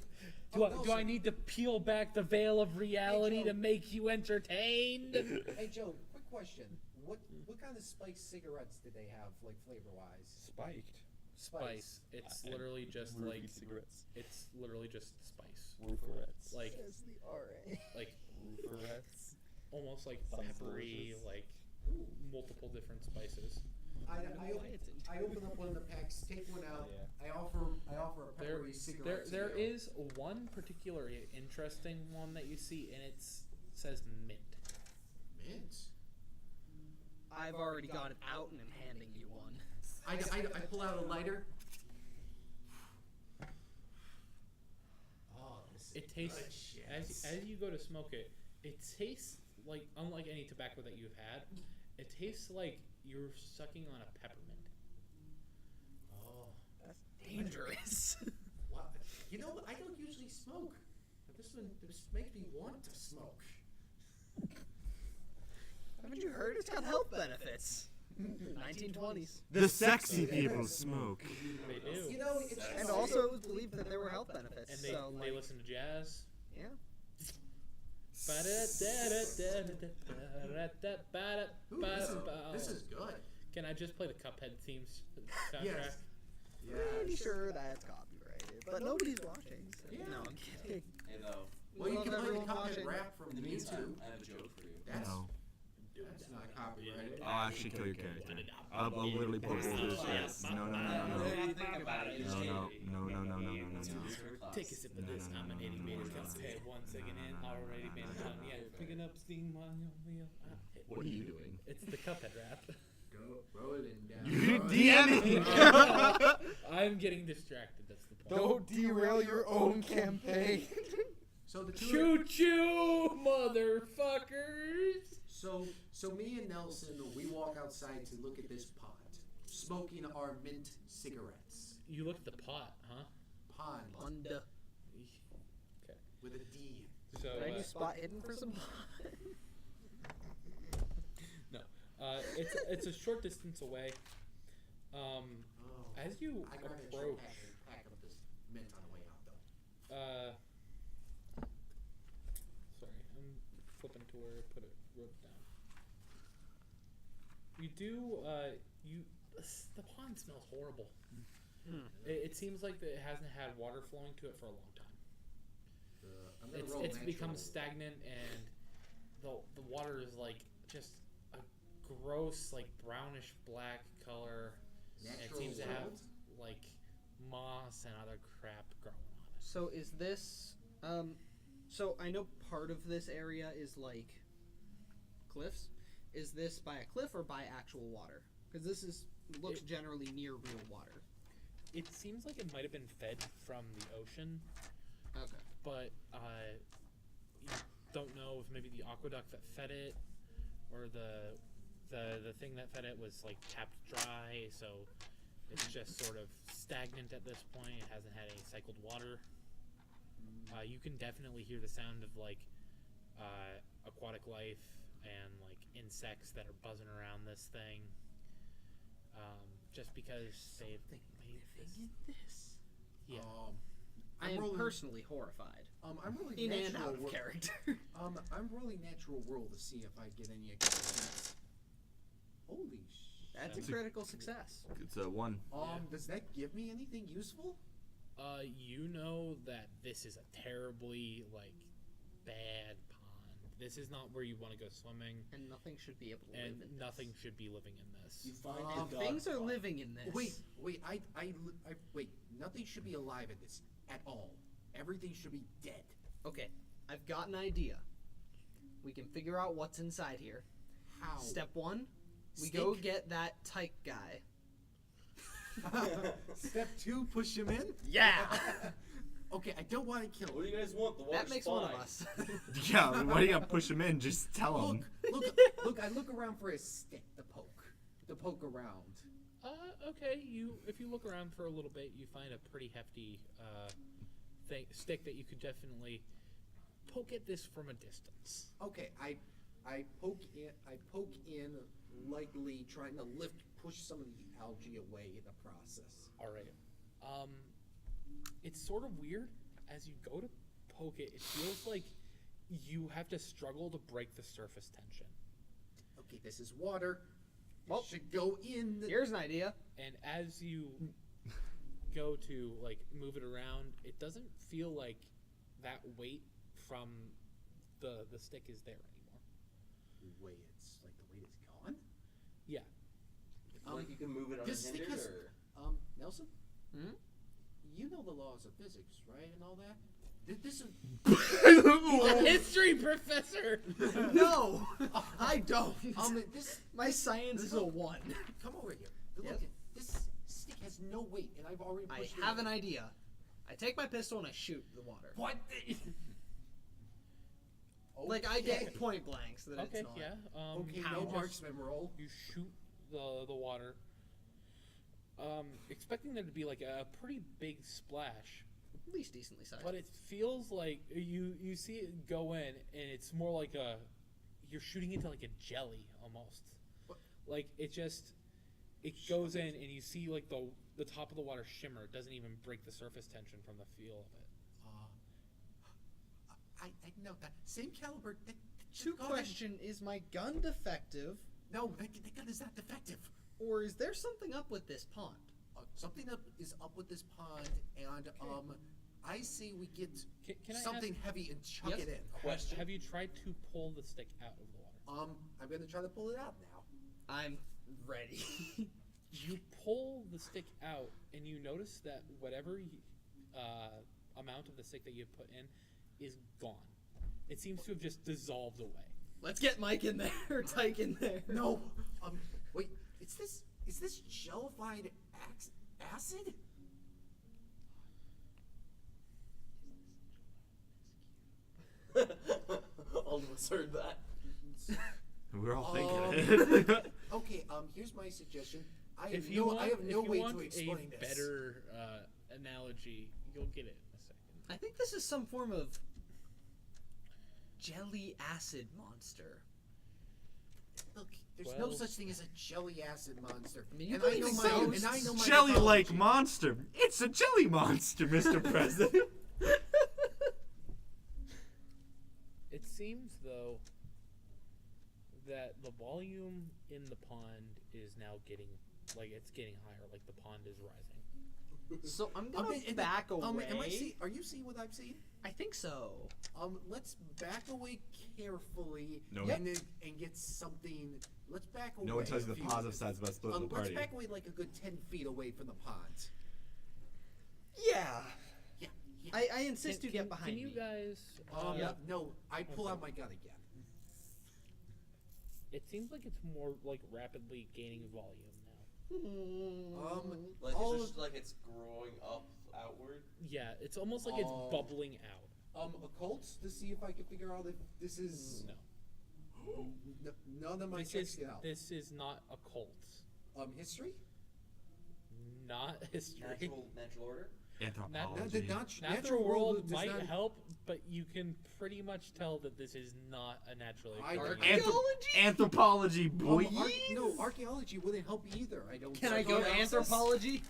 Do I need to peel back the veil of reality Joe. to make you entertained? Hey Joe, quick question. What kind of spiced cigarettes did they have, like flavor wise? Spiked. Spice. It's And literally just roofie like cigarettes. it's literally just spice. Rooferettes. Like the RA. like Rooferettes. almost like Sounds peppery, delicious. like multiple different spices. I open up one of the packs, take one out. Yeah. I offer a There, peppery cigarette. there to you. is one particularly interesting one that you see, and it says mint. Mint. I've already got it out and I'm handing you one. I pull out a lighter. Oh, this is It tastes good shit. as you go to smoke it. It tastes like, unlike any tobacco that you've had, it tastes like you're sucking on a peppermint. Oh, That's dangerous. wow. You know, I don't usually smoke, but this makes me want to smoke. Haven't you heard? It's got health benefits. 1920s. The sexy people smoke. They do. You know, it's And just- also it was believed that there were health benefits. And so, they like, listen to jazz. yeah. Ooh, this is good. Can I just play the Cuphead themes soundtrack? Yes. Pretty sure that's copyrighted, but nobody's watching. So. Yeah. No, I'm kidding. Hey though, Well, you Love can play the everyone Cuphead watching. rap from in the me meantime, too. I have a joke for you. That's No. that's not copyrighted. I'll actually kill your character. I'll literally post this shit. No, no, no, no, no. Think about it. No, no, no, no, no, no, no, no. Take a sip of this. I'm an animated Cuphead. 1 second in, already been done. Yeah, picking up steam while you're What are you doing? It's the Cuphead rap. Go rolling down. You rolling DMing! I'm getting distracted. That's the point. Don't derail your own campaign. So the two. Choo choo, motherfuckers! So me and Nelson, we walk outside to look at this pot, smoking our mint cigarettes. You look at the pot, huh? Pond Honda. Okay. with a D. So, Did I do spot hidden for some? no. It's a short distance away. Oh. As you I grabbed a approach, pack of this mint on the way out though. sorry, I'm flipping to where I wrote it down. You do, the pond smells horrible. It seems like that it hasn't had water flowing to it for a long time. I'm gonna roll It's natural. become stagnant, and the water is like just a gross like brownish black color. And it seems to have like moss and other crap growing on it. So is this so I know part of this area is like cliffs. Is this by a cliff or by actual water? Because this looks generally near real water. It seems like it might have been fed from the ocean. Okay. But you don't know if maybe the aqueduct that fed it or the thing that fed it was like tapped dry, so it's just sort of stagnant at this point. It hasn't had any cycled water. You can definitely hear the sound of like aquatic life and like insects that are buzzing around this thing. Just because they've made this. Yeah. I am rolling- personally horrified. I'm rolling In and natural out of world. character. I'm rolling natural world to see if I get any experience. Holy sh! That's a critical success. It's a 1. Does that give me anything useful? You know that this is a terribly like bad pond. This is not where you want to go swimming, And nothing should be able to and live in nothing this. should be living in this. You find And your things dog are pond. living in this. Wait, wait, nothing should be alive in this at all. Everything should be dead. Okay, I've got an idea. We can figure out what's inside here. How? Step 1, we Stick? go get that tyke guy. Step 2, push him in? Yeah! Okay, I don't want to kill What him. do you guys want? The water's That makes fine. one of us. Yeah, why do you gotta push him in? Just tell him. Look, I look around for a stick to poke around. Okay. If you look around for a little bit, you find a pretty hefty stick that you could definitely poke at this from a distance. Okay, I poke in, likely trying to push some of the algae away in the process. All right. It's sort of weird. As you go to poke it, it feels like you have to struggle to break the surface tension. Okay, this is water. Well, It should go in. Here's an idea. And as you go to like move it around, it doesn't feel like that weight from the stick is there anymore. The weight is gone. Yeah. Like you can move it This stick unhindered, has- or Nelson, Hmm? you know the laws of physics, right, and all that. This is History professor. No, I don't. this. My science is a 1. Come over here. Look, Yes. this stick has no weight, and I've already I pushed it have an away. idea. I take my pistol and I shoot the water. What? Like I get point blank so that Okay. it's not. Yeah. Okay, you no just- marksman roll. You shoot the water. Expecting there to be like a pretty big splash, At least decently sized. but it feels like you see it go in, and it's more like you're shooting into like a jelly almost. What? Like it goes in, and you see like the top of the water shimmer. It doesn't even break the surface tension from the feel of it. I know that same caliber. To question, is my gun defective, No, that gun is not defective. or is there something up with this pond? Something is up with this pond, and I say we get Can I something heavy and chuck Yes? it in. question. Have you tried to pull the stick out of the water? I'm gonna try to pull it out now. I'm ready. You pull the stick out, and you notice that whatever amount of the stick that you put in is gone. It seems to have just dissolved away. Let's get Mike in there, or Tyke in there. No, wait. Is this jellified acid? All of us heard that. We're all thinking it. Okay. Here's my suggestion. I If have you want, I have no if you way want to explain a this. better analogy, you'll get it in a second. I think this is some form of jelly acid monster. Look, there's no Well- such thing as a jelly acid monster. I mean, you and I believe know in my ghosts. and I know my Jelly-like mythology. monster. It's a jelly monster, Mr. President. It seems, though, that the volume in the pond is now getting, like, it's getting higher, like the pond is rising. So I'm gonna back away. Are you seeing what I'm seeing? I think so. Let's back away carefully No. and get something. Let's back away. No one tells you a the few- positive sides about splitting the Let's party. back away like a good 10 feet away from the pond. Yeah. Yeah. I insist you get behind Can you me. guys? Yep. No, I pull Okay. out my gun again. It seems like it's more like rapidly gaining volume now. Like all it's of- just like it's growing up outward. Yeah, it's almost like it's Oh. bubbling out. Occults to see if I can figure out if this is. No, None of my checks get out. this is not a cult. History? Not history. Natural order. Anthropology. Natural world does might not- help, but you can pretty much tell that this is not a naturally I- occurring Archaeology? Anthropology, boy. No, archaeology wouldn't help either. I don't. Can I go Psychoanalysis? anthropology?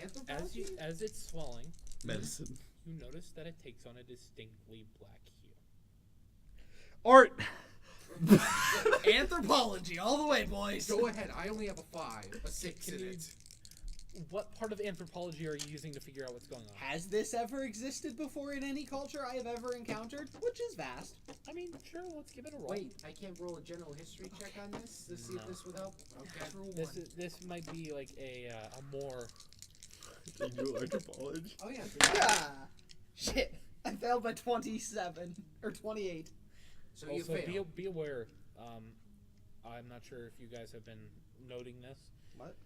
Anthropology? As it's swelling, Medicine. you notice that it takes on a distinctly black hue. Art. Anthropology, all the way, boys. Go ahead. I only have a 6 Can in you- it. What part of anthropology are you using to figure out what's going on? Has this ever existed before in any culture I have ever encountered? Which is vast. I mean, sure, let's give it a roll. Wait, I can't roll a general history check on this to see if No. this would help. Okay. This might be like a more. Anthropology. Oh yeah. Ah, shit. I failed by 27 or 28. So you Also, fail. be aware. I'm not sure if you guys have been noting this. What?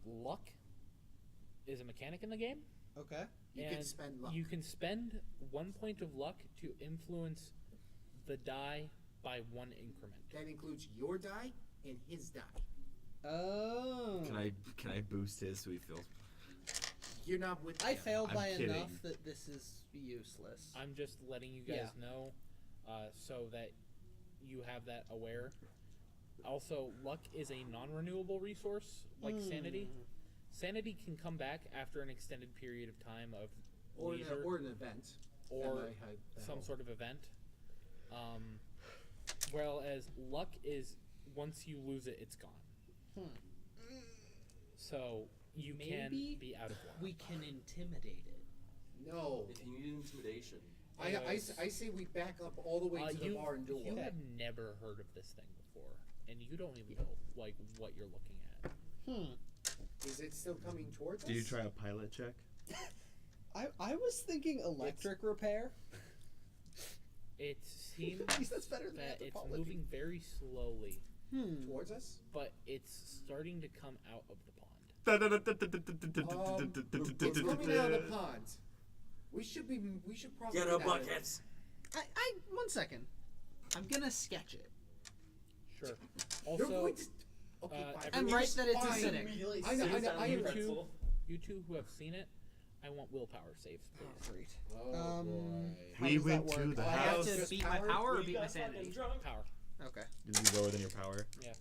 Luck is a mechanic in the game. Okay. You can spend luck. You can spend 1 point of luck to influence the die by 1 increment. That includes your die and his die. Oh. Can I boost his so he feels? You're not with. I them. failed I'm by kidding. enough that this is useless. I'm just letting you guys know, so that you have that aware. Also, luck is a non-renewable resource, like sanity. Sanity can come back after an extended period of time of leisure or an event. or That might have some help. sort of event. Whereas luck is once you lose it, it's gone. So you can Maybe be out of luck. we can intimidate it. No. If you need intimidation. I say we back up all the way to the you, barn door. you have never heard of this thing before, and you don't even know like what you're looking at. Is it still coming towards us? Do you try a pilot check? I was thinking electric repair. It seems At least that's better than that it's anthropology. moving very slowly, towards us? but it's starting to come out of the pond. It's coming out of the pond. We should probably Get get a out of bucket. this. I 1 second. I'm gonna sketch it. Sure. You're Also, going to. Okay, fine. I'm You're right that it's fine. acidic. I know. you two who have seen it, I want willpower saves, Oh, please. great. Oh, boy. How We does that went to work? the Do I have house. to beat my Power? power or We beat my got fucking sanity? drunk. Power. Okay. This is lower than your power. Yeah.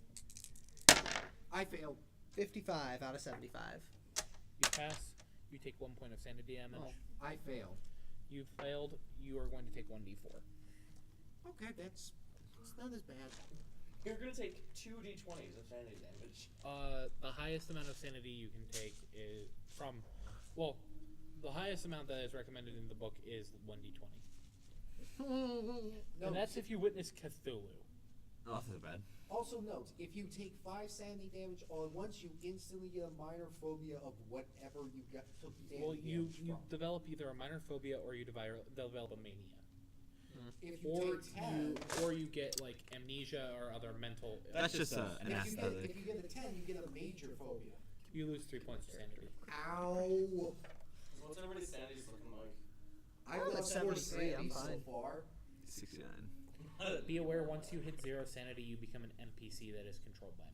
I failed. 55 out of 75. You pass. You take 1 point of sanity damage. Oh. I failed. You failed. You are going to take 1d4. Okay, it's not as bad. You're gonna take 2 d20s of sanity damage. The highest amount of sanity you can take is from, well, the highest amount that is recommended in the book is 1d20. No, And that's if you witness Cthulhu. Oh, that's not bad. Also note, if you take 5 sanity damage all at once, you instantly get a minor phobia of whatever you took damage Well, you from. develop either a minor phobia or you develop a mania. If you Or take 10, you get like amnesia or other mental. That's just an if you, aesthetic. if you get a 10, you get a major phobia. You lose 3 points of sanity. Ow! What's everybody's sanity's looking like? I've I'm at lost 4 73, I'm sanity so fine. far. 69. Be aware, once you hit 0 sanity, you become an NPC that is controlled by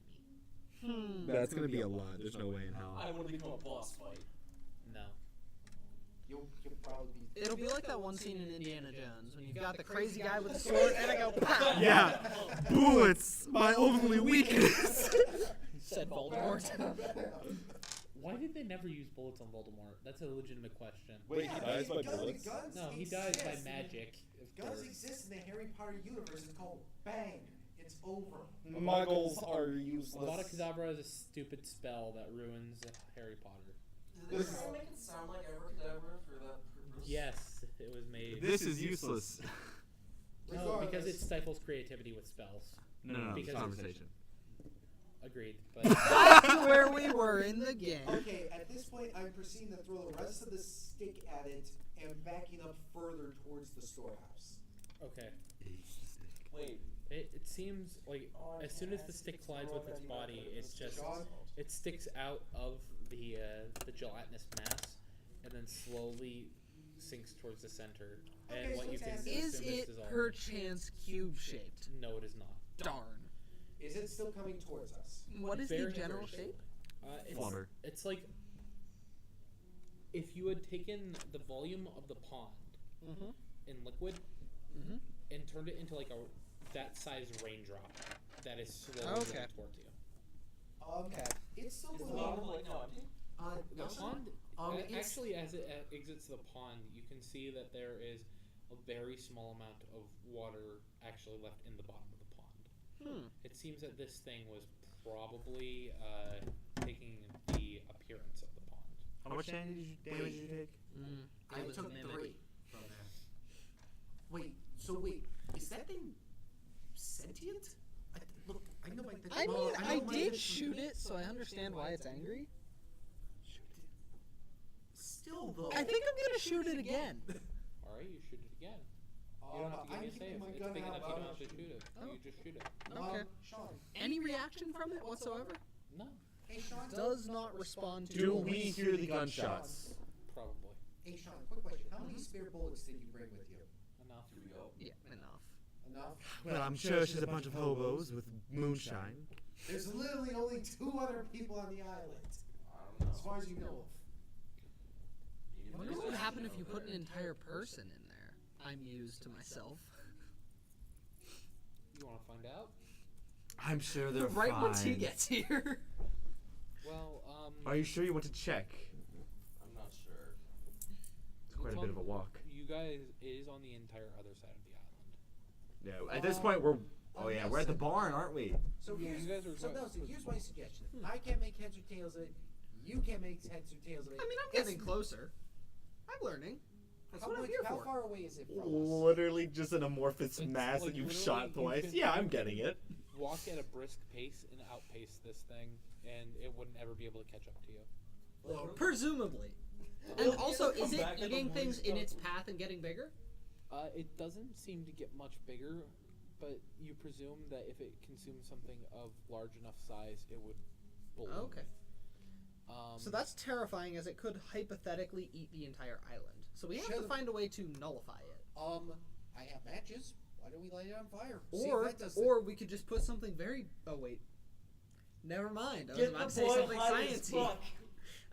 me. That's gonna be a lot. There's no way in hell. I want to become a boss fight. No. You'll probably be. It'll be like that one scene in Indiana Jones when you've got the crazy guy with the sword and I go pow! Yeah, bullets, my only weakness. Said Voldemort. Why did they never use bullets on Voldemort? That's a legitimate question. Wait, he dies by bullets? No, he dies by magic. Guns exist in the Harry Potter universe. It's called Bang. It's over. Muggles are Avada useless. Kedavra is a stupid spell that ruins Harry Potter. Did this make it sound like abracadabra for that purpose? Yes, it was made. This is useless. No, because it stifles creativity with spells. No, Because it's conversation. Agreed. But Back to where we were in the game. Okay, at this point, I'm proceeding to throw the rest of the stick at it and backing up further towards the storehouse. okay. Wait. It seems like as soon as the stick collides with its body, it's just it sticks out of the gelatinous mass and then slowly sinks towards the center. Okay, And what so you can it's assume Is it dissolving. perchance cube-shaped? No, it is not. Darn. Is it still coming towards us? What is the Very, general very shape? Water. It's like if you had taken the volume of the pond Mm-hmm. in liquid Mm-hmm. and turned it into like that size raindrop that is slowly Okay. going towards you. Okay. It's still Is the moving. bottom of the lake now empty? The no, pond, it's- actually, as it exits the pond, you can see that there is a very small amount of water actually left in the bottom of the pond. It seems that this thing was probably taking the appearance of the pond. How much damage did you take? I was took mimicked. 3 from that. Wait, is that thing sentient? Look, I know I mean, know I my did definition- shoot it, so I understand why it's angry. Still, though. I think I'm gonna shoot it again. All right, you shoot it again. You don't have to give I'm me a keeping save. my It's gun big out. enough. You don't have to shoot it. Oh. You just shoot it. Okay. Sean. Any reaction from it whatsoever? No, Hey, Sean. Does not respond to. Do we hear the gunshots? probably Hey, Sean, quick question. How many spare bullets did you bring with you? enough. Here we go. Yeah, enough. Enough? Well, I'm sure she's a bunch of hobos with moonshine. There's literally only 2 other people on the island, I don't know. as far as you know of. You What can would put happen it if you over put an there. entire person in there? I'm used to myself. You want to find out? I'm sure they're Right fine. once he gets here. Well, Are you sure you want to check? I'm not sure. It's quite a It's bit on- of a walk. you guys, it is on the entire other side of the island. Yeah. At this point, we're. Oh yeah, we're at the barn, aren't we? So Yeah, here's, you guys are so going- Nelson, here's my suggestion. I can't make heads or tails of it. You can't make heads or tails of it. I mean, I'm It's- getting closer. I'm learning. That's what I'm here how for. far away is it from us? Literally just an amorphous It's mass like that you've literally shot you twice. can- Yeah, I'm getting it. Walk at a brisk pace and outpace this thing, and it wouldn't ever be able to catch up to you. Well, presumably. And It'll also, come is it back in the eating morning things in stuff. its path and getting bigger? It doesn't seem to get much bigger, but you presume that if it consumes something of large enough size, it would balloon. Okay. So that's terrifying, as it could hypothetically eat the entire island. So we have to Should've- find a way to nullify it. I have matches. Why don't we light it on fire? See if Or, that does or we could just put something very. Oh wait. Never mind. I was Get about the to say boy something high as sciencey. fuck.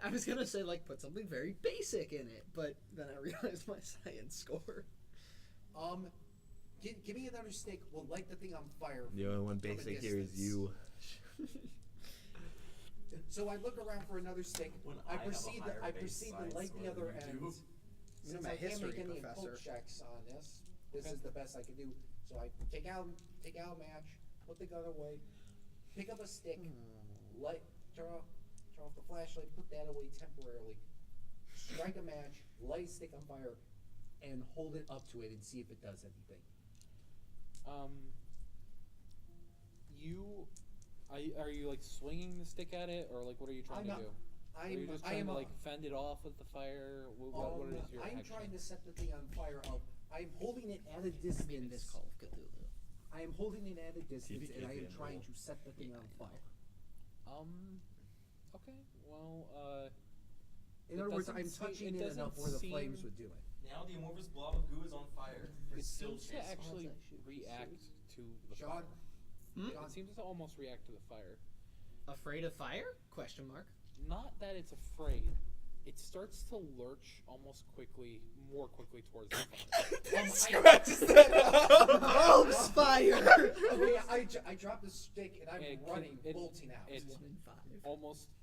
I was gonna say like put something very basic in it, but then I realized my science score. Give me another stick. We'll light the thing on fire. The only one from a basic here is distance. you. So I look around for another stick. When I I have a proceed to higher I base proceed to science light the score other than end. you do. Since I'm a I can't history make any professor. occult checks on this, this Okay. is the best I can do. So I take out a match, put the gun away, pick up a stick, light, turn off the flashlight, put that away temporarily, strike a match, light a stick on fire, and hold it up to it and see if it does anything. Are you like swinging the stick at it, or like what are you trying I'm to not- do? Are you just I trying am to a- like fend it off with the fire? What is your I'm action? trying to set the thing on fire. I'm holding it at a distance. This Call of Cthulhu. I am holding it at a distance, and I am TVK trying to set the thing on fire. Okay. Well, In It other words, doesn't I'm seem- touching it it enough doesn't where the seem- flames would do it. Now the amorphous blob of goo is on fire. it Still seems to chasing. actually that shoot? react to the Sean, fire. Hmm? It seems to almost react to the fire. Afraid of fire? Question mark. Not that it's afraid. It starts to lurch more quickly towards the fire. Scratches that up. Elves fire! okay, I drop the stick and I'm It can- running, it- bolting out. it- 1 in 5.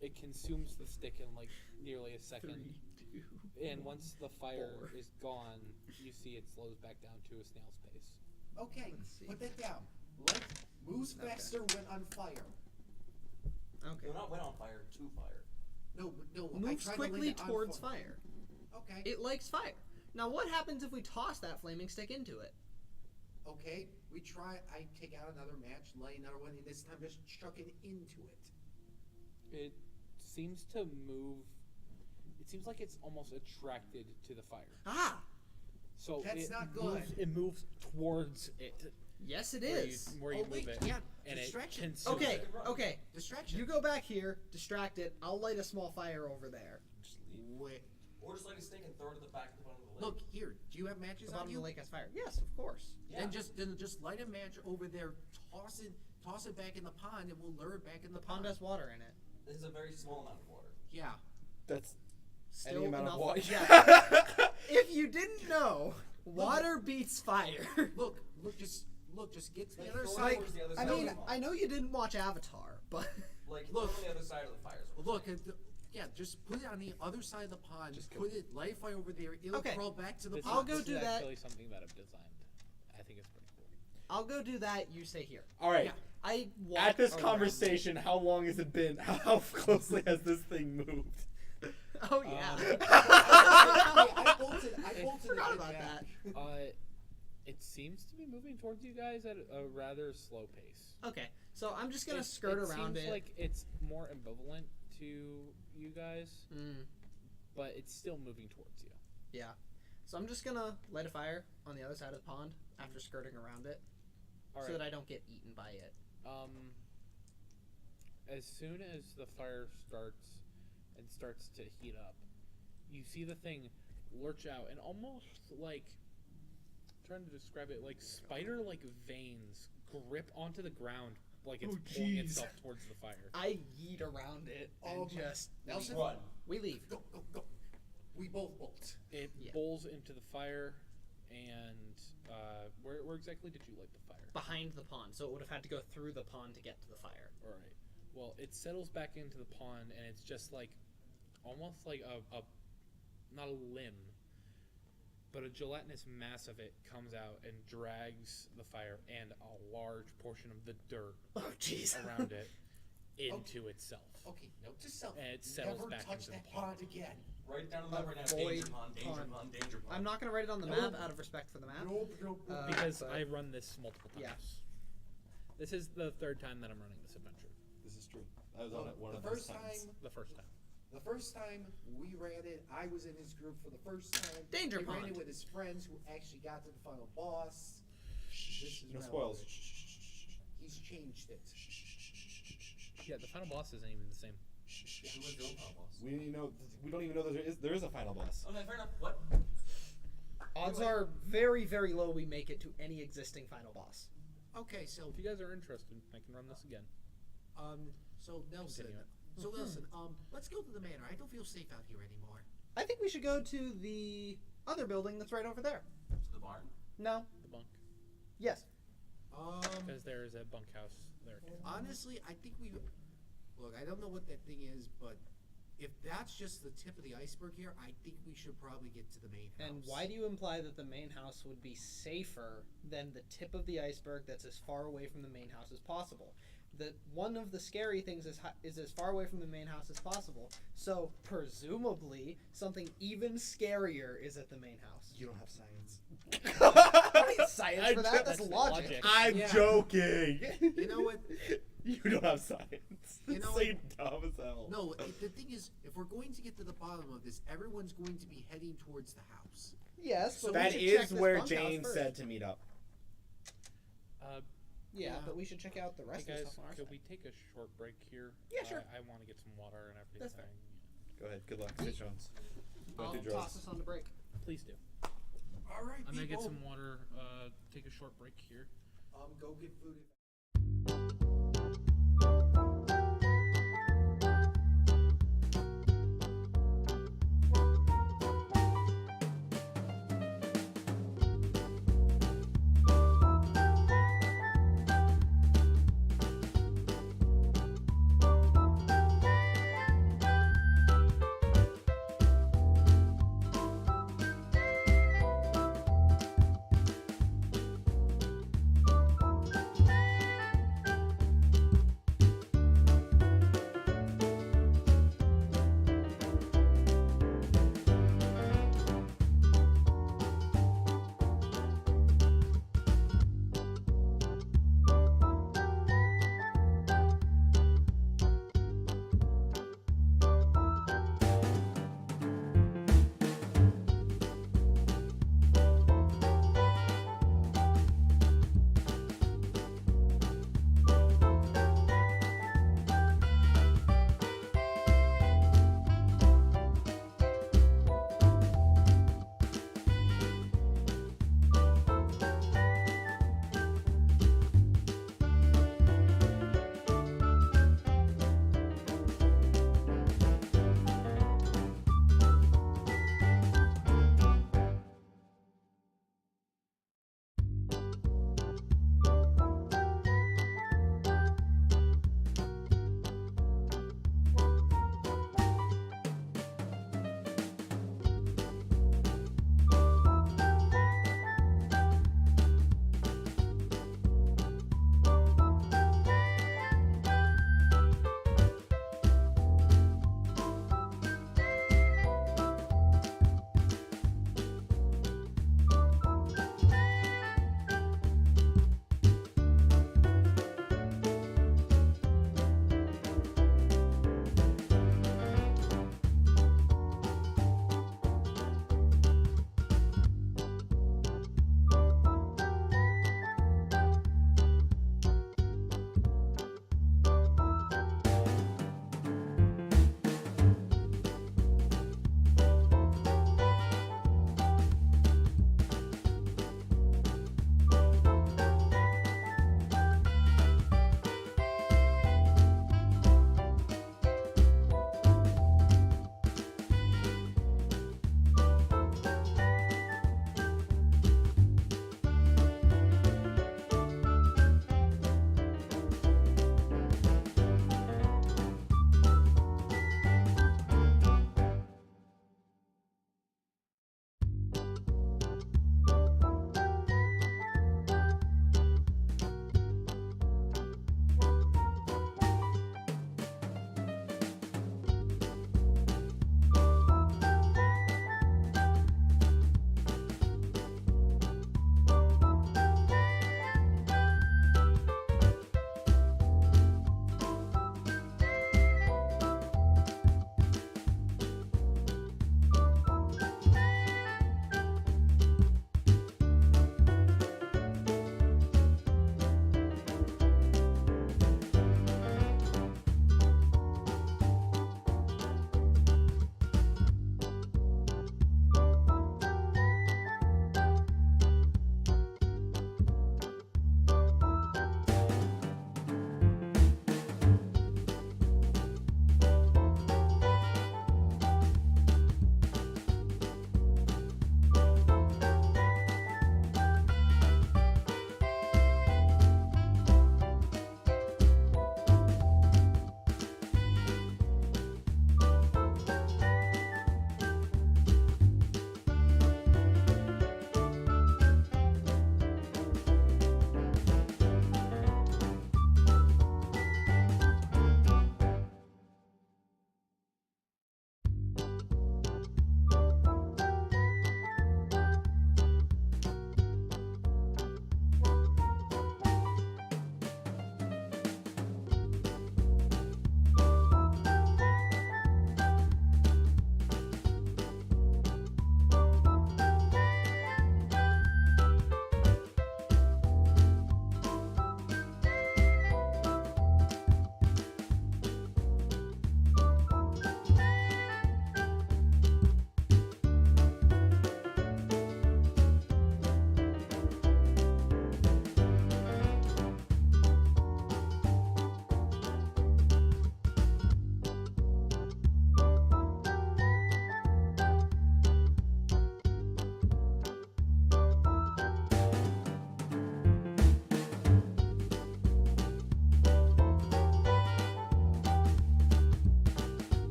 It consumes the stick in like nearly a second. 3, 2. And once the fire 4. is gone, you see it slows back down to a snail's pace. Okay, Let's see. put that down. Light moves Okay. faster when on fire. Okay. They're not went on fire to fire. No, I moves tried to land quickly it on towards fire. fire. Okay. It likes fire. Now, what happens if we toss that flaming stick into it? Okay, we try. I take out another match, light another one, and this time just chuck it into it. It seems to move. It seems like it's almost attracted to the fire. Ah! So That's it not good. It moves towards it. Yes, it Where is. you move wait, it. yeah, And it distraction. consumes Okay, it. okay. Distraction. You go back here, distract it. I'll light a small fire over there. Just leave. Wait. Or just light a stick and throw it at the back of the bottom of the lake. Look here. Do you have matches The on bottom of you? the lake has fire. Yes, of course. Yeah. Then just light a match over there. Toss it back in the pond, and we'll lure it back in the The pond has water in it. This is a very small amount of water. Yeah. That's Still any amount enough. of water. Yeah. If you didn't know, water beats fire. Look, just get to the Like, other throw it side. towards the other I side of mean, the pond. I know you didn't watch Avatar, but Like, Look. look on the other side of the fire. is what I'm Look, saying. yeah, just put it on the other side of the pond. Just Put it, light a fire over there. It'll Okay. crawl back to the This pond. I'll go this do is that. actually something that I've designed. I think it's pretty cool. I'll go do that. You stay here. All right. Yeah. I walk At this around. conversation, how long has it been? How closely has this thing moved? Oh yeah. I bolted Forgot it about back. that. It seems to be moving towards you guys at a rather slow pace. Okay, so I'm just gonna It skirt around seems it. like it's more ambivalent to you guys, Mm, but it's still moving towards you. yeah. So I'm just gonna light a fire on the other side of the pond after skirting around it, All so right. that I don't get eaten by it. As soon as the fire starts to heat up, you see the thing lurch out and almost like, trying to describe it, like spider-like veins grip onto the ground like it's pulling itself towards the fire. I yeet around it and Oh, just Nelson, Run. we leave. go. We both bolt. It Yeah. bowls into the fire, and where exactly did you light the fire? Behind the pond, so it would have had to go through the pond to get to the fire. All right. Well, it settles back into the pond, and it's just like, almost like a not a limb, but a gelatinous mass of it comes out and drags the fire and a large portion of the dirt Oh jeez. around it into itself. Okay, note to self. And it settles Never back touch into that the pond. pond again. Right down on the map right now. Avoid Danger pond, danger pond. pond, danger pond. I'm not gonna write it on the Nope. map out of respect for the map. Nope. Because but- I run this multiple times. Yeah. This is the third time that I'm running this adventure. This is true. I was on it one the of those first times. time, The first time. the first time we ran it, I was in his group for the first time. Danger he ran pond. it with his friends who actually got to the final boss. This is No relevant. spoils. He's changed it. Yeah, the final boss isn't even the same. Who was the old final boss? We don't even know there is a final boss. Okay, fair enough. What? Odds are very, very low we make it to any existing final boss. Okay, so If you guys are interested, I can run this again. so Nelson, Continue it. let's go to the manor. I don't feel safe out here anymore. I think we should go to the other building that's right over there. To the barn? No. The bunk. Yes. Because there is a bunkhouse there. Honestly, I think we look. I don't know what that thing is, but if that's just the tip of the iceberg here, I think we should probably get to the main house. And why do you imply that the main house would be safer than the tip of the iceberg that's as far away from the main house as possible? That one of the scary things is as far away from the main house as possible. So presumably something even scarier is at the main house. You don't have science. I don't need science for that. That's That's logic. logic. I'm Yeah. joking. You know what? You don't have science. You know That's so dumb as hell. No, the thing is, if we're going to get to the bottom of this, everyone's going to be heading towards the house. Yes, but That we should check is this where bunkhouse Jane first. said to meet up. Yeah, Yeah. but we should check out the Hey rest of the guys, stuff on our could side. we take a short break here? Yeah, sure. I want to get some water and everything. That's fair. Go ahead. Good luck, Miss Jones. Don't I'll do drugs. toss us on the break. Please do. All right, I'm gonna get people. some water. Take a short break here. Go get food.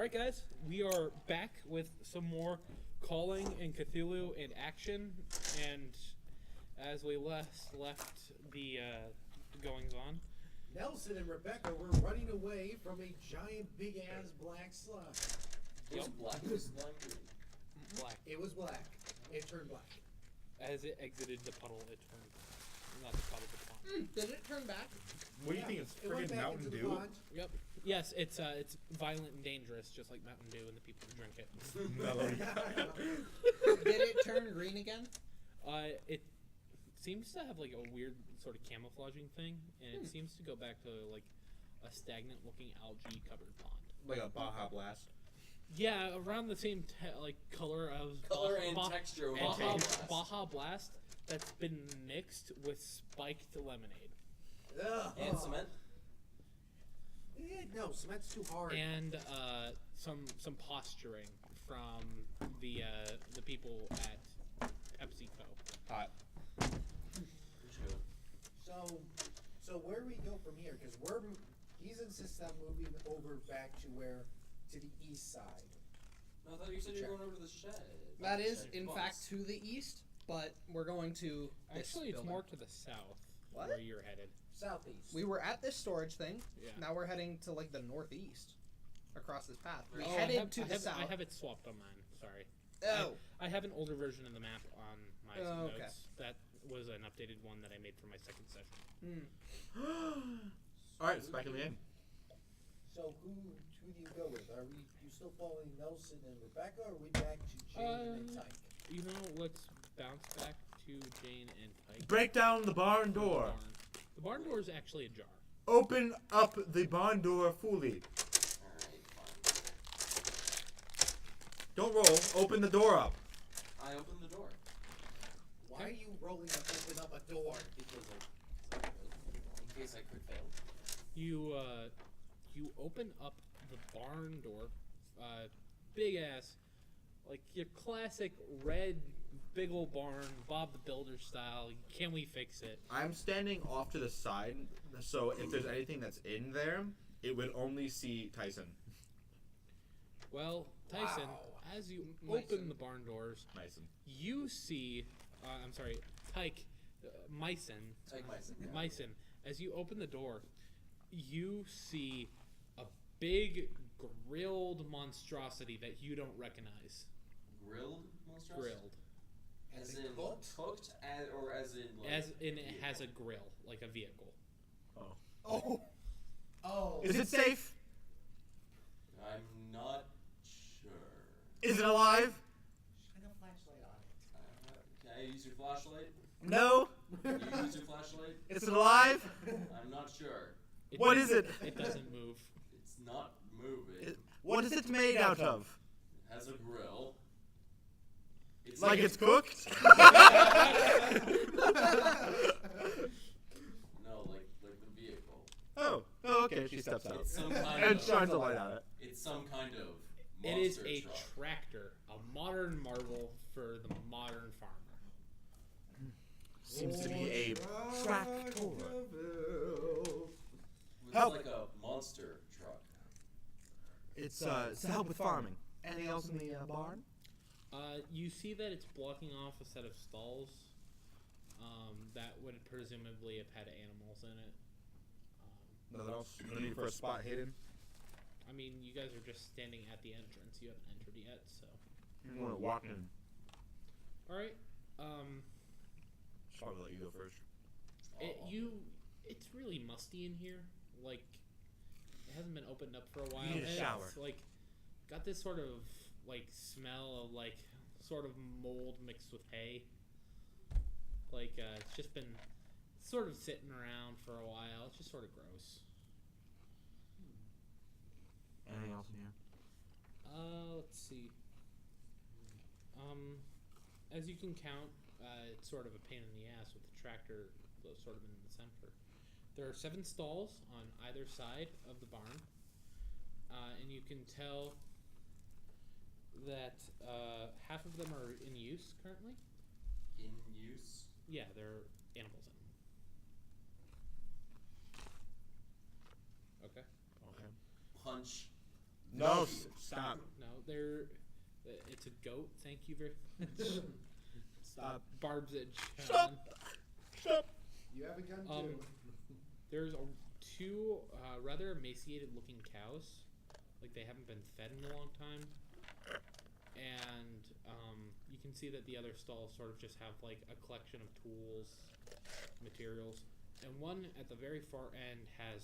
right, guys, we are back with some more Calling and Cthulhu in action, and as we left the goings on. Nelson and Rebecca were running away from a giant, big-ass black slime. It was Yep. black. It was lime green. Black. It was black. It turned black. As it exited the puddle, it turned. Not the puddle, the pond. Did it turn back? What do you think? It's It went friggin' back Mountain into the Dew? pond. Yep. Yes, it's violent and dangerous, just like Mountain Dew and the people who drink it. Did it turn green again? It seems to have like a weird sort of camouflaging thing, and it seems to go back to like a stagnant-looking algae-covered pond. Like a Baja Blast. Yeah, around the same like color as Color and texture of Baja Blast. Baja Blast that's been mixed with spiked lemonade Ugh. And cement. No, cement's too hard. and some posturing from the people at PepsiCo. Hot. So where do we go from here? Because he's insisting on moving over back to the east side. No, I thought you said you were going over to the shed. That is, Shed in bus. fact, to the east, but we're going to this Actually, it's building. more to the south What? where you're headed. Southeast. We were at this storage thing. Yeah. Now we're heading to like the northeast, across this path. We Oh, headed to the south. I have it swapped on mine. Sorry. Oh, I have an older version of the map on my Oh, notes. okay. That was an updated one that I made for my second session. Alright, it's back in the game. So who do you go with? Are you still following Nelson and Rebecca, or are we back to Jane and Tyke? You know, let's bounce back to Jane and Tyke. Break down the barn door. The barn door is actually ajar. Open up the barn door fully. Alright, fine. Don't roll. Open the door up. I opened the door. Why are you rolling to open up a door? Because I in case I could fail. You open up the barn door, big ass, like your classic red big old barn, Bob the Builder style. Can we fix it? I'm standing off to the side, so if there's anything that's in there, it would only see Tyson. Well, Tyson, Wow. as you Myson. open the barn doors, Tyson. you see, I'm sorry, Tyke, Myson, Take my second. Myson, as you open the door, you see a big grilled monstrosity that you don't recognize. Grilled monstrosity? Grilled. As As in in cooked? cooked, or as in like As in it has a grill, like a vehicle. oh, Oh. Is it safe? I'm not sure. Is it alive? Shine a flashlight on it. Can I use your flashlight? No. Can you use your flashlight? Is it alive? I'm not sure. What is it? It doesn't move. It's not moving. What is it made out of? It has a grill. It's Like it's cooked? No, like the vehicle. Oh, okay. She steps out It's some kind and of. shines a light at it. It's some kind of. It is monster a truck. tractor, a modern marvel for the modern farmer. Seems to be a tractor. It's Help. like a monster truck. It's to help with farming. Anything else in the barn? You see that it's blocking off a set of stalls that would presumably have had animals in it. Nothing else? No need for a spot hidden? I mean, you guys are just standing at the entrance. You haven't entered yet, so. I'm going to walk in. All right. Should probably let you go first. It's really musty in here. Like, it hasn't been opened up for a while. You need a and shower. It's like got this sort of like smell of like sort of mold mixed with hay. Like it's just been sort of sitting around for a while. It's just sort of gross. Anything else in here? Let's see. As you can count, it's sort of a pain in the ass with the tractor sort of in the center. There are 7 stalls on either side of the barn, and you can tell that half of them are in use currently. In use. Yeah, there are animals in them. Okay. Punch No, stop. No, they're. It's a goat. Thank you very much. Stop. Barb's edge. Stop. Stop. You have a gun Um, too. There's two rather emaciated-looking cows, like they haven't been fed in a long time, and you can see that the other stalls sort of just have like a collection of tools, materials, and one at the very far end has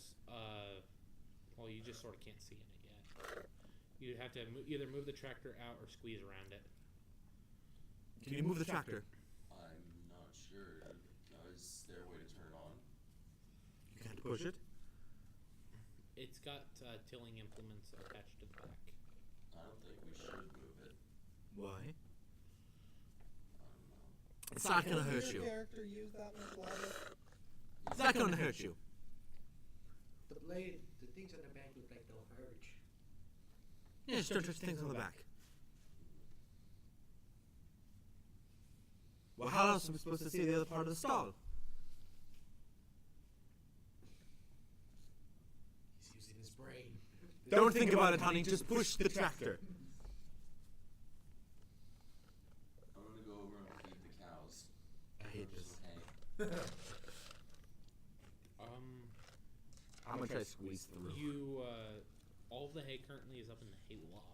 well, you just sort of can't see in it yet. You'd have to either move the tractor out or squeeze around it. Can you move the tractor? I'm not sure. Is there a way to turn it on? You can't push it. It's got tilling implements attached to the back. I don't think we should move it. Why? I don't know. It's not gonna hurt you. Character use that much logic? It's not gonna hurt you. The blade, the things on the back look like they'll hurt. Yeah, just don't touch things on the back. Well, how else am I supposed to see the other part of the stall? He's using his brain. Don't think about it, honey. Just push the tractor. I'm gonna go over and feed the cows. I hate this. Hey. I'm gonna try to squeeze through. You, all of the hay currently is up in the hay loft,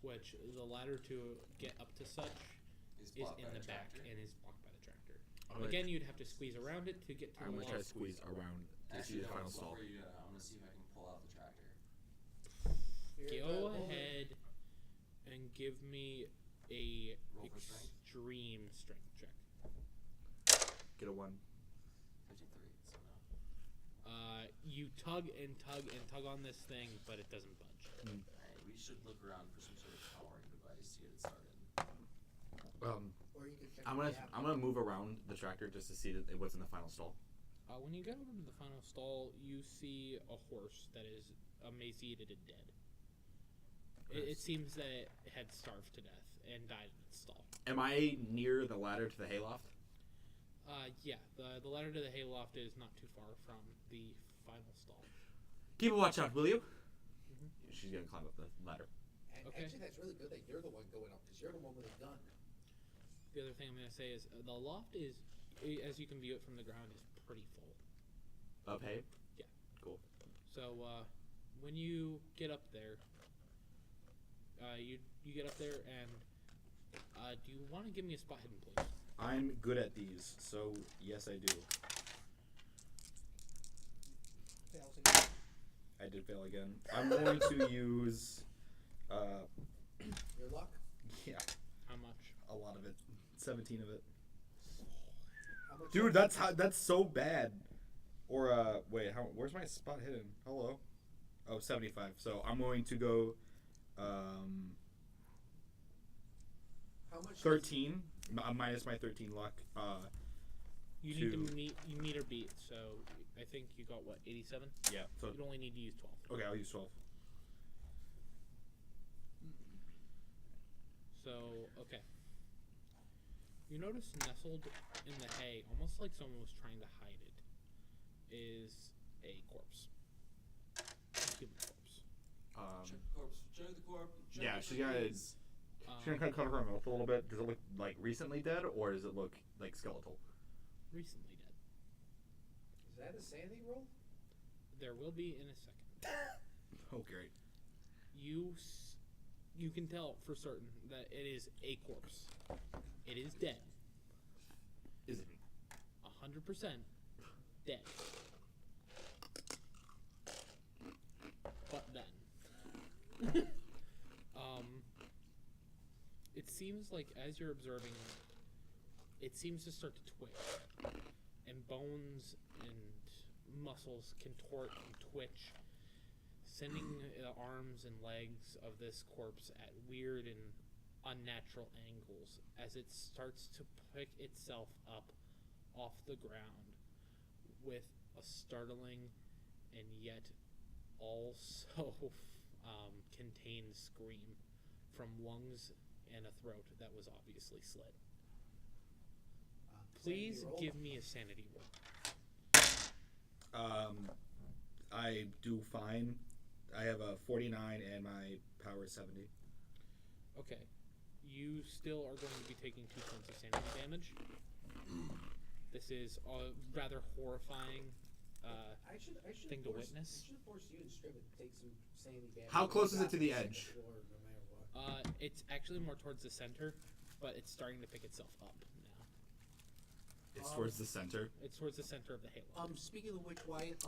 which the ladder to get up to such is blocked in by the the back tractor? and is blocked by the tractor. I'm gonna- Again, you'd have to squeeze around it to get to I'm the gonna try to loft. squeeze around to see Actually, the no, final stall. before you do that, I'm gonna see if I can pull out the tractor. Go ahead and give me a Roll for strength? extreme strength check. Get a 1. 53, so no. You tug and tug and tug on this thing, but it doesn't budge. Alright, we should look around for some sort of powering device to get it started. Or you could check I'm gonna move around the tractor just to see what's in the final stall. When you get over to the final stall, you see a horse that is emaciated and dead. It seems that it had starved to death and died in its stall. Am I near the ladder to the hayloft? Yeah, the ladder to the hayloft is not too far from the final stall. Keep a watch out, will you? She's gonna climb up the ladder. And Okay. actually, that's really good that you're the one going up because you're the one with a gun. The other thing I'm going to say is the loft is, as you can view it from the ground, is pretty full. Of hay? Yeah. Cool. So when you get up there, you get up there and do you want to give me a spot hidden, please? I'm good at these, so yes, I do. Fails again. I did fail again. I'm going to use, Your luck? yeah, How much? a lot of it. 17 of it. How much Dude, that's so bad. Or, wait, where's my spot hidden? Hello? Oh, 75. So I'm going to go, How much? 13, minus my 13 luck. You need to meet or beat. So I think you got what, 87? Yeah, so, You'd only need to use 12. okay, I'll use 12. So okay. You notice nestled in the hay, almost like someone was trying to hide it, is a corpse. A human corpse. Check the corpse. Check the corpse. Check Yeah, the she's gonna, corpse. she's gonna kind of cover her mouth a little bit. Does it look, like, recently dead, or does it look, like, skeletal? Recently dead. Is that a sanity roll? There will be in a second. Oh, great. You can tell for certain that it is a corpse. It is dead. Is it? 100% dead. But then, it seems like as you're observing, it seems to start to twitch, and bones and muscles contort and twitch, sending the arms and legs of this corpse at weird and unnatural angles as it starts to pick itself up off the ground with a startling and yet also contained scream from lungs and a throat that was obviously slit. Please Sanity roll? give me a sanity roll. I do fine. I have a 49 and my power is 70. Okay. You still are going to be taking 2 points of sanity damage. This is a rather horrifying I should thing to force, witness. I should force you and Strip to take some sanity damage. How close You is it got to the this edge? floor, no matter what. It's actually more towards the center, but it's starting to pick itself up now. It's towards the center. It's towards the center of the halo. Speaking of which, Wyatt,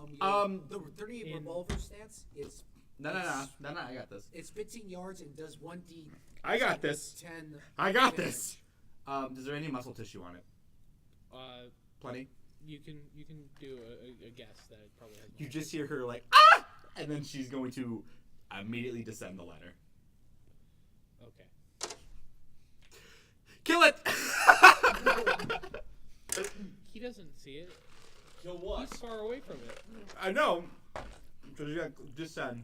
the 38 in- revolver stats, it's No, I got this. it's 15 yards and does 1d. I got this. 10. I got damage. this. Is there any muscle tissue on it? Plenty. You can do a guess that it probably has. You just hear her like, ah! And then she's going to immediately descend the ladder. Okay. Kill it! He doesn't see it. Kill what? He's far away from it. I know. So you got descend.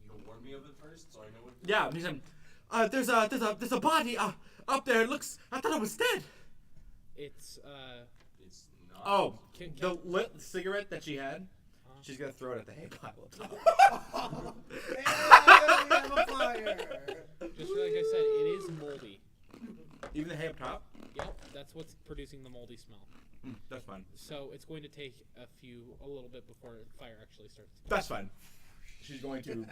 You can warn me of it first, so I know what. Yeah, he's saying, there's a body up there. It looks. I thought it was dead. It's It's not. Oh, Can- the lit cigarette that she had. She's gonna throw it at the hay pile up top. Hey, we have a fire! just like I said, it is moldy. Even the hay up top. Yep, that's what's producing the moldy smell. That's fine. So it's going to take a little bit before fire actually starts. That's fine. She's going to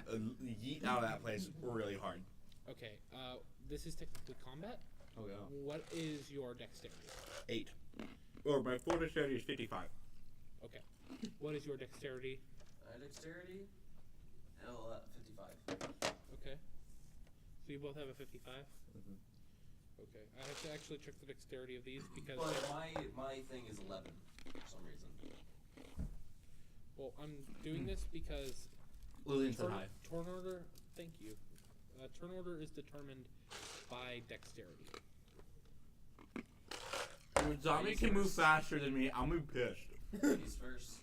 yeet out of that place really hard. Okay, this is technically combat. Oh yeah. What is your dexterity? 8. Or my full dexterity is 55. Okay. What is your dexterity? Dexterity? 55. Okay. So you both have a 55? Okay. I have to actually check the dexterity of these because... But my thing is 11 for some reason. Well, I'm doing this because... Lillian said hi. Turn order... Thank you. Turn order is determined by dexterity. When zombies can move faster than me, I'm gonna be pissed. Ladies first.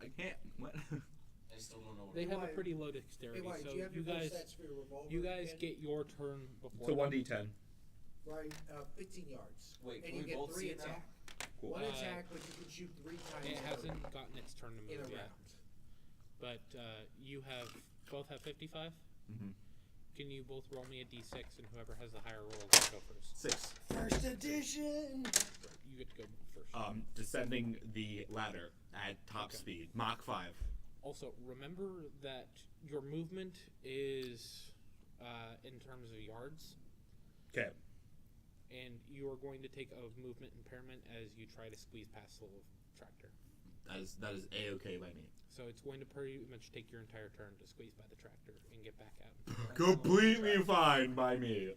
I can't. What? I still don't know what They it have a Wyatt- pretty low Hey, dexterity, Wyatt, so do you have you your full guys... stats for your revolver? You guys again? get your turn before... So them. 1d10. Right, 15 yards. Wait, and can you we get both 3 see it now? attack. Cool. 1 Uh, attack, but you can shoot 3 times It hasn't gotten its turn to in a move yet. round. But you have... Both have 55? Mm-hmm. Can you both roll me a d6, and whoever has the higher roll will go first? 6. First edition! You get to go first. Descending the ladder at top Okay. speed, Mach 5. Also, remember that your movement is in terms of yards, Okay. and you are going to take a movement impairment as you try to squeeze past the little tractor. That is a-okay by me. So it's going to pretty much take your entire turn to squeeze by the tractor and get back out. Completely fine by me.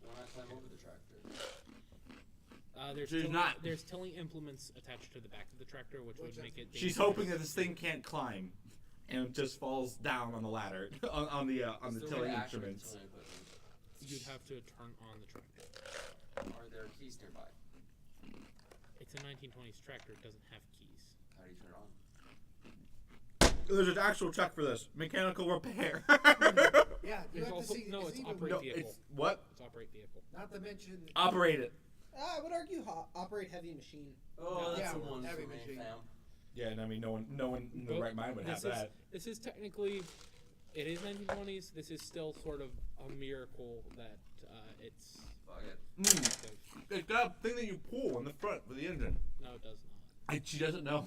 Why not climb over the tractor? There's tilling implements attached to the back of the tractor, which would make it. She's dangerous. hoping that this thing can't climb, and it just falls down on the ladder on the Is there a way tilling to activate instruments. the tilling equipment? You'd have to turn on the tractor. Are there keys nearby? It's a 1920s tractor. It doesn't have keys. How do you turn it on? There's an actual check for this. Mechanical repair. Yeah, you There's have also to see. no. It's operate No, vehicle. it's what? It's operate vehicle. Not to mention. Operate it. I would argue operate heavy machine. Oh, that's Yeah, the one heavy for me, machine. fam. Yeah, and I mean, no one in the But right mind would have that. This is technically, it is 1920s. This is still sort of a miracle that it's Fuck it. active. It's got a thing that you pull on the front with the engine. No, it does not. She doesn't know.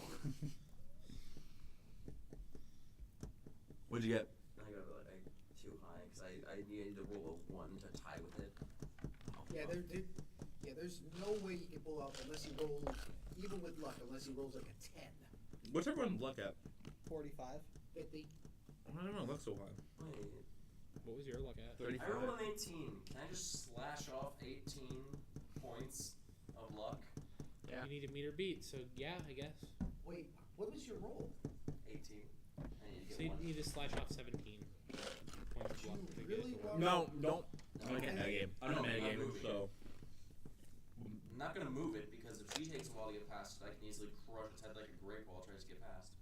What'd you get? I got like too high because I needed to roll a 1 to tie with it. Yeah, there's no way you can pull out unless he rolls, even with luck, unless he rolls like a 10. What's everyone's luck at? 45. 50. I don't know. Luck's so high. Wait. What was your luck at? 35. I rolled an 18. Can I just slash off 18 points of luck? Yeah. You need a meter beat, so yeah, I guess. Wait, what was your roll? 18. I need to So get you 1. need to slash off 17 points of luck to get really it to work. want- No, don't. No, I can't metagame. I don't No, metagame, not moving. so. I'm not gonna move it because if she takes a while to get past it, I can easily crush its head like a grape while it tries to get past.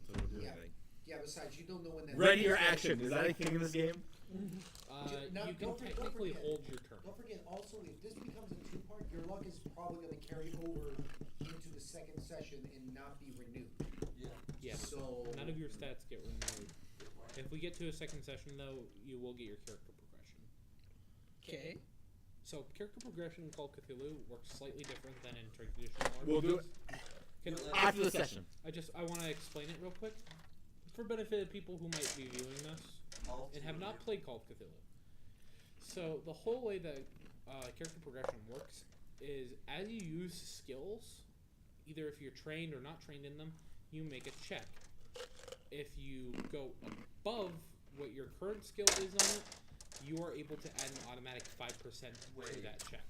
So don't do Yeah. anything. Yeah, besides, you don't know when that. Ready your action. Is that a king in this game? You can technically hold your turn. Don't forget, also, if this becomes a 2-part, your luck is probably going to carry over into the second session and not be renewed. Yeah. Yes. So None of your stats get removed. If we get to a second session, though, you will get your character progression. Okay. So, character progression in Call of Cthulhu works slightly different than in traditional We'll do RPGs. Can- After the session. I want to explain it real quick for benefit of people who might be viewing this and have not played Call of Cthulhu. So the whole way that character progression works is as you use skills, either if you're trained or not trained in them, you make a check. If you go above what your current skill is on it, you are able to add an automatic 5% to that check.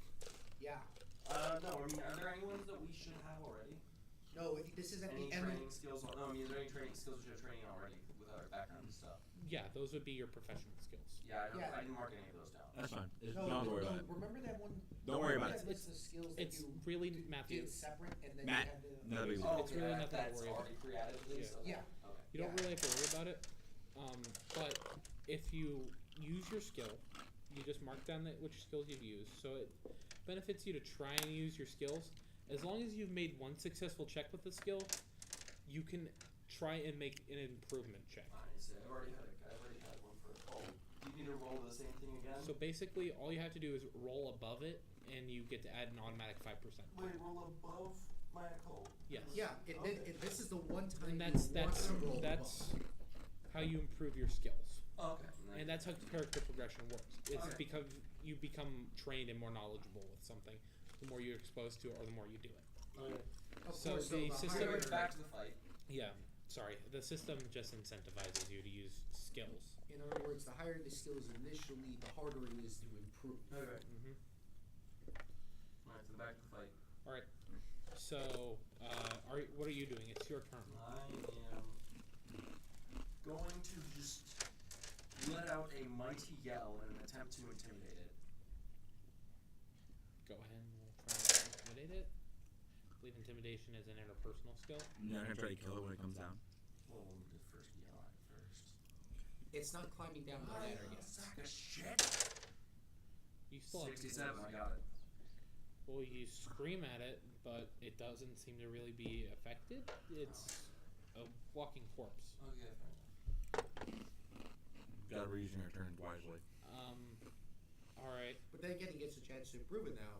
yeah. No, I mean, are there any ones that we should have already? No, this is at Any the end. training skills? No, I mean, is there any training skills we should have training already with our background and stuff? Yeah, those would be your professional skills. Yeah, Yeah. I didn't mark any of those down. That's fine. No, Don't worry about it. remember that one? Don't worry about that it. list of skills that It's you really did Matthew. separate, and then Matt, you had to. no big deal. Oh, It's really nothing to that's worry about. already pre-added list? Yeah. Okay. Yeah. Okay. You don't really have to worry about it. But if you use your skill, you just mark down which skills you've used. So it benefits you to try and use your skills. As long as you've made one successful check with the skill, you can try and make an improvement check. Nice. I've already had one for. Oh, do you need to roll the same thing again? So basically, all you have to do is roll above it, and you get to add an automatic 5%. Wait, roll above my code. Yes. Yeah, Okay. this is the one time And that's you want to roll that's above. how you improve your skills. Oh, okay. And that's how character progression works. It's Okay. because you become trained and more knowledgeable with something. The more you're exposed to it, or the more you do it. Of So course, the system- higher- Back to the fight. Yeah. Sorry. The system just incentivizes you to use skills. in other words, the higher the skills initially, the harder it is to improve. Okay. Mm-hmm. Alright, so back to the fight. All right. So, what are you doing? It's your turn. I am going to just let out a mighty yell in an attempt to intimidate it. Go ahead and we'll try to intimidate it. I believe intimidation is an interpersonal skill. You're not gonna try to kill it when it comes down. Well, we'll just first yell at it first. It's not climbing down the ladder yet. Sack of shit. You still have 67, I got it. Well, you scream at it, but it doesn't seem to really be affected. It's a walking corpse. Okay, fair enough. Gotta be using your turn wisely. All right. But then again, he gets a chance to improve it now.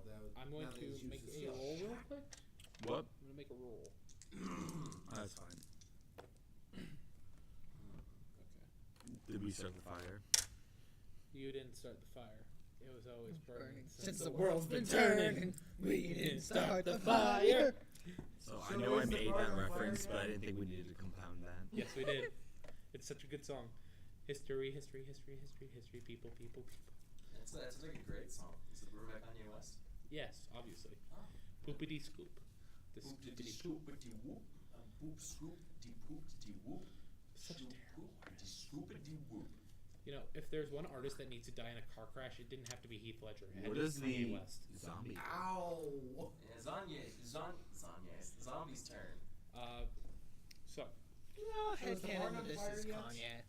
I'm going now that to he's used make the a skill. roll real quick. What? I'm going to make a roll. That's fine. Okay. Did we start the fire? You didn't start the fire. It was always burning. Since the world's been turning, we didn't start the fire. So I So know I is the made fire that on fire reference, but I yet? didn't think we needed to compound that. Yes, we did. It's such a good song. History, history, history, history, history, people, people, people. That's like a great song. Is it written by Kanye West? Yes, obviously. Oh. Poopity scoop. The Boop-de-dee scoopity poop. scoop-a-dee whoop. Boop scoop-dee poop-de-dee whoop. Such Shoop terrible whoop-de scoop-a-dee whoop. You know, if there's one artist that needs to die in a car crash, it didn't have to be Heath Ledger. It had What to be is Kanye the West. zombie? Ow! Zanye's zombie's turn. So, No, is the headcanon, Barnum this fire is yet? Kanye.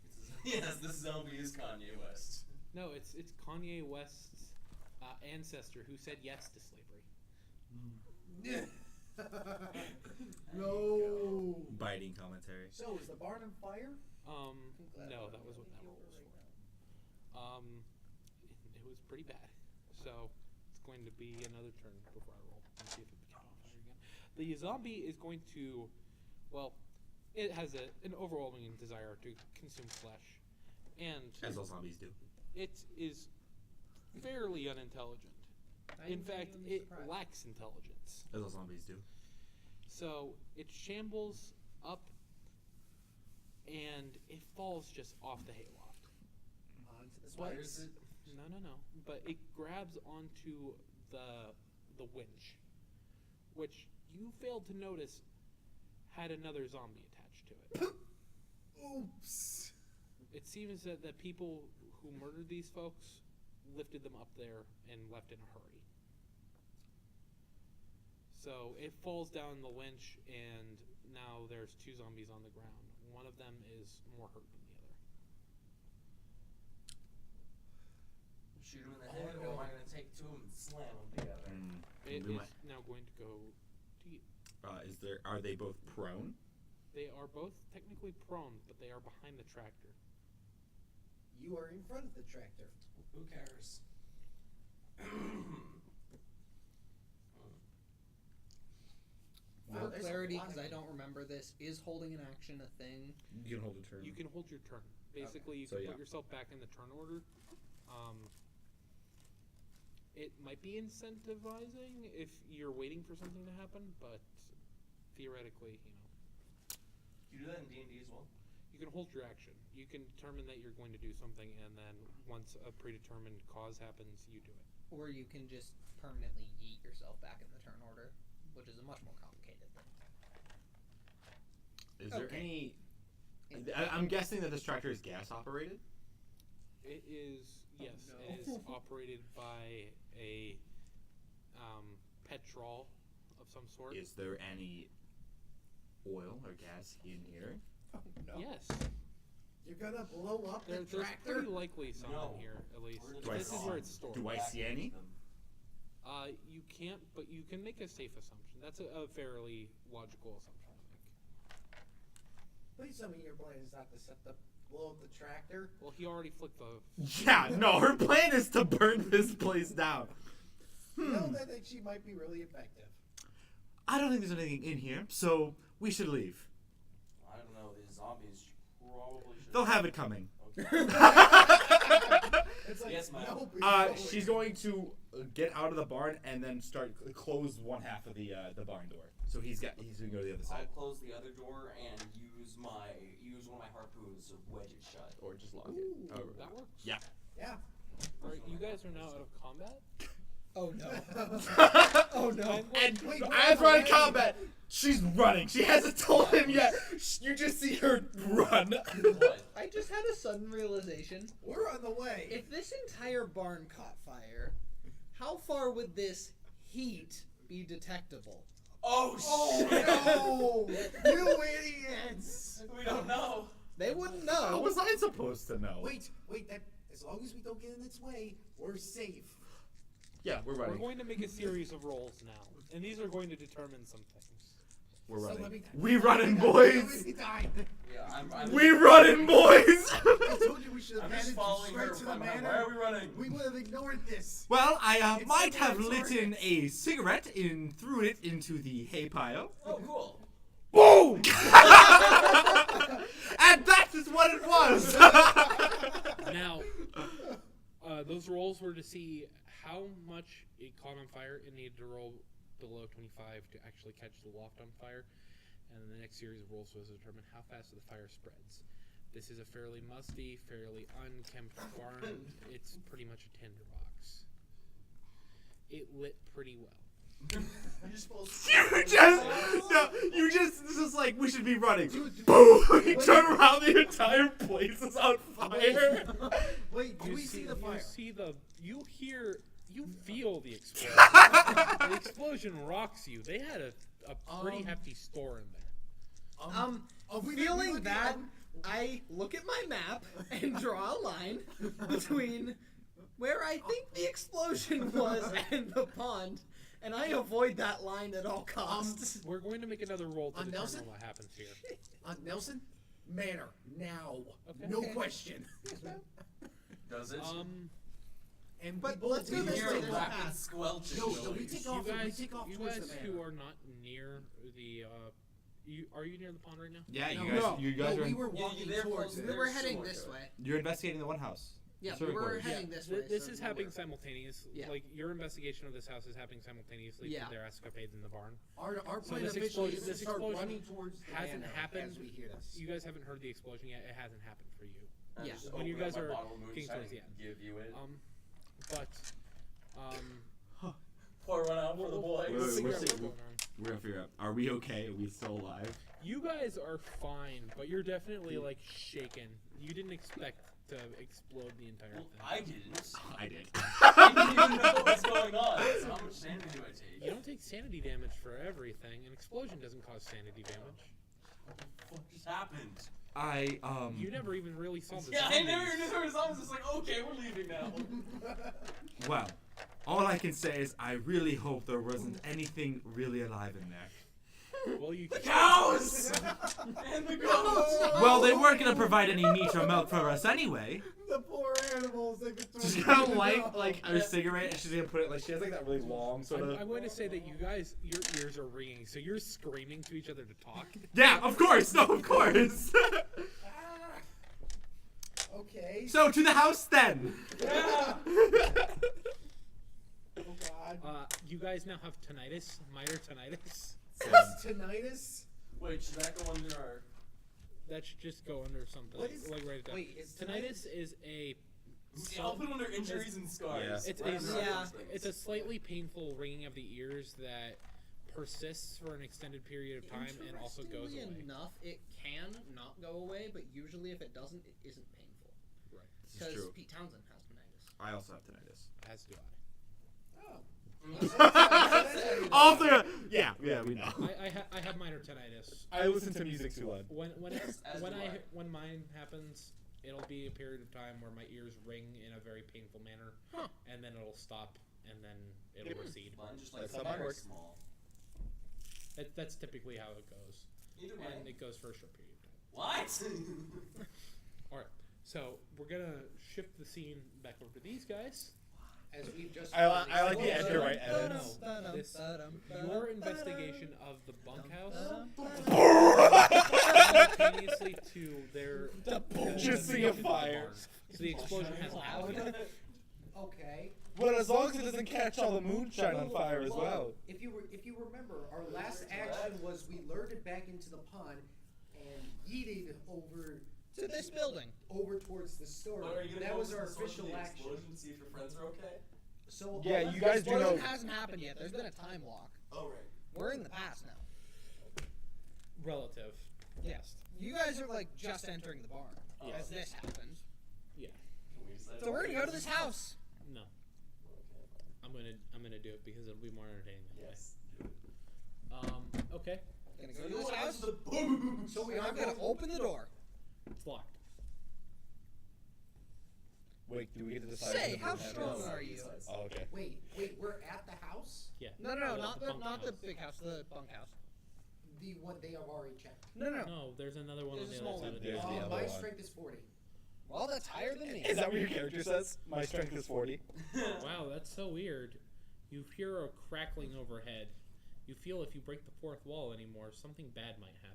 Yes, this zombie is Kanye West. no, it's Kanye West's ancestor who said yes to slavery. No. Biting commentary. So is the barn on fire? No, that was what that roll was for. It was pretty bad. So it's going to be another turn before I roll and see if it became on fire again. The zombie is going to, well, it has an overwhelming desire to consume flesh, and As all zombies do. it is fairly unintelligent. In fact, it lacks intelligence. As all zombies do. So it shambles up, and it falls just off the hayloft. Onto the But Fires it. no. But it grabs onto the winch, which you failed to notice had another zombie attached to it. Oops. It seems that the people who murdered these folks lifted them up there and left in a hurry. So it falls down the winch, and now there's two zombies on the ground. One of them is more hurt than the other. Shoot him in the head, or am I going to take two of them and slam them together? It We is might- now going to go to you. Are they both prone? They are both technically prone, but they are behind the tractor. You are in front of the tractor. Who cares? Wow, For there's a clarity, lot because of- I don't remember this, is holding an action a thing? You can hold a turn. You can hold your turn. Basically, you So, can yeah. put yourself back in the turn order. It might be incentivizing if you're waiting for something to happen, but theoretically, You do that in D&D as well? you can hold your action. You can determine that you're going to do something, and then once a predetermined cause happens, you do it. Or you can just permanently yeet yourself back in the turn order, which is a much more complicated thing. Is there Okay. any? I'm guessing that this tractor is gas operated. It is, yes, no. it is operated by a petrol of some sort. Is there any oil or gas in here? Oh, no. Yes. You're gonna blow up the There's tractor? pretty likely some No. in here, at least. Where Do I This is see- where it's stored. do I see any? You can't, but you can make a safe assumption. That's a fairly logical assumption to make. Please tell me your plan is not to set the blow up the tractor. Well, he already flicked the. Yeah, no. Her plan is to burn this place down. No, that she might be really effective. I don't think there's anything in here, so we should leave. I don't know. These zombies probably should. They'll have it coming. Okay. It's like, Yes, ma'am. no, big no. She's going to get out of the barn and then start close one half of the barn door. So he's gonna go to the other I'll side, close the other door and use one of my harpoons to wedge it shut. or just lock Ooh, it. Oh, That works. yeah. Yeah. Alright, you guys are now out of combat. Oh no. Oh no. And Wait, as we're in wait. combat, she's running. She hasn't told him yet. You just see her run. What? I just had a sudden realization. We're on the way. If this entire barn caught fire, how far would this heat be detectable? Oh, Oh shit! no! You idiots! We don't know. They wouldn't How know. was I supposed to know? Wait, that as long as we don't get in its way, we're safe. Yeah, we're We're running. going to make a series of rolls now, and these are going to determine some things. We're So running. let me- We running, Let boys. me die. Yeah, I'm We running, boys. I told you we should have I'm headed just following straight her. to the Why manor. are we running? We would have ignored this. Well, I It's might like have a lit in a cigarette and threw it into the hay pile. Oh, cool. Boom! And that is what it was. Now, those rolls were to see how much it caught on fire. It needed to roll below 25 to actually catch the loft on fire. And then the next series of rolls was to determine how fast the fire spreads. This is a fairly musty, fairly unkempt barn. It's pretty much a tinderbox. It lit pretty well. You're supposed you just, this is like, we should be running. Boom! You turn around, the entire place is on fire. Wait, do we see the fire? You feel the explosion. The explosion rocks you. They had a pretty hefty store in there. Are we Feeling looking that, at- I look at my map and draw a line between where I think the explosion was and the pond, and I avoid that line at all costs. We're going to make another roll to determine Nelson? what happens here. Nelson, manor now, Okay. no Okay. question. Does it? And But we both let's we do this hear way a to rapid path. squelching No, noise. we take You off. guys, we take off you towards guys the who manor. are not near the, are you near the pond right now? Yeah, No, you guys no, are. we were Yeah, walking they're towards close. it. We were There's heading similar this to it. way. You're investigating the one house. Yeah, That's we what were was. heading this way. This so is we're happening aware. simultaneously. Yeah. Like your investigation of this house is happening simultaneously Yeah. to their escapades in the barn. Our So plan this officially explosion- is this to start explosion running towards the hasn't manor happened. as we hear this. You guys haven't heard the explosion yet. It hasn't happened for you. I Yeah. just When you open up guys my are bottle of getting moonshine towards the and end. give you it. But Pour one out for the boys. Wait, we'll figure we're out sick. what's going on. We're gonna figure out. Are we okay? Are we still alive? You guys are fine, but you're definitely like shaken. You didn't expect to explode the entire Well, thing. I didn't. I did. I didn't even know what was going on. So how much sanity do I take? You don't take sanity damage for everything. An explosion doesn't cause sanity damage. What just happened? You never even really saw the Yeah, I zombies. never knew there was. I was just like, okay, we're leaving now. Well, all I can say is I really hope there wasn't anything really alive in there. Well, you The cows! And And the goats. Well, they weren't gonna provide any meat or milk for us anyway. The poor animals. They could She's gonna light like her cigarette, and she's gonna put it like she has like that really long sort of. I'm going to say that you guys, your ears are ringing, so you're screaming to each other to talk. Yeah, of course. No, of course. Okay. So to the house then. Yeah. Oh God. You guys now have tinnitus, minor tinnitus. Tinnitus. Wait, should that go under our? That should just go under something. What is- like write it down. wait, is tinnitus is a. I'll put it under injuries and scars. Yeah. It's Right a under yeah. those things. It's a slightly painful ringing of the ears that persists for an extended period of time and also goes away. Interestingly enough, it can not go away, but usually if it doesn't, it isn't painful. Right. This is Because true. Pete Townsend has tinnitus. I also have tinnitus. As do Oh. All three. Yeah, we know. I have minor tinnitus. I listen to music too loud. As do I. When mine happens, it'll be a period of time where my ears ring in a very painful manner, and then it'll stop, and then it'll recede. Mine just like That's how mine very works. small. That's typically how it goes, Either way. and it goes for a short period of time. What? All right, so we're gonna shift the scene back over to these guys. As we've just. I like the Edgar Wright No, edits. no, this, your investigation of the bunkhouse simultaneously to their Just see a fire. So the explosion has happened. Okay. But as long as it doesn't catch all the moonshine on fire as well. If you remember, our last action was we lured it back into the pond and yeeted over To this building. over towards the store. But are you gonna That go was to our the source of official the action. explosion to see if your friends are okay? So Yeah, our you last guys do Explosion know. hasn't happened yet. There's been a time lock. Oh right. We're in the past now. Relative. Yes. You guys are like just entering the barn Oh. as this happens. Yeah. Can we decide So we're gonna go to this house. No. Okay. I'm gonna do it because it'll be more entertaining that Yes. Do it. way. Okay. Gonna So go you to this want to house. answer the boom. So we And are I'm gonna going. open the door. It's locked. Wait, do we get to decide? Say, if how we have strong this? are you? Oh, okay. Wait, we're at the house. Yeah. No, not the bunkhouse. big house, the bunkhouse. The one they have already checked. No. No, there's another one There's on a the small other side one. of the There's the other My one. strength is 40. Well, that's higher than me. Is that what your character says? My strength is 40. Wow, that's so weird. You hear a crackling overhead. You feel if you break the fourth wall anymore, something bad might happen.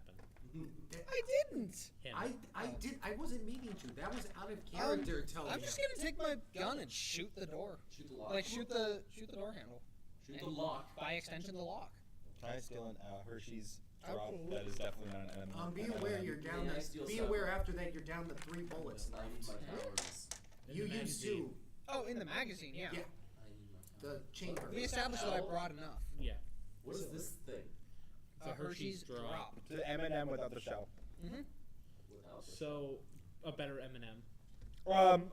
I didn't. Him. I wasn't meaning to. That was out of character. Tell I'm me. just gonna take my gun and shoot the door. Shoot the lock. Like shoot the door handle. Shoot the And lock. By extension, the lock. Can I steal an Hershey's drop? Absolutely. That is definitely not an enemy. Be aware you're down. Yeah, I steal Be seven. aware after that you're down to 3 bullets I need left. my powers. In You the used magazine. to Oh, in the magazine, yeah. Yeah. I need my the powers. chamber. We established that I brought enough. Yeah. What is this thing? It's a Hershey's drop. The M&M without the shell. Mm-hmm. Without the So, a better M&M. Wrong.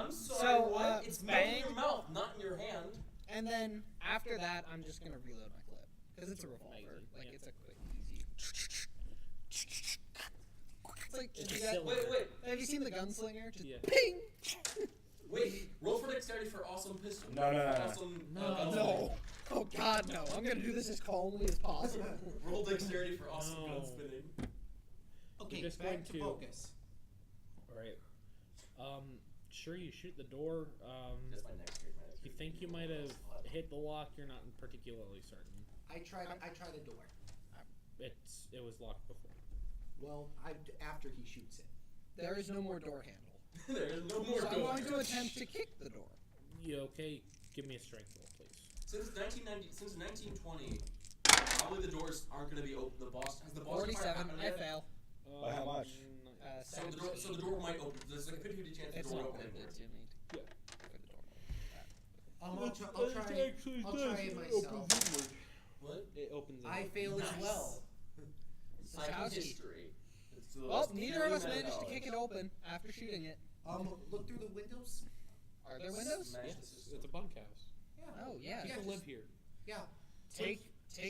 I'm sorry, So, what? It's melt in bang. your mouth, not in your hand. And then after that, I'm just gonna reload my clip because it's a revolver. Magazine, Like yeah. it's a quick, easy. It's like It's you a got- cylinder. Wait. have you seen the gunslinger? Just Yeah. ping. Wait, roll for dexterity for awesome pistol. No. Awesome, gunslinger. No. Oh God, no! I'm gonna do this as calmly as possible. Roll dexterity for awesome No. gun spinning. Okay, You're just back going to to- focus. Alright. Sure, you shoot the door. That's my next grade. You think you might have hit the lock, you're not particularly certain. I try the door. It was locked before. Well, after he shoots it. There is no more door handle. There is no more So I'm door. going to attempt to kick the door. You okay? Give me a strength roll, please. Since 1920, probably the doors aren't going to be open. The boss has the boss 47. happened I yet? fail. By how much? So the door might open. There's like a 50-50 chance It's the door not will good. open. It's you need. Yeah. For the door. I'll try it myself. What? It opens. I fail as Nice. well. Psychic Chowski. history. It's the Well, most neither of us purely managed to knowledge. kick it open after shooting it. Look through the windows. Are there windows? Smash Yes, the system. it's a bunkhouse. Yeah. Oh yeah. People live here. Yeah. Take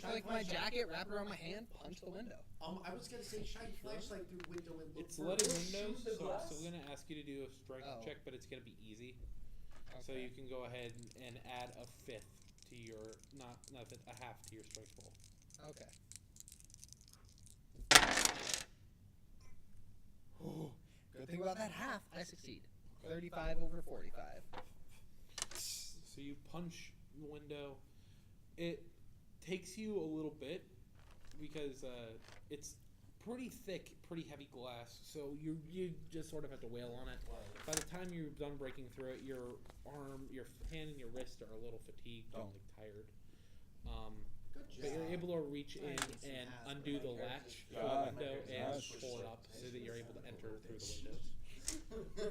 like my jacket, wrap it around my hand, punch the window. I was gonna say shine flashlight through window and look It's for letting Shoot windows, the so glass. we're gonna ask you to do a strength Oh. check, but it's gonna be easy. So Okay. you can go ahead and add a fifth to your not a fifth, a half to your strength roll. Okay. about that half. I succeed. 35 over 45. So you punch the window. It takes you a little bit because it's pretty thick, pretty heavy glass. So you just sort of have to wail on it. By the time you're done breaking through it, your arm, your hand, and your wrist are a little fatigued and like tired. But you're able to reach in and undo the latch for the window and pull it up so that you're able to enter through the windows.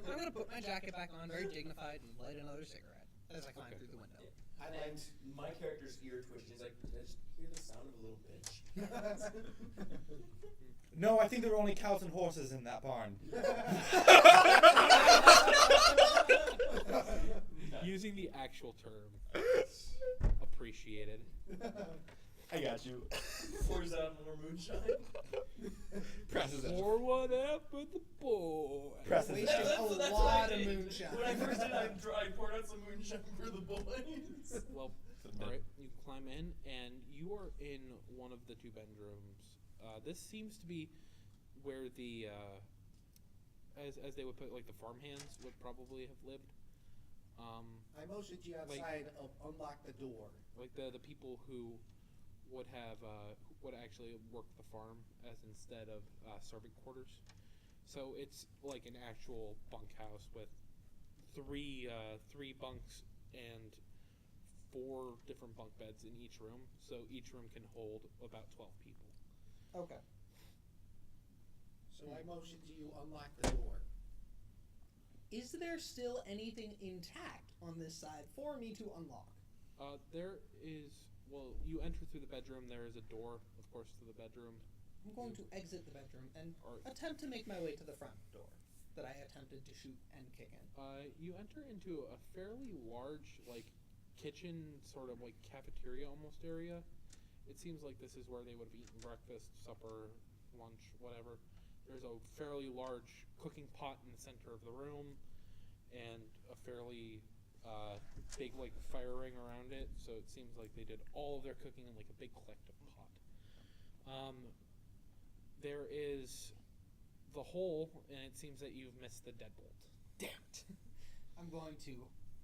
I'm gonna put my jacket back on, very dignified, and light another cigarette as I climb through the window. I liked my character's ear twitching. He's like, did I just hear the sound of a little bitch? No, I think there were only cows and horses in that barn. Using the actual term, appreciated. I got you. Pours out more moonshine. Presses it. For what happened to the boy? Presses it. Wasted That's a what lot I of did. moonshine. When I first did it, I poured out some moonshine for the boys. Well, alright, you climb in, and you are in one of the two bedrooms. This seems to be where the, as they would put it, like the farmhands would probably have lived. I motioned you outside of unlock the door. Like the people who would have would actually work the farm as instead of servant quarters. So it's like an actual bunkhouse with three bunks and 4 different bunk beds in each room. So each room can hold about 12 people. Okay. So I motioned to you unlock the door. Is there still anything intact on this side for me to unlock? There is. Well, you enter through the bedroom. There is a door, of course, to the bedroom. I'm going to exit the bedroom and Or- attempt to make my way to the front door that I attempted to shoot and kick in. You enter into a fairly large, like, kitchen, sort of like cafeteria almost area. It seems like this is where they would have eaten breakfast, supper, lunch, whatever. There's a fairly large cooking pot in the center of the room, and a fairly big, like, fire ring around it. So it seems like they did all of their cooking in like a big collective pot. There is the hole, and it seems that you've missed the deadbolt. Damn it. I'm going to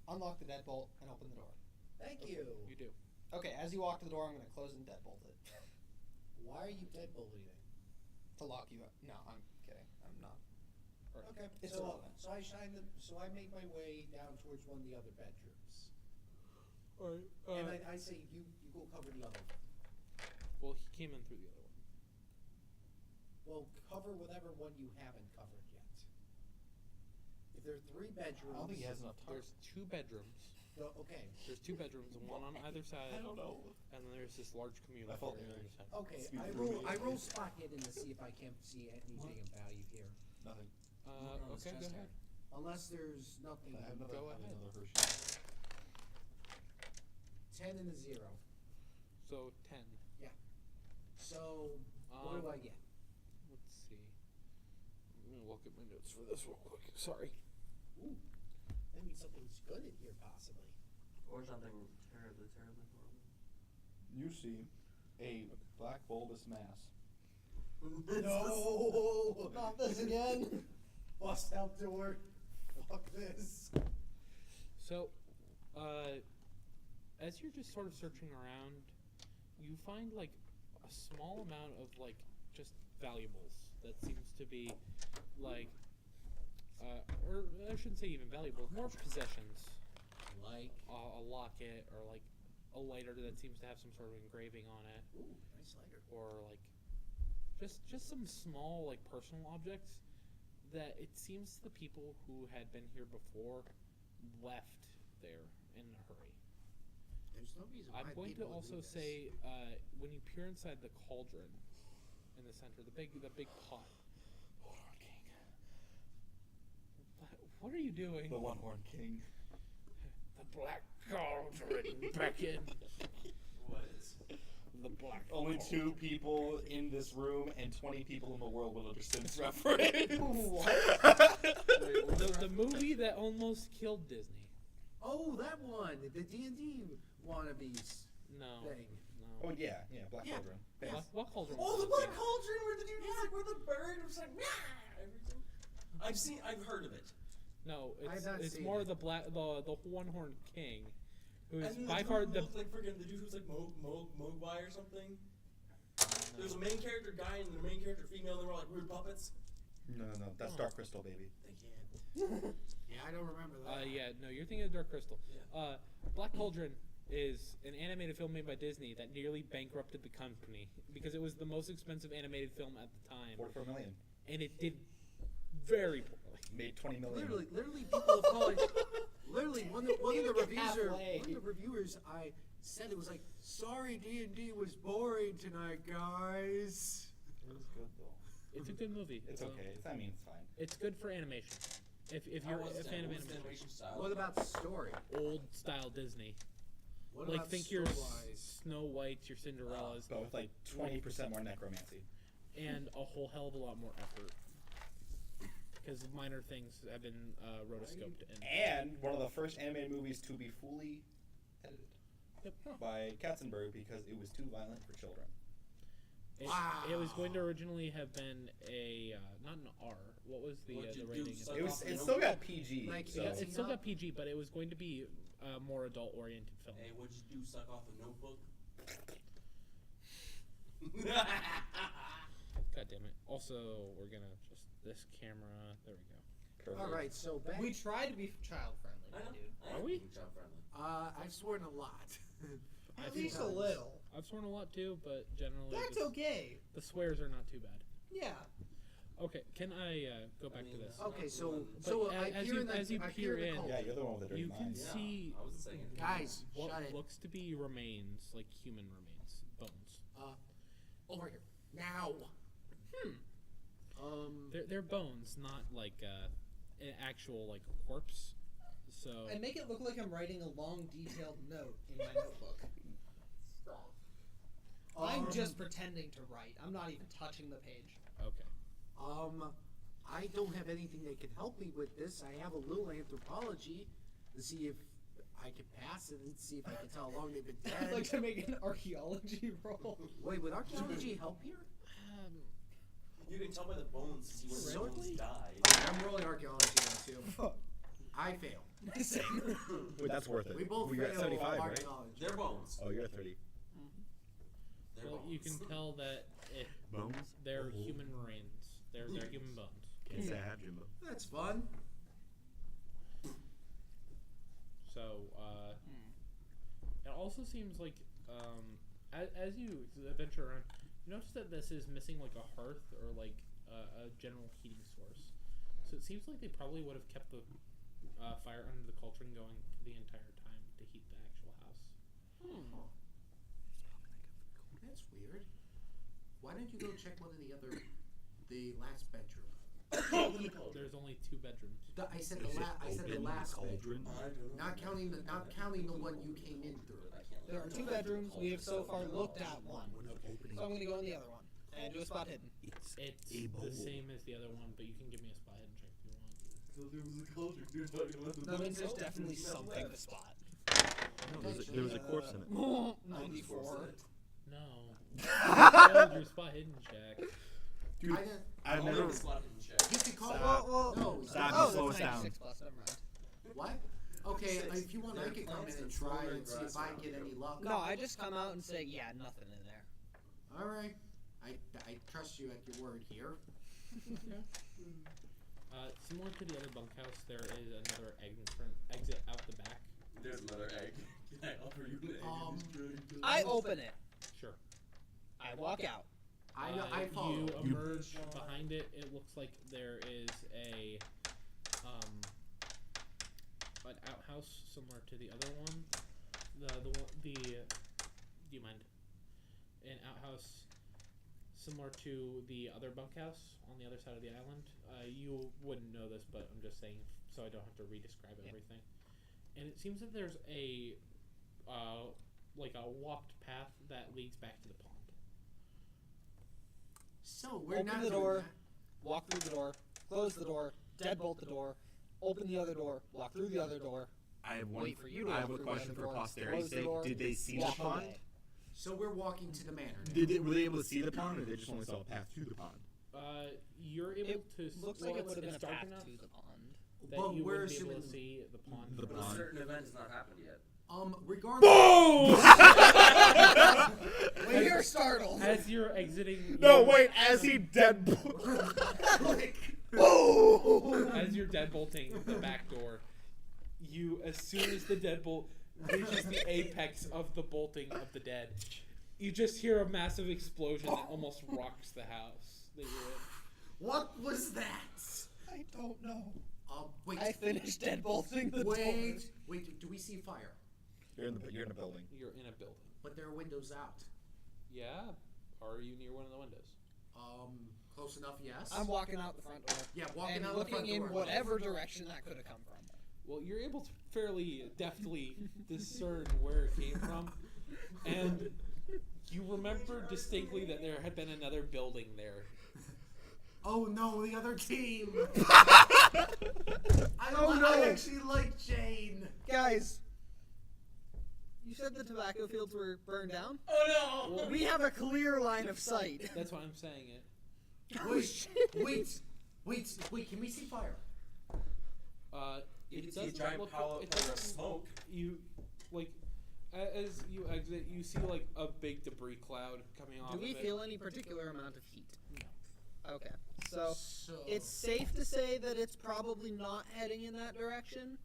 unlock the deadbolt and open the door. Thank you. You do. Okay, as you walk to the door, I'm going to close and deadbolt it. Why are you deadbolting it? To lock you up. No, I'm kidding. I'm not. Okay. It's so, irrelevant. so I shine them. So I make my way down towards one of the other bedrooms, Alright. and I say, "You go cover the other one." Well, he came in through the other one. Well, cover whatever one you haven't covered yet. If there are 3 bedrooms, I don't think he has enough time. There's 2 bedrooms. Okay. There's 2 bedrooms, and one on either side. I don't know. And then there's this large communal I felt area on very- the center. Okay. Speak I through roll. me. I roll spot hidden to see if I can't see anything of value here. Nothing. Okay, go ahead. Unless there's nothing. I have another, Go I have ahead. another Hershey. 10 and a 0. So 10. So what do I get? Let's see. I'm gonna look at my notes for this real quick. Sorry. Ooh, that means something's good in here, possibly. Or something terribly, terribly horrible. You see a black bulbous mass. No, Not this again. bust out door. Fuck this. So, as you're just sort of searching around, you find like a small amount of like just valuables that seems to be like, or I shouldn't say even valuables, more possessions. Like, A locket or like a lighter that seems to have some sort of engraving on it, ooh, nice lighter. or like just some small like personal objects that it seems the people who had been here before left there in a hurry. There's no reason why I'm going to people would also do this. say when you peer inside the cauldron in the center, the big pot. What are you doing? The one-horned king. The black cauldron, Beckett. What? The black. Only cauldron. 2 people in this room and 20 people in the world will understand this reference. The movie that almost killed Disney. Oh, that one, the D&D wannabes No. thing. Oh No. yeah, Black Yeah. Cauldron. What cauldron? Oh, was the it? black cauldron where the dude is like, where the bird was like, nah, everything. I've heard of it. No, I've not it's seen more it. the one-horned king, who is And then by the far dude the. who looked like friggin' the dude who's like Mogwai or something. There was a main character guy and the main character female. And they were all like weird puppets. No, that's Dark Crystal, baby. They can't. Yeah, I don't remember that. Yeah, no, you're thinking of Dark Crystal. Yeah. Black Cauldron is an animated film made by Disney that nearly bankrupted the company because it was the most expensive animated film at the time, 44 million. and it did very poorly. Made 20 million. Literally, people have called. Literally, one of the Halfway. reviewers I said it was like, sorry, D&D was boring tonight, guys. It was good though. It's a good movie. It's okay. I mean, it's fine. It's good for animation. If you're a fan of animation, animation style. What about the story? old style Disney, What like about think your story-wise? Snow Whites, your Cinderellas, But with like 20% more necromancy. and a whole hell of a lot more effort. Because minor things have been rotoscoped in. And one of the first animated movies to be fully edited Yep. by Katzenberg because it was too violent for children. It was going to originally have been a not an R. What was the What'd you do, rating? suck It was. off the It still notebook? got PG. Like, so. Yeah, it's it still not- got PG, but it was going to be a more adult oriented film. Hey, what'd you do? Suck off a notebook? God damn it! Also, we're gonna just this camera. There we go. Perfect. All right, so back. We try to be child friendly, I know. dude. Are we? Child friendly. I've sworn a lot. At think least a times. little. I've sworn a lot too, but generally That's the, okay. the swears are not too bad. Yeah. Okay, can I go back to this? Okay, so But I as peer you- in the, as you I peer peer in in, the cult. Yeah, you're the one with the dirty You can mind. Yeah, see I wasn't saying anything. Guys, what shut it. looks to be remains, like human remains, bones. Over here now. They're bones, not like an actual like corpse. So And make it look like I'm writing a long, detailed note in my notebook. I'm just pretending to write. I'm not even touching the page. okay. I don't have anything that can help me with this. I have a little anthropology to see if I can pass it and see if I can tell how long they've been I'd dead. like to make an archaeology roll. Wait, would archaeology help here? You can tell by the bones to see where the bones Really? died. I'm rolling archaeology now too. I fail. Wait, that's worth it. We both We fail got 75, right? archaeology. They're bones. Oh, you're at 30. They're Well, bones. you can tell that Bones? they're human remains. They're human bones. Can't say I have Jimbo. That's fun. So it also seems like as you venture around, you notice that this is missing like a hearth or like a general heating source. So it seems like they probably would have kept the fire under the cauldron going the entire time to heat the actual house. That's weird. Why don't you go check one of the last bedroom? There's only 2 bedrooms. I said the last bedroom. I don't know. Not counting the one you came in through. I can't There are 2 bedrooms. We have so far looked at one. We're not opening. So I'm going to go in the other one and do a spot hidden. It's a bowl. the same as the other one, but you can give me a spot hidden check if you want. That means there's definitely something to spot. No, there was a corpse in it. 94. No. You failed your spot hidden check. Dude, I've I'll never. make a spot hidden check. You can call Stop. no. Stop. Oh, Slow that's us down. 96 plus. Never mind. What? Okay, Six. if you want, I There are can come plants in and that try grow in and see if grass I around get here. any luck. No, I just come out and say, yeah, nothing in there. All right. I trust you at your word here. Similar to the other bunkhouse, there is another exit out the back. There's another egg. Can I offer you an egg? I open it. Sure. I walk out. I follow. You emerge behind it. It looks like there is an outhouse similar to the other one. Do you mind? An outhouse similar to the other bunkhouse on the other side of the island. You wouldn't know this, but I'm just saying so I don't have to re-describe everything. And it seems that there's a like a walked path that leads back to the pond. So we're Open not the doing door. that. Walk through the door. Close the door. Deadbolt the door. Open the other door. Walk through the other door. I have one. Wait for you to I have walk a through question the for door, posterity's close the sake. door, Did they see the walk pond? away. So we're walking to the manor now. Were they able to see the pond, or they just only saw a path to the pond? You're able able to? Looks well, like it would have been it's a dark path enough to the pond. that But you we're wouldn't be able assuming to see the pond. The But a pond. certain event has not happened yet. Regardless. When you're startled. As you're exiting. No, your- wait. As he deadbolt. As you're deadbolting the back door, as soon as the deadbolt reaches the apex of the bolting of the dead, you just hear a massive explosion that almost rocks the house that you're in. What was that? I don't know. Wait. I finished deadbolting the door. Wait. Do we see fire? You're in a building. You're in a building. But there are windows out. Yeah. Are you near one of the windows? Close enough. Yes. I'm walking out the front door. Yeah, walking and out looking the front in door. whatever direction that could have come from. Well, you're able to fairly deftly discern where it came from, and you remember distinctly that there had been another building there. Oh no, the other team. I actually like Jane. Guys, you said the tobacco fields were burned down? Oh no! Well, We have a clear line of sight. that's why I'm saying it. Wait. Can we see fire? You It can see a doesn't giant look. pillar It of doesn't. smoke. You like as you exit, you see like a big debris cloud coming off. Do we of it. feel any particular amount of heat? No. Okay. So it's safe to say that it's probably not heading in that direction.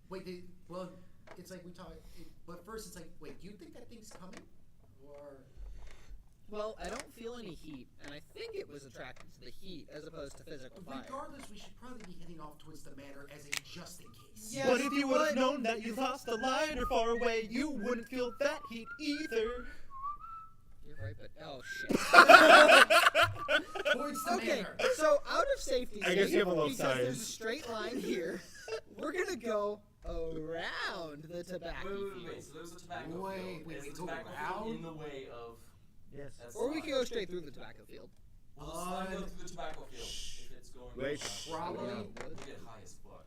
Wait. Well, it's like we talk. But first, it's like, wait. Do you think that thing's coming? Or Well, I don't feel any heat, and I think it was attracted to the heat as opposed to physical fire. regardless, we should probably be heading off towards the manor as a just in case. Yes, But if you would have but- known that you lost a lighter far away, you wouldn't feel that heat either. You're right, but oh shit. Towards the Okay, manor. so out of safety, I guess you have a little because there's a size. straight line here, we're gonna go around the tobacco Wait. field. So there's a tobacco Wait, field. wait, Is wait, the go tobacco around? field in the way of? Yes. That's Or we fine. can go straight through the tobacco field. We'll slide go through the tobacco field if it's going. Wait. Probably. We'll get high as fuck.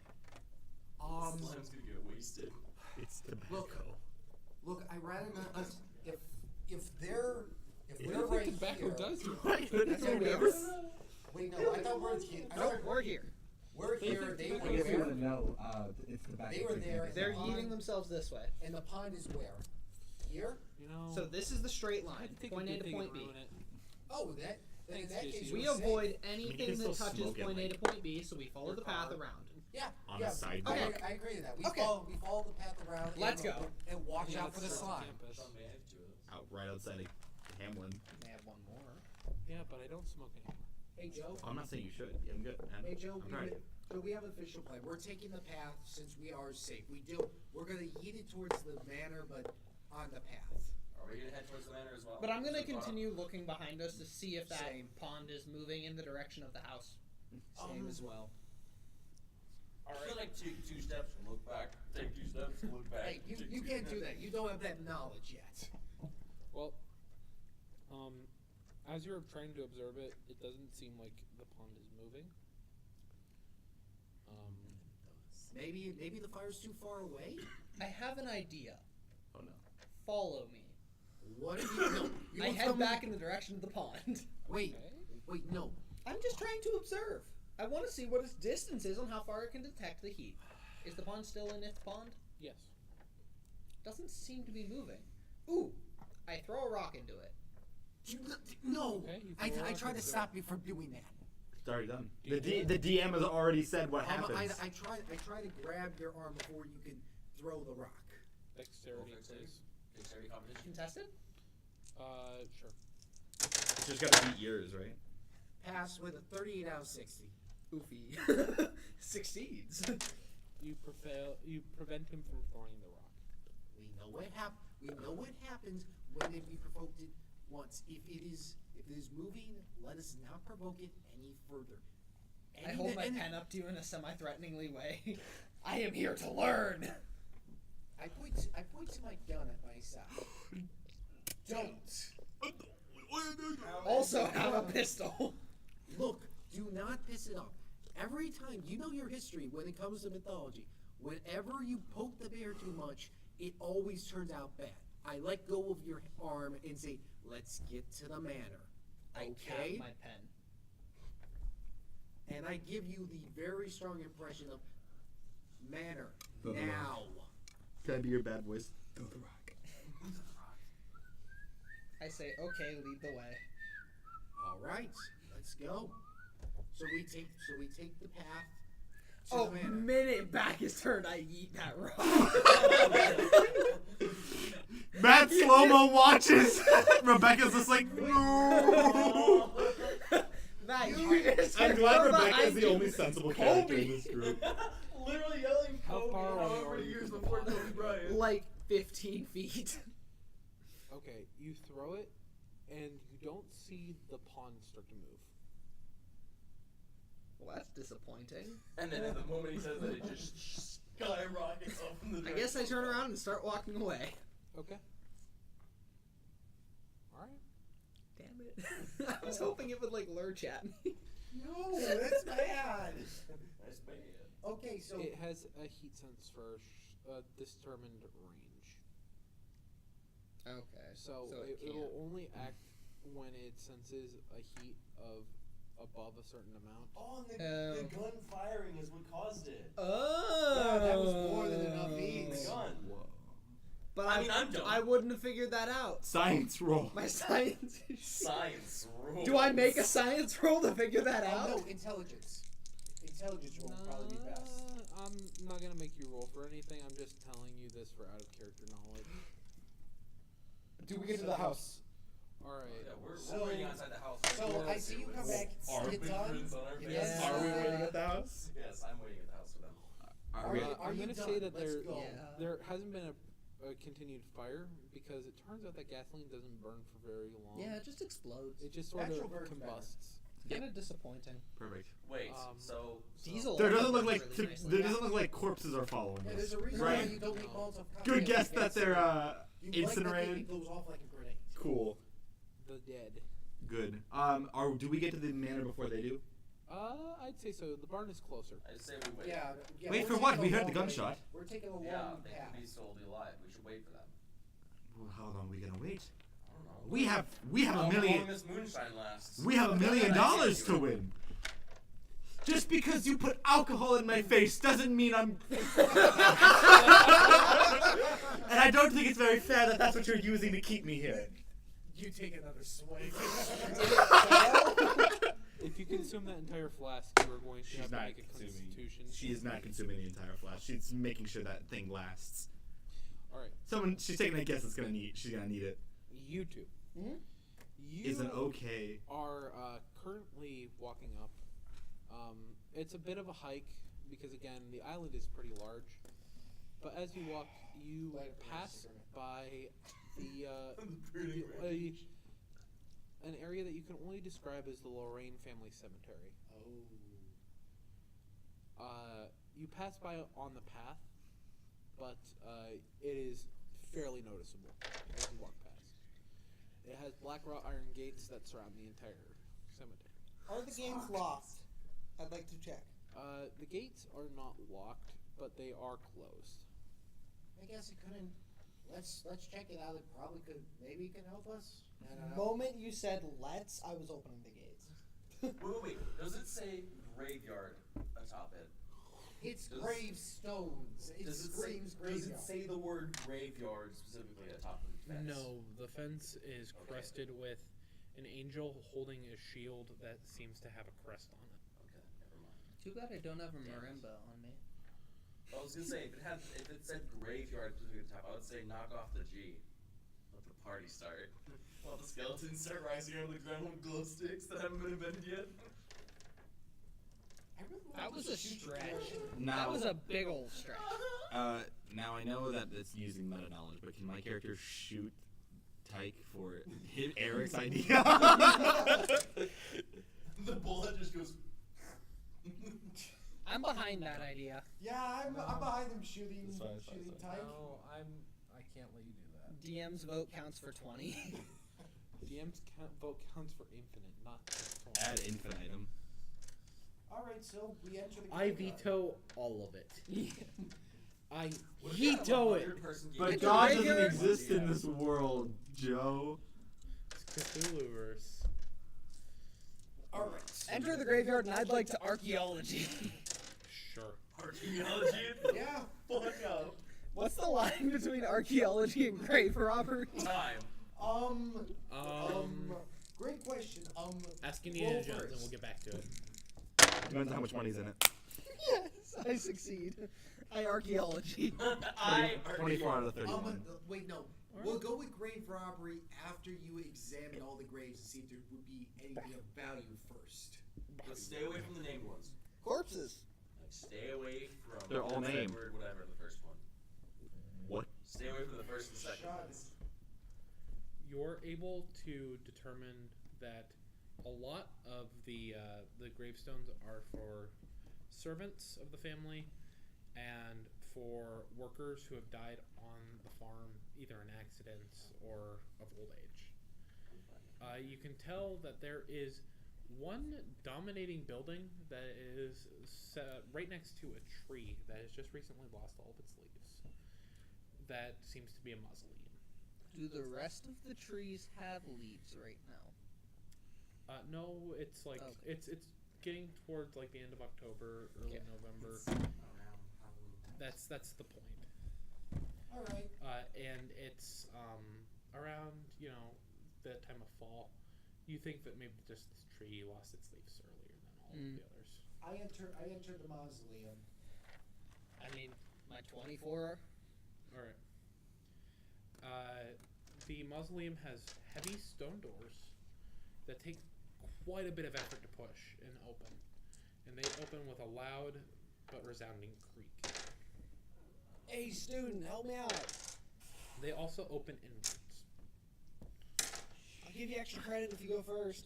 Slime's gonna get wasted. It's tobacco. Look, I rather not. If they're What do they're you right think tobacco here. does to you? That's what we Never. Wait, no, I thought we're here. I No, thought we're here. we're They here. think They tobacco were is I guess you there, want to know. It's tobacco. They were there. They're The pond- eating themselves this way. and the pond is where? Here? You know. So this is the straight I line, had to take point a A good to thing point and B. ruin it. Oh, that. Then in Thanks, that JC. case, We we're safe. avoid can anything still that touches smoke it, point A like, to point B, so we follow your the path car. around. Yeah. On yeah. a side Okay. door. I agree to that. We Okay. follow the path around. Let's and, go. And watch Yeah, out for the let's start slime. campus. Some may have to us. Out right outside of Hamlin. May have one more. Yeah, but I don't smoke anymore. Hey Joe. I'm not saying you should. I'm good. Man. Hey Joe. I'm trying. We have an official plan. We're taking the path since we are safe. We're gonna yeet it towards the manor, but on the path. Are we gonna head towards the manor as well? But I'm gonna Is it far? continue looking behind us to see if that Same. pond is moving in the direction of the house. Same as well. I feel like take 2 steps and look back. Take 2 steps and look back. Hey, you can't do that. You don't have that knowledge yet. Well, as you're trying to observe it, it doesn't seem like the pond is moving. Maybe the fire's too far away. I have an idea. Oh no. Follow me. What are you? No, you I don't tell head me- back in the direction of the pond. Wait, Okay. no. I'm just trying to observe. I want to see what its distance is on how far it can detect the heat. Is the pond still in its pond? Yes. Doesn't seem to be moving. Ooh, I throw a rock into it. No. Okay, you I throw a rock tried to into stop you from doing that. It's already done. Do you The DM has already said what I happens. try to grab your arm before you can throw the rock. Dexterity, Dexterity. please. Dexterity competition. Contested? Sure. Just gotta beat yours, right? Pass with a 38 out of 60. Oofy. Succeeds. You prevent him from throwing the rock. We know what happens when we provoked it once. If it is moving, let us not provoke it any further. I hold my pen up to you in a semi-threateningly way. I am here to learn. I point to my gun at my side. Don't. Also have a pistol. Look, do not piss it off. Every time, you know your history when it comes to mythology. Whenever you poke the bear too much, it always turns out bad. I let go of your arm and say, let's get to the manor. I Okay? tap my pen. And and I give you the very strong impression of manner. Throw the Now. Can I be your bad voice? Throw the rock. I say, okay, lead the way. All right, let's go. So we take the path to Oh, the manor. minute back is turned, I eat that rock. Matt slow-mo watches. Rebecca's just like, no. Matt, I'm glad Rebecca is the only sensible character in this group. Literally yelling How Kobe far away however are many you years from before the Kobe pond? Bryant. like 15 feet. Okay, you throw it, and you don't see the pond start to move. Well, that's disappointing. And then at the moment he says that, it just skyrockets up in the I guess I turn around and start walking away. Okay. Alright. Damn it. I was hoping it would, like, lurch at me. No, that's bad. That's bad. Okay, so It has a heat sense for a determined range. Okay. So, it it'll only act when it senses a heat of above a certain amount. Oh, and Oh. the gun firing is what caused it. Oh. yeah, that was more than enough The heat. gun. Whoa. But I mean, I'm dumb. I wouldn't have figured that out. Science roll. My science is Science rules. Do I make a science roll to figure that out? No, intelligence. Intelligence roll would probably be best. I'm not gonna make you roll for anything. I'm just telling you this for out of character knowledge. Do we get to the house? Yeah, Alright. we're waiting outside the house. So I see you come back. Are Get we done. on our Yeah. faces? Are we waiting at the house? Yes, I'm waiting at the house for them. Are Are we? you- I'm you gonna done? say that Let's go. there hasn't been a continued fire because it turns out that gasoline doesn't burn for very long. Yeah, it just explodes. It just sort Natural of burn's better. combusts. Kind of disappointing. Perfect. Wait, Um, Diesel. There doesn't look burns like really nicely. there doesn't look like corpses are following Yeah, us. there's a reason Right. why you don't make Molotov cocktails. Good guess in that gasoline. they're You like that thing, incinerated. it goes off like a grenade. Cool. The dead. Good. Do we get to the manor before they do? I'd say so. The barn is closer. I say we wait. Yeah. Wait we're for what? taking We a heard long the gunshot. way. We're taking a long Yeah, they path. could be still alive. We should wait for them. Well, how long are we gonna wait? I don't know. We have How a long million. this moonshine lasts. We have $1 million to win. Just because you put alcohol in my face doesn't mean I'm. And I don't think it's very fair that that's what you're using to keep me here. You take another swing. If you consume that entire flask, you are going to She's have to not make a consuming. constitution. She is not consuming the entire flask. She's making sure that thing lasts. Alright. She's taking a guess it's gonna need. She's gonna need it. You two. Hmm? You Isn't okay. are currently walking up. It's a bit of a hike because, again, the island is pretty large. But as you walk, you pass by an area that you can only describe as the Lorraine family cemetery. You pass by on the path, but it is fairly noticeable as you walk past. It has black wrought iron gates that surround the entire cemetery. Are the gates locked? I'd like to check. The gates are not locked, but they are closed. I guess it couldn't. Let's check it out. It probably could. Maybe it can help us. I don't The know. moment you said let's, I was opening the gates. Wait. Does it say graveyard atop it? It's Does- gravestones. It screams graveyard. Does it say the word graveyard specifically atop of the fence? No, the fence is crested with an angel holding a shield that seems to have a crest on it. Okay, never mind. Too bad I don't have a Damn it. marimba on me. I was gonna say if it said graveyard specifically at the top, I would say knock off the G. Let the party start. While the skeletons start rising out of the ground with glow sticks that haven't been invented yet. I really That want was to a shoot stretch. the That was a big old stretch. Now I know that it's using meta knowledge, but can my character shoot Tyke for hit Eric's idea? The bullet just goes. I'm behind that idea. Yeah, I'm behind him shooting It's fine, it's fine, shooting it's fine. Tyke. I can't let you do that. DM's vote counts for 20. DM's vote counts for infinite, not just 20. Ad infinitum. Alright, so we enter the I graveyard. veto all of it. I What if you have veto a it. 100-person game? But It's God a regular- doesn't exist in this world, Joe. It's Cthulhu-verse. Alright. Enter the graveyard, and I'd like to archaeology. Sure. Archaeology? Yeah. Fuck up. What's the line between archaeology and grave robbery? Time. Great question. Ask roll Indiana Jones and first. we'll get back to it. Depends on how much money's in it. Yes, I succeed. I archaeology. 24 out of the 31. Wait, no. We'll go with grave robbery after you examine all the graves to see if there would be anything of value first. But stay away from the named ones. Corpses. Like, stay away from. They're all Prince named. Edward, whatever, the first one. What? Stay away from the first and second. Shots. You're able to determine that a lot of the gravestones are for servants of the family and for workers who have died on the farm, either in accidents or of old age. You can tell that there is one dominating building that is set right next to a tree that has just recently lost all of its leaves. That seems to be a mausoleum. Do the rest of the trees have leaves right now? No, it's like Okay. it's getting towards like the end of October, early Yeah. November. That's the point. All right. And it's around the time of fall. You think that maybe just this tree lost its leaves earlier than all of the others. I enter the mausoleum. I mean, my 24. All right. The mausoleum has heavy stone doors that take quite a bit of effort to push and open, and they open with a loud but resounding creak. Hey, student, help me out. They also open inwards. I'll give you extra credit if you go first.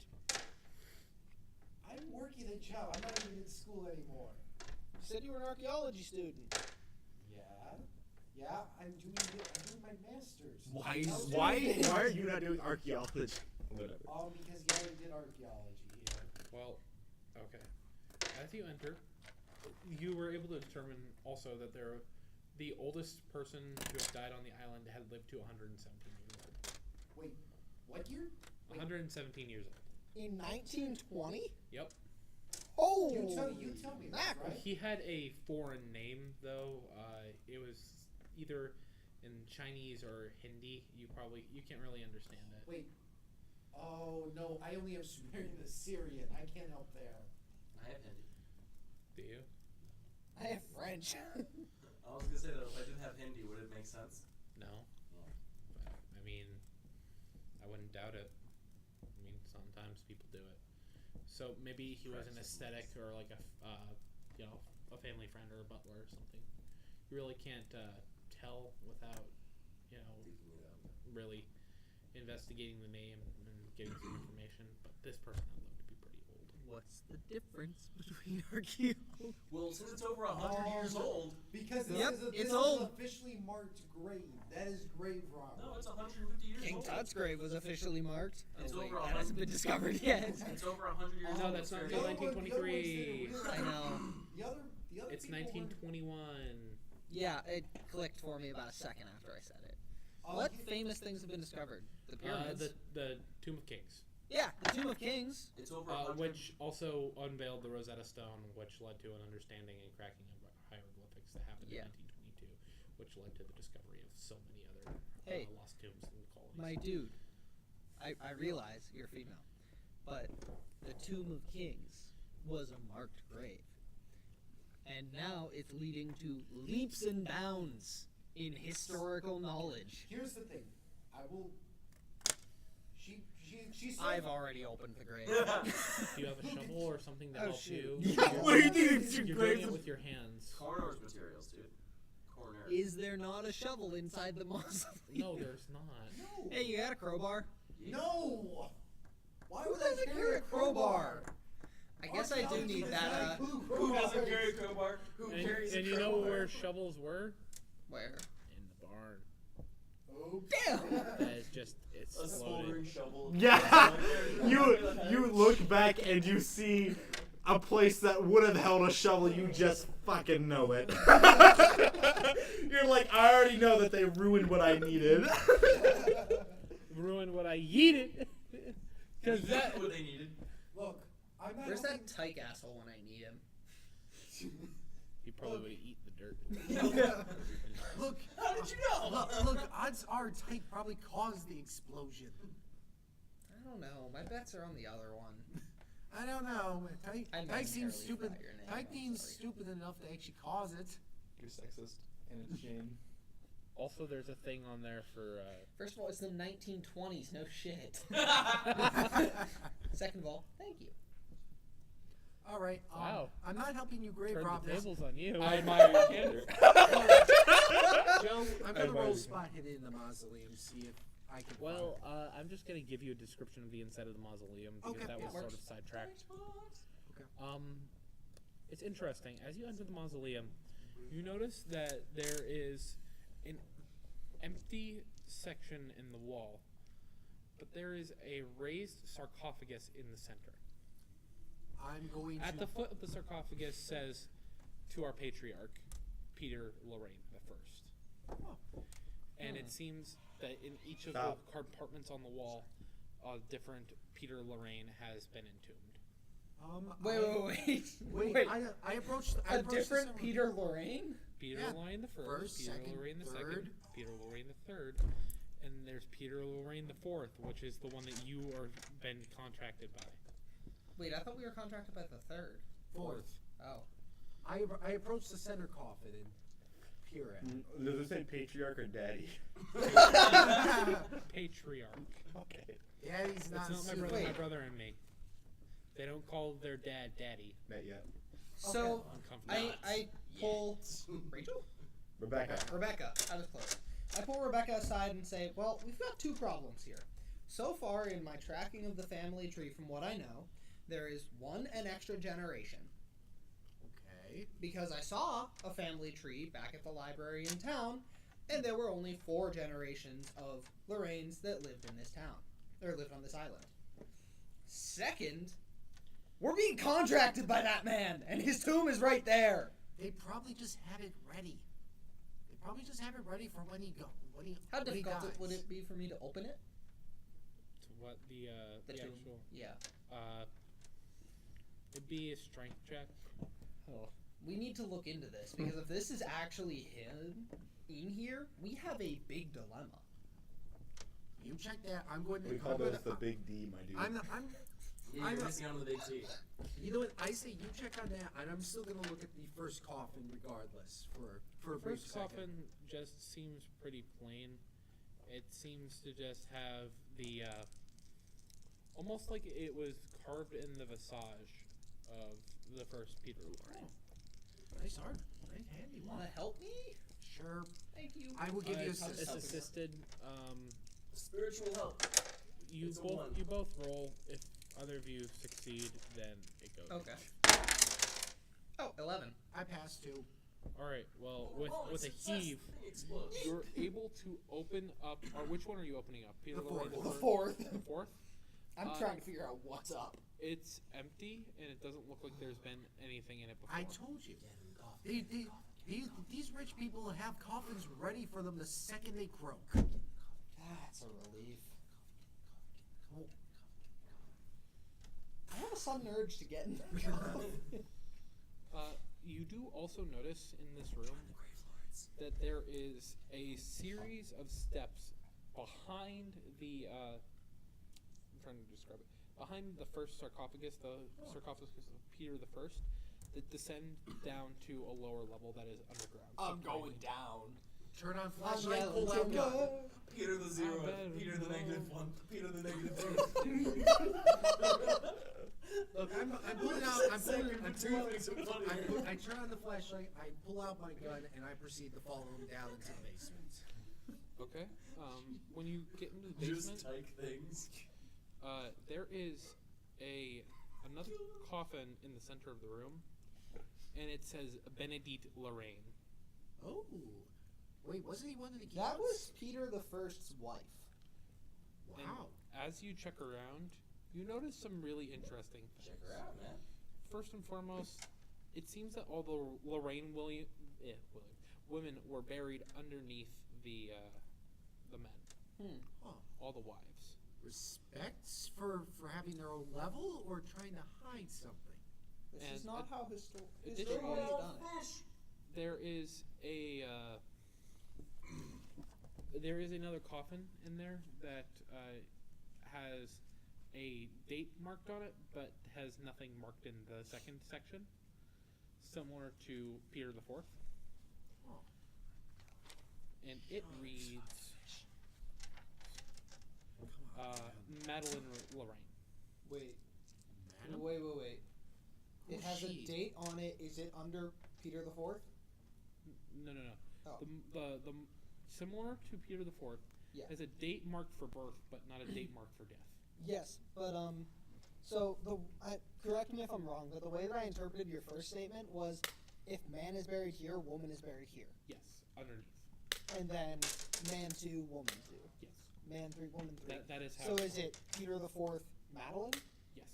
I'm working a job. I'm not even in school anymore. You said you were an archaeology student. Yeah, I'm doing my master's. Why I was why doing- why are you not doing archaeology? Whatever. Because you already did archaeology. Yeah. Well, okay. As you enter, you were able to determine also that the oldest person to have died on the island had lived to 117 years old. Wait, what year? Wait, 117 years old. In 1920? Yep. Oh! you tell me that, mackerel. right? He had a foreign name though. It was either in Chinese or Hindi. You can't really understand it. Wait. Oh no, I only have Sumerian and Assyrian. I can't help there. I have Hindi. Do you? I have French. I was gonna say that if I didn't have Hindi, would it make sense? No. I mean, I wouldn't doubt it. I mean, sometimes people do it. So maybe he was an aesthetic or like a family friend or a butler or something. You really can't tell without really investigating the name and getting some information. But this person had lived to be pretty old. What's the difference between archaeology? Well, since it's over 100 years old. Because this Yep, is it's this old. is officially marked grave. That is grave robbery. No, it's 150 years King old. Tut's grave was officially marked. It's Oh, wait, over that hasn't been discovered yet. It's over 100 years No, old. that's not It's until very- 1923. I know. The other It's people were- 1921. Yeah, it clicked for me about a second after I said it. Oh, What you- famous things have been discovered? The pyramids. The Tomb of Kings. Yeah, the Tomb of Kings. It's over 100. Which also unveiled the Rosetta Stone, which led to an understanding and cracking of hieroglyphics that happened Yeah. in 1922, which led to the discovery of so many other Hey, lost tombs in the colonies. My dude, I realize you're female, but the Tomb of Kings was a marked grave. And now it's leading to leaps and bounds in historical knowledge. Here's the thing. I will. She said. I've already opened the grave. Do you have a shovel or something to Oh, help shoot. you? Yeah, what do you think? You're doing it with your hands. Coroner's materials, dude. Coroner. Is there not a shovel inside the mausoleum? No, there's not. No. Hey, you got a crowbar? No. Why Who would I doesn't carry a crowbar? I guess I do need that. Who doesn't carry a crowbar? Who carries And a you know crowbar? where shovels were? Where? In the barn. Oops. Damn! That is just, it's A smoldering loaded. shovel. Yeah, you look back and you see a place that would have held a shovel. You just fucking know it. You're like, I already know that they ruined what I needed. Ruined what I yeeted. Because That's that. what they needed. Look, I'm not Where's hoping- that tyke asshole when I need him? He probably would eat the dirt. Look, How did you know? look, odds are Tyke probably caused the explosion. I don't know. My bets are on the other one. I don't know. Tyke I Tyke seems momentarily stupid. forgot your name, Tyke I'm seems sorry. stupid enough to actually cause it. You're sexist, and it's shame. Also, there's a thing on there for. First of all, it's the 1920s. No shit. Second of all, thank you. All right. Wow. I'm not helping you grave Turn rob the this. tables on you. I admire your candor. Joe, I'm I gonna admire roll you. spot hidden in the mausoleum. See if I can. Well, I'm just gonna give you a description of the inside of the mausoleum because Okay, that yeah, was sort works. of sidetracked. Okay. It's interesting. As you enter the mausoleum, you notice that there is an empty section in the wall, but there is a raised sarcophagus in the center. I'm going At to. the foot of the sarcophagus says, "To our patriarch, Peter Lorraine the First." Oh. And it seems that in each of Stop. the compartments on the wall, a different Peter Lorraine has been entombed. Wait. I approached. I A approached different this- Peter Lorraine? Peter Yeah. Lorraine the First, First, Peter second, Lorraine the third. Second, Peter Lorraine the Third, and there's Peter Lorraine the Fourth, which is the one that you are been contracted by. Wait, I thought we were contracted by the third. Fourth. Oh. I approached the center coffin and peer at it. Does it say patriarch or daddy? Patriarch. Okay. Daddy's not. It's not my super- brother, my Wait. brother and me. They don't call their dad daddy. Not yet. So, Uncomfortable. I pull Rachel? Rebecca. Rebecca. I was close. I pull Rebecca aside and say, well, we've got two problems here. So far in my tracking of the family tree, from what I know, there is an extra generation. Okay. Because I saw a family tree back at the library in town, and there were only 4 generations of Lorraines that lived in this town, or lived on this island. Second, we're being contracted by that man, and his tomb is right there. They probably just have it ready. They probably just have it ready for when he go. How when he difficult dies. would it be for me to open it? To what the tomb. actual Yeah. it'd be a strength check. Oh. We need to look into this, because if this is actually him in here, we have a big dilemma. You check that. I'm going to. We call I'm those gonna, the big D, my dude. I'm. Yeah, I'm you're a- missing out on the big T. You know what? I say you check on that, and I'm still gonna look at the first coffin regardless for a brief First second. coffin just seems pretty plain. It seems to just have the almost like it was carved in the visage of the first Peter Lorraine. Nice art. Nice handy Want one. to help me? Sure. Thank you. I will give you It's assistance. assisted. Spiritual help. You It's a one. both roll. If either of you succeed, then it goes. Okay. Oh, 11. I passed two. All right. Well, Oh, with a success, heave, the thing explodes. you're able to open up. Or which one are you opening up? Peter The Lorraine fourth. The third? fourth. The fourth. I'm Uh, trying to figure out what's up. It's empty, and it doesn't look like there's been anything in it before. I told you. These rich people have coffins ready for them the second they croak. That's a relief. I have a sudden urge to get in there. You do also notice in this room that there is a series of steps behind the. I'm trying to describe it. Behind the first sarcophagus, the sarcophagus of Peter the First, that descend down to a lower level that is underground. I'm going down. Turn on I'm flashlight, yelling pull out to gun. go. Peter the zero, better Peter the know. -1, Peter the -2. Look, I'm pulling out. I'm pulling. I turn on the flashlight. I pull out my gun and I proceed to follow him down into the basement. Okay. When you get into the Just basement, type things. there is another coffin in the center of the room, and it says Benedict Lorraine. Oh, wait, wasn't he one of the kids? That was Peter the First's wife. Wow. And as you check around, you notice some really interesting things. Check her out, man. First and foremost, it seems that all the Lorraine women were buried underneath the men, Huh. all the wives. respect for having their own level, or trying to hide something? This And is not how additionally- historian has done it. There is there is another coffin in there that has a date marked on it, but has nothing marked in the second section, similar to Peter the Fourth. Oh. And it reads Come on. Madeline Lorraine. Wait. Madam? Wait. It Who's has a she? date on it. Is it under Peter the Fourth? No. Oh. The similar to Peter the Fourth Yeah. has a date marked for birth, but not a date marked for death. Yes, but correct me if I'm wrong, but the way that I interpreted your first statement was, if man is buried here, woman is buried here, Yes, underneath. and then man 2, woman 2, Yes, man 3, woman 3. that is how. So is it Peter the Fourth, Madeline? Yes.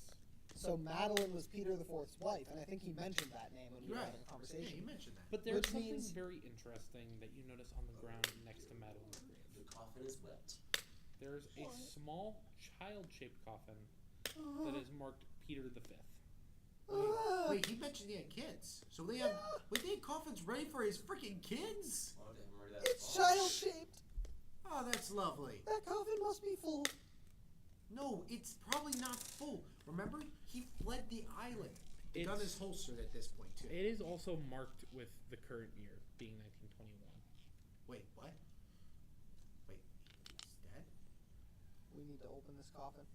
So Madeline was Peter the Fourth's wife, and I think he mentioned that name when we were Right. having a Yeah, conversation. you mentioned that. But there's Which something means- very interesting that you notice on the ground next to Madeline's grave. The coffin is wet. There's a What? small child-shaped coffin Uh-huh. that is marked Peter the Fifth. Wait, he mentioned he had kids. So they have coffins ready for his freaking kids? Why would they have him ready that It's far? child shaped. Oh, that's lovely. That coffin must be full. No, it's probably not full. Remember, he fled the island. The gun It's- is holstered at this point too. It is also marked with the current year, being 1921. Wait, what? Wait, he's dead? We need to open this coffin.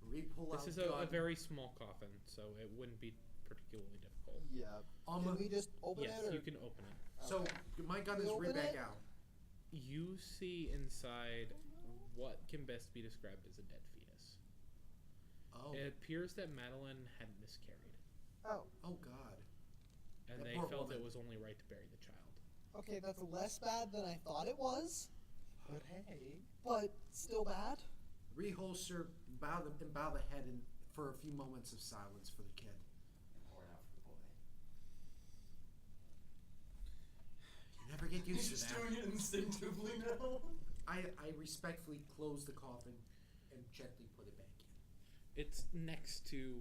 Re-pull This out is gun. a very small coffin, so it wouldn't be particularly difficult. Yeah. Can we just open Yes, it? Or? you can open it. So my gun We is open ripped back it? out. You see inside what can best be described as a dead fetus. Oh, It appears that Madeline had miscarried, Oh, oh God. and That they poor felt woman. it was only right to bury the child. okay, that's less bad than I thought it was, But hey, but still bad. Reholster, bow the head in for a few moments of silence for the kid. And pour it out for the boy. You never get used He's to just that. doing it instinctively now. I respectfully close the coffin and gently put it back in. It's next to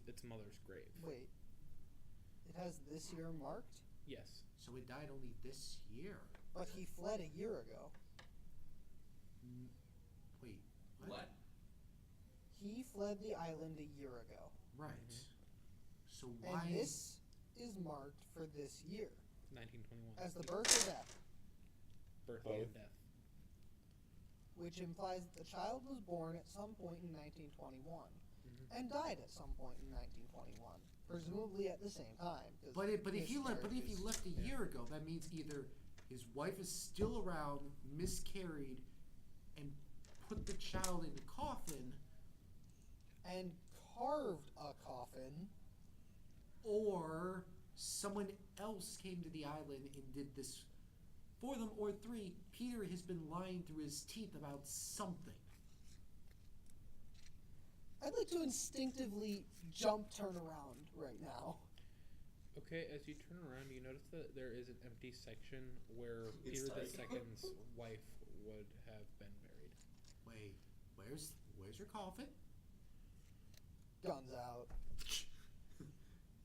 its mother's grave. Wait. It has this year marked, Yes. So it died only this year. but he fled a year ago. Wait, What? He fled the island a year ago. Right. So why? And this is marked for this year 1921. as the birth or death, Birth Both. and death. which implies that the child was born at some point in 1921 Mhm. and died at some point in 1921, presumably at the same time. 'Cause But if he miscarriages- left a year ago, that means either his wife is still around, miscarried, and put the child in the coffin, and carved a coffin, or someone else came to the island and did this for them, or three, Peter has been lying through his teeth about something. I'd like to instinctively turn around right now. Okay, as you turn around, you notice that there is an empty section where It's Peter the tight. Second's wife would have been buried. Wait, where's your coffin? Guns out.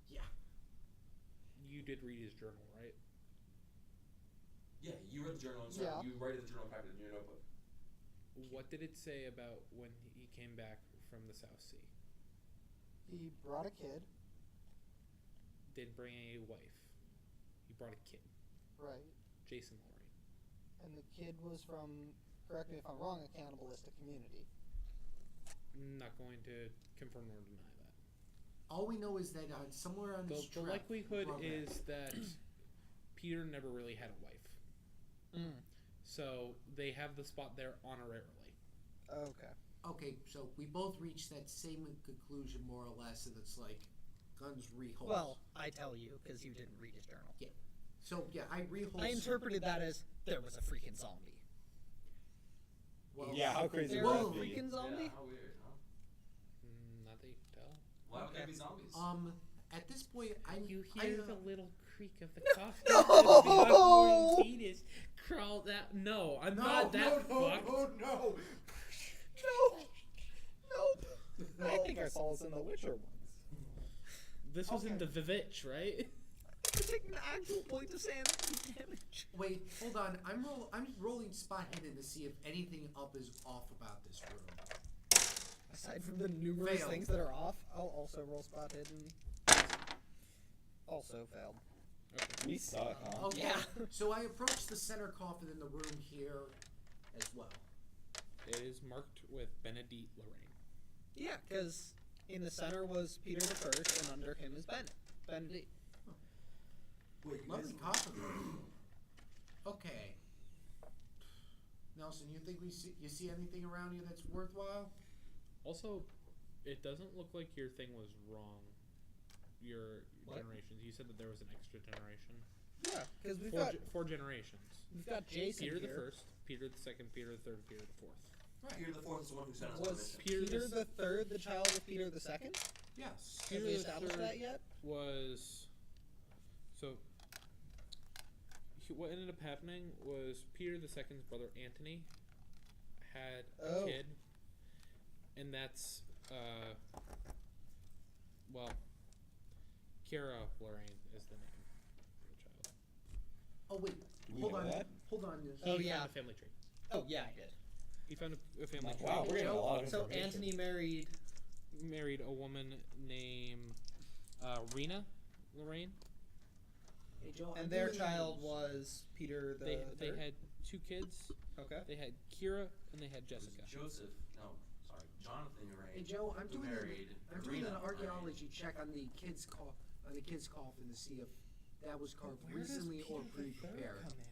Yeah. You did read his journal, right? Yeah, you read the journal and Yeah. you write the journal and type it in your notebook. What did it say about when he came back from the South Sea? He brought a kid, Didn't bring a wife. He brought a kid, right? Jason Lorraine. And the kid was from, correct me if I'm wrong, a cannibalistic community. Not going to confirm nor deny that. All we know is that somewhere on his The trap, likelihood Robert- is that Peter never really had a wife. So they have the spot there honorarily. Okay. Okay, so we both reached that same conclusion more or less, and it's like guns reholster. Well, I tell you because you didn't read his journal. So yeah, I reholster. I interpreted that as there was a freaking zombie. Well, Yeah, how crazy There would was a that be? freaking zombie? Yeah, how weird, huh? Not that you can tell. Why would there Okay. be zombies? At this point, You I, hear the little creak of the coffin. No! The fetus crawled out. No, I'm not that fucked. no. I think I saw this in The Witcher once. This was in Okay. the Vivitch, right? You're taking the actual point of sanity damage. Wait, hold on. I'm rolling spot hidden to see if anything up is off about this room. Aside from the numerous Failed. things that are off, I'll also roll spot hidden. Also failed. We suck, huh? Okay. Yeah. So I approach the center coffin in the room here as well. It is marked with Benedict Lorraine. Yeah, because in the center was Peter the First, and under him is Benedict. Wait, lovely coffin. Okay. Nelson, you think you see anything around here that's worthwhile? Also, it doesn't look like your thing was wrong. Your What? generations. You said that there was an extra generation. Yeah, because we've Four, got four generations. we've got Jason Peter the here. First, Peter the Second, Peter the Third, Peter the Fourth. Peter the Fourth is the one who sent us on the Was mission. Peter the Third the child of Peter the Second? Yes. Have Peter we the established Third that yet? was so. What ended up happening was Peter the Second's brother Antony had a Oh. kid, and that's well, Kira Lorraine is the name of the child. Oh wait, Do we hold know on. that? Hold on. Oh, He yeah. found a family tree. Oh yeah, I did. He found a family tree. Wow, we're getting a lot of So information. Antony married. Married a woman named Rena Lorraine. Hey, Joe, I'm And their doing child these. was Peter the They Third? had two kids. Okay. They had Kira and they had It was Jessica. Joseph. No, sorry, Jonathan Lorraine. Hey Joe, I'm who doing married I'm doing Rena an Lorraine. archaeology check on the kid's coffin to see if that was carved Where does recently or Peter the Third pre-prepared. come in?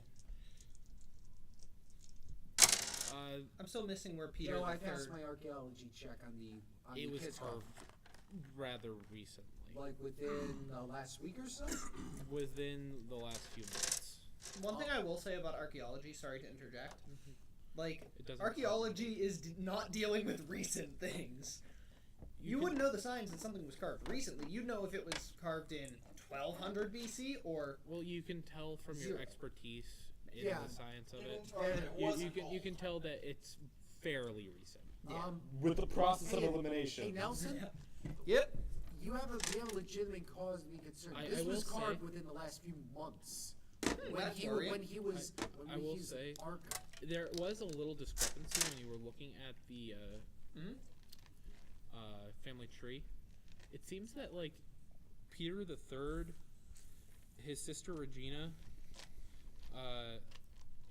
Uh, I'm still missing where Peter Joe, the I passed Third. my archaeology check on the it was kid's carved coffin. rather recently, Like within the last week or so? within the last few months. One thing I will say about archaeology, sorry to interject, like It doesn't. archaeology is not dealing with recent things. You can- wouldn't know the signs that something was carved recently. You'd know if it was carved in 1200 BC or Well, you can tell from your Zero. expertise in Yeah. the science of it. You can tell that it's fairly recent. Yeah. With the process of Hey, elimination. Hey Nelson, Yep. you have a legitimate cause to be concerned. I This will was carved say- within the last few months. that's worrying. When he was I will he's say- archive. There was a little discrepancy when you were looking at the Mhm. family tree. It seems that like Peter the Third, his sister Regina,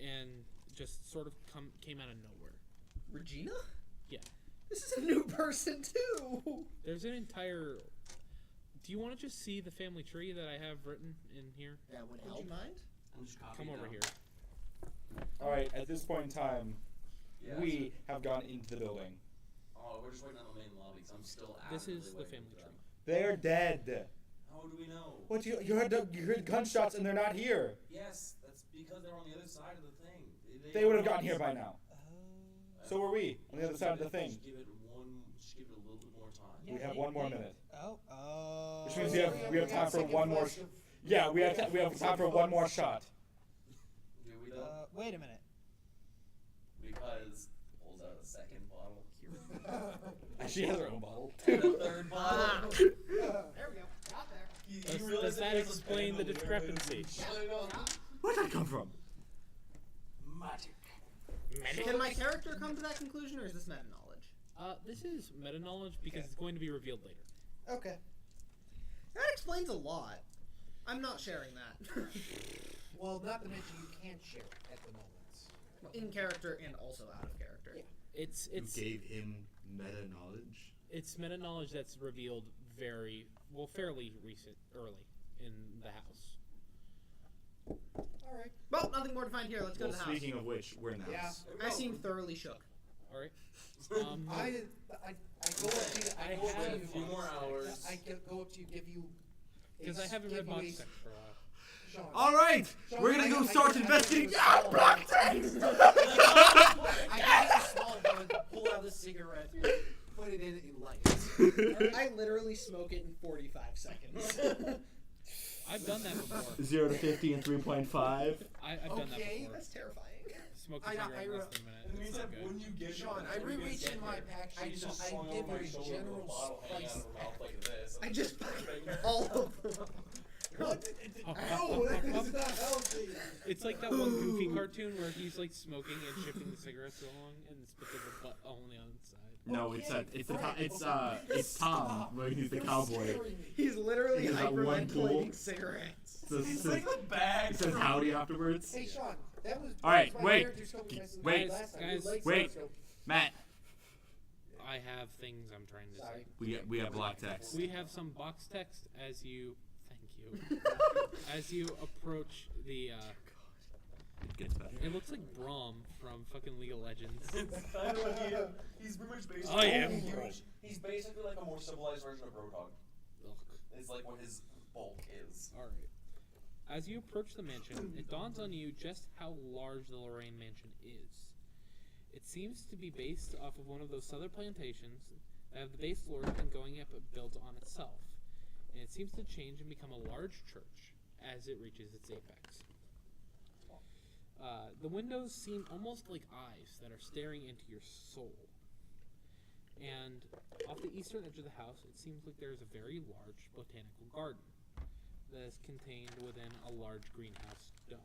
and just sort of came out of nowhere. Regina? Yeah. This is a new person too. There's an entire. Do you want to just see the family tree that I have written in here? That would Would help. you mind? I'm just Come copying over now. here. All right, at this point in time, Yeah, we have gone into the building. Oh, we're just waiting on the main lobby because I'm still This actively is the waiting family for them. tree. They're dead. How do we know? What you heard gunshots and they're not here. Yes, that's because they're on the other side of the thing. They would have gotten here by now. So were we on the other side of the thing. Just give it a little bit more time. We have one more minute. Oh. Which means we have time for one more. Yeah, we have time for one more shot. Do we though? Wait a minute. Because pulls out a second bottle. She has her own bottle. And a third bottle. There we go. Got there. Does that explain the discrepancy? Where'd that come from? Magic. Can my character come to that conclusion, or is this meta knowledge? This is meta knowledge because it's going to be revealed later. Okay. That explains a lot. I'm not sharing that. Well, not to mention you can't share it at the moment. In character and also out of character. Yeah. It's gave him meta knowledge. it's meta knowledge that's revealed fairly early in the house. All right. Well, nothing more to find here. Let's go Well, to the house. speaking of which, we're in the Yeah. house. I seem thoroughly shook. All right. I go up to you. I go up have to a you. few more hours. I go up to you, give you. Because I haven't read give you box a- sex for a while. Sean, All right, Sean, we're gonna go I start give investigating. you a Ah, small- black tanks! I give you a small gun, pull out a cigarette, put it in, and light it. I literally smoke it in 45 seconds. I've done that before. 0 to 50 in 3.5. I've done that Okay. before. That's terrifying. smoked a I- cigarette I- in less than a minute. In the It's not meantime, good. when you get Sean, there, I before you reach get in my there, pack. she's just I swung give over my her shoulder general with a bottle hanging out spice. of her mouth like this. I just Finger. all of them. What? Oh, No, that's not healthy. It's like that one Goofy cartoon where he's like smoking and shifting the cigarettes along and spits the butt only on the side. No, it's Tom, where he's the cowboy. He's literally He's got one hyperventilating tool. cigarettes. So It's like the bag. it says howdy afterwards. Hey, Sean, that was. All right, that was my wait. character's coping mechanism Wait. last time. Guys, You like wait. so- Matt, I have things I'm trying to Sorry. say. we have black text. We have some box text as you. Thank you. As you approach the. It gets better. It looks like Braum from fucking League of Legends. It's kind of what he's pretty much basically. I am huge. Bro. He's basically like a more civilized version of Roadhog. Ugh. It's like what his bulk is. All right. As you approach the mansion, it dawns on you just how large the Lorraine mansion is. It seems to be based off of one of those southern plantations that have the base floors and going up built on itself. And it seems to change and become a large church as it reaches its apex. The windows seem almost like eyes that are staring into your soul. And off the eastern edge of the house, it seems like there is a very large botanical garden that is contained within a large greenhouse dome.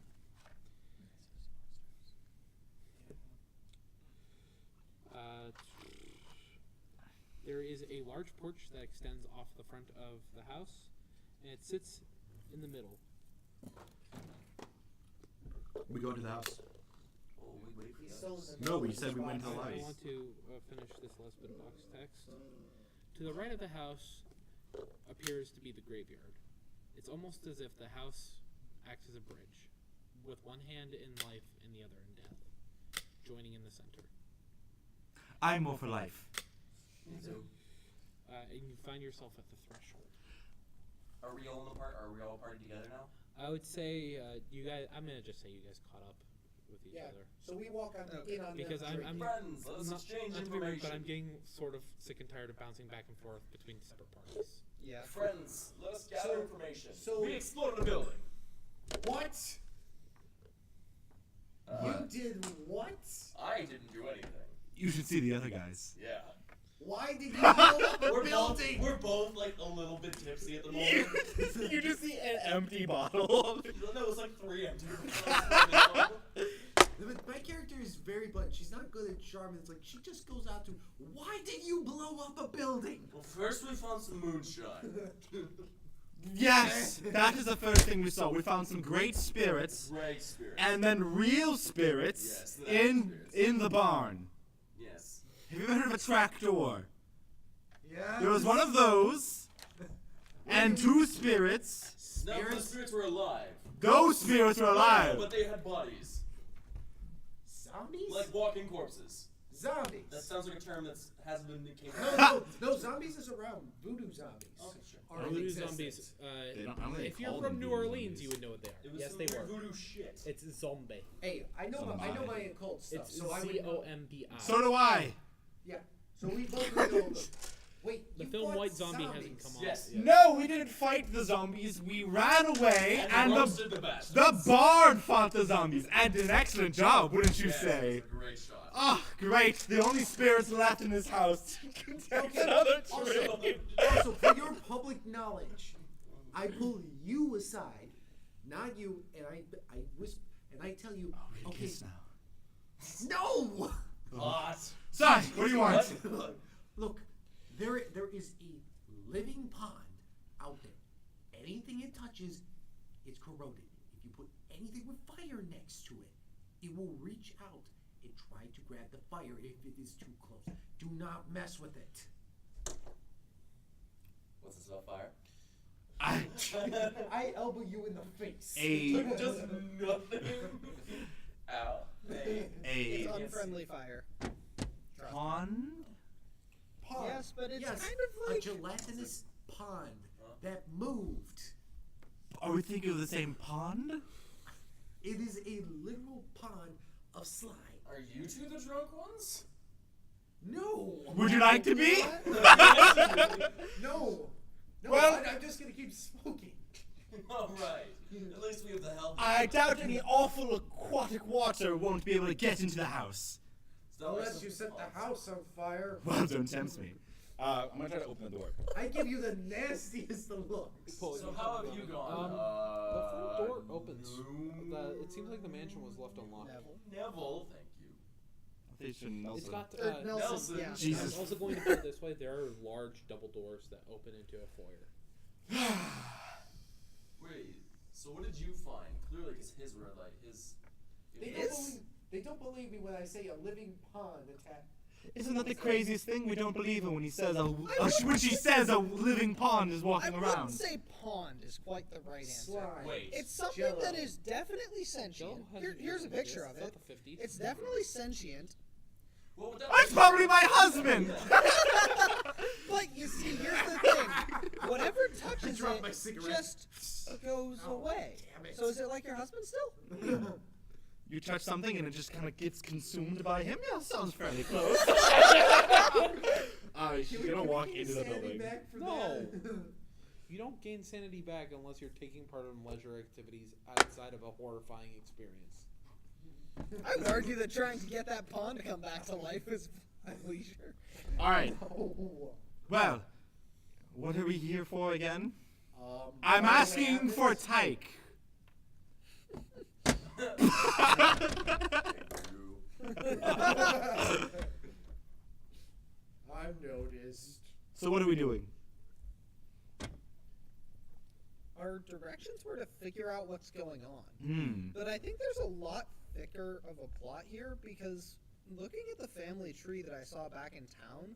There is a large porch that extends off the front of the house, and it sits in the middle. We go to the house. Oh, we wait for He's the still others. in the No, we middle said of we the went to spot. the I light. want to finish this last bit of box text. To the right of the house appears to be the graveyard. It's almost as if the house acts as a bridge, with one hand in life and the other in death, joining in the center. I'm more for life. Me too. And you find yourself at the threshold. Are we all in the part? Are we all party together now? I would say you guys. I'm gonna just say you guys caught up with each Yeah. other. So we walk on in on Because them I'm Friends, let us not, exchange not to be rude, information. but I'm getting sort of sick and tired of bouncing back and forth between separate parties. Yeah. Friends, let us gather So- information. so- we exploded a building. What? Uh, You did what? I didn't do anything. You should see the other guys. Yeah. Why did you blow up a We're both, building? we're both like a little bit tipsy at the moment. You just see an empty bottle. No, it's like 3 empty. bottles. My character is very blunt. She's not good at charm. It's like she just goes out to, why did you blow up a building? Well, first we found some moonshine. Yes, that is the first thing we saw. We found some great spirits, Great spirit. and then real spirits Yes, the spirits. in the barn. Yes. Have you ever heard of a trapdoor? Yeah. There was one of those, and 2 spirits. No, the spirits were alive. Those spirits were alive. But they had bodies. Zombies? Like walking corpses. zombies. That sounds like a term that hasn't been No, zombies is around. Voodoo zombies. Okay, sure. Are in Voodoo existence. zombies. They don't- I don't think If they you're call from them New voodoo Orleans, zombies. you would know what they are. It was Yes, some they weird were. voodoo shit. It's zombie. Hey, I know So my, I know am I. my occult stuff, It's so I would know. ZOMBI. So do I. Yeah. So we both know. Wait, The you film fought White Zombie zombies. hasn't come Yes. out. yet. No, we didn't fight the zombies. We ran away, and we the roasted the bastards. the bard fought the zombies, and did an excellent job, wouldn't you Yes, say? it was a great shot. Ah, great! The only spirits left in this house. Contains another tree. Also, for your public knowledge, I pull you aside, not you, and I whisper, and I tell you, okay, no. Hot. Son, what do you want? Look, there is a living pond out there. Anything it touches, it's corroded. If you put anything with fire next to it, it will reach out and try to grab the fire if it is too close. Do not mess with it. What's this about fire? I elbow you in the face. Just nothing. Ow. Hey. It's A unfriendly fire. pond? Pond. Yes, but it's Yes, kind of like a gelatinous pond that moved. Are we thinking of the same pond? It is a literal pond of slime. Are you two the drunk ones? No. Would you like to be? No. No. Well- I'm just gonna keep smoking. All right. At least we have the help. I doubt any awful aquatic water won't be able to get into the house. Unless you set the house on fire. Well, don't tempt me. I'm gonna try to open the door. I give you the nastiest of looks. So how have you gone? The front door opens. It seems like the mansion was left unlocked. Neville, thank you. It's got Nelson, yeah. Jesus. I'm also going to put it this way: there are large double doors that open into a foyer. Wait, so what did you find? Clearly, because his were like his. They don't believe me when I say a living pond attack. Isn't that the craziest thing? We don't believe her when he says when she says a living pond is I walking wouldn't around. say pond is quite the right answer. Slime. Wait. It's something Jello. that is definitely sentient. Here's a picture of it. It's definitely sentient. Well, with that That's probably my husband. But you see, here's the thing. Whatever touches dropped it my cigarette. just goes away. damn it. So is it like your husband still? You touch something and it just kind of gets consumed by him. Yeah, sounds fairly close. She's gonna walk into the building. No. You don't gain sanity back unless you're taking part in leisure activities outside of a horrifying experience. I would argue that trying to get that pond to come back to life is leisure. All right. Well, what are we here for again? I'm asking for Tyke. I've noticed. So what are we doing? Our directions were to figure out what's going on. But I think there's a lot thicker of a plot here because looking at the family tree that I saw back in town,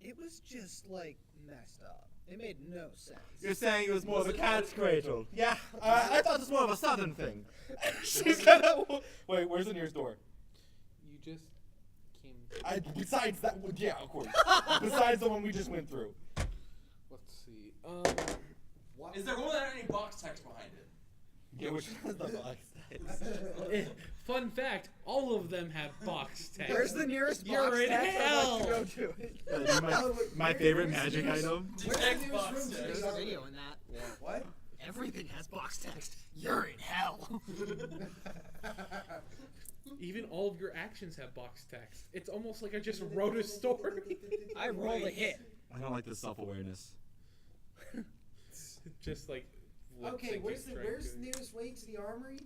it was just like messed up. It made no sense. You're saying it was more of a cat's cradle. Yeah, I thought it was more of a southern thing. She's gonna... Wait, where's the nearest door? You just came. Besides that, yeah, of course. Besides the one we just went through. Let's see. Is there one that had any box text behind it? Yeah, which one is the box? Fun fact: all of them have box text. Where's the nearest You're box in text? I'd hell. like to go to it. my favorite magic item. Detect box There's text. a video in that. What? Everything has box text. You're in hell. Even all of your actions have box text. It's almost like I just wrote a story. I rolled a hit. I don't like this self-awareness. Just like. Okay, where's the straight to- nearest way to the armory?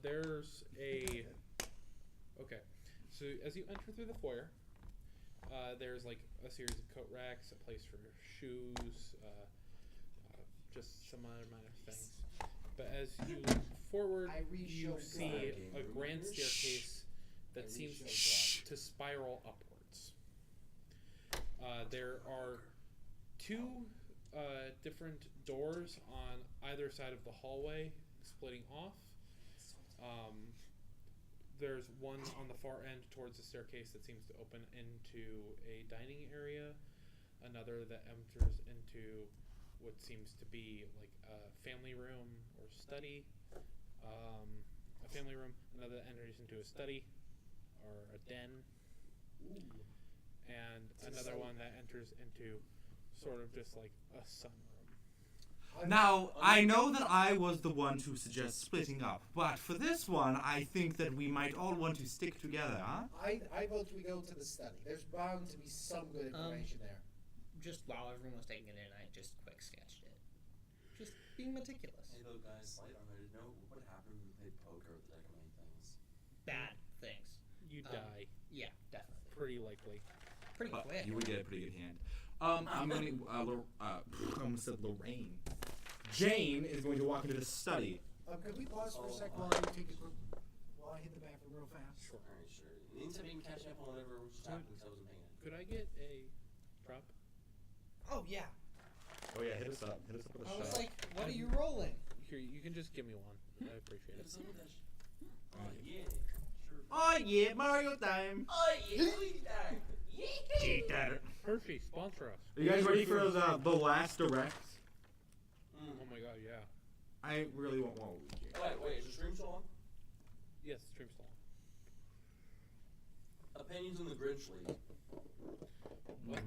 There's a. Okay, so as you enter through the foyer, there's like a series of coat racks, a place for shoes, just some other minor things. But as you look forward, you see a grand staircase that seems to spiral upwards. There are two different doors on either side of the hallway splitting off. There's one on the far end towards the staircase that seems to open into a dining area, another that enters into what seems to be like a family room or study, a family room, another that enters into a study or a den, and another one that enters into sort of just like a sunroom. Now, I know that I was the one to suggest splitting up, but for this one, I think that we might all want to stick together, huh? I vote we go to the study. There's bound to be some good information there. Just while everyone was taking it in, I just quick sketched it. Just being meticulous. Hey, though, guys, slight on it. Know what happened when we played poker with like a million things? Bad things. You die Yeah, definitely. pretty likely. Pretty quick. You would get a pretty good hand. I'm going to, I almost said Lorraine. Jane is going to walk into the study. Could we pause for a sec while I take a quick, while I hit the bathroom real fast? Sure. Alright, sure. Anytime you can catch up on whatever just happened because I wasn't paying attention. Could I get a drop? Oh yeah. Oh yeah, hit us up. Hit us up with a I was shot. like, what are you rolling? Here, you can just give me one. I appreciate Hit it. us up with that Oh, yeah. Sure. Oh yeah, Mario time. Oh, yeah. Luigi time. Yeah. Hershey, sponsor us. Are you guys ready for the last direct? Oh my god, yeah. I really want one. Wait, is the stream still on? Yes, stream's still on. Opinions on the Grinch League. What?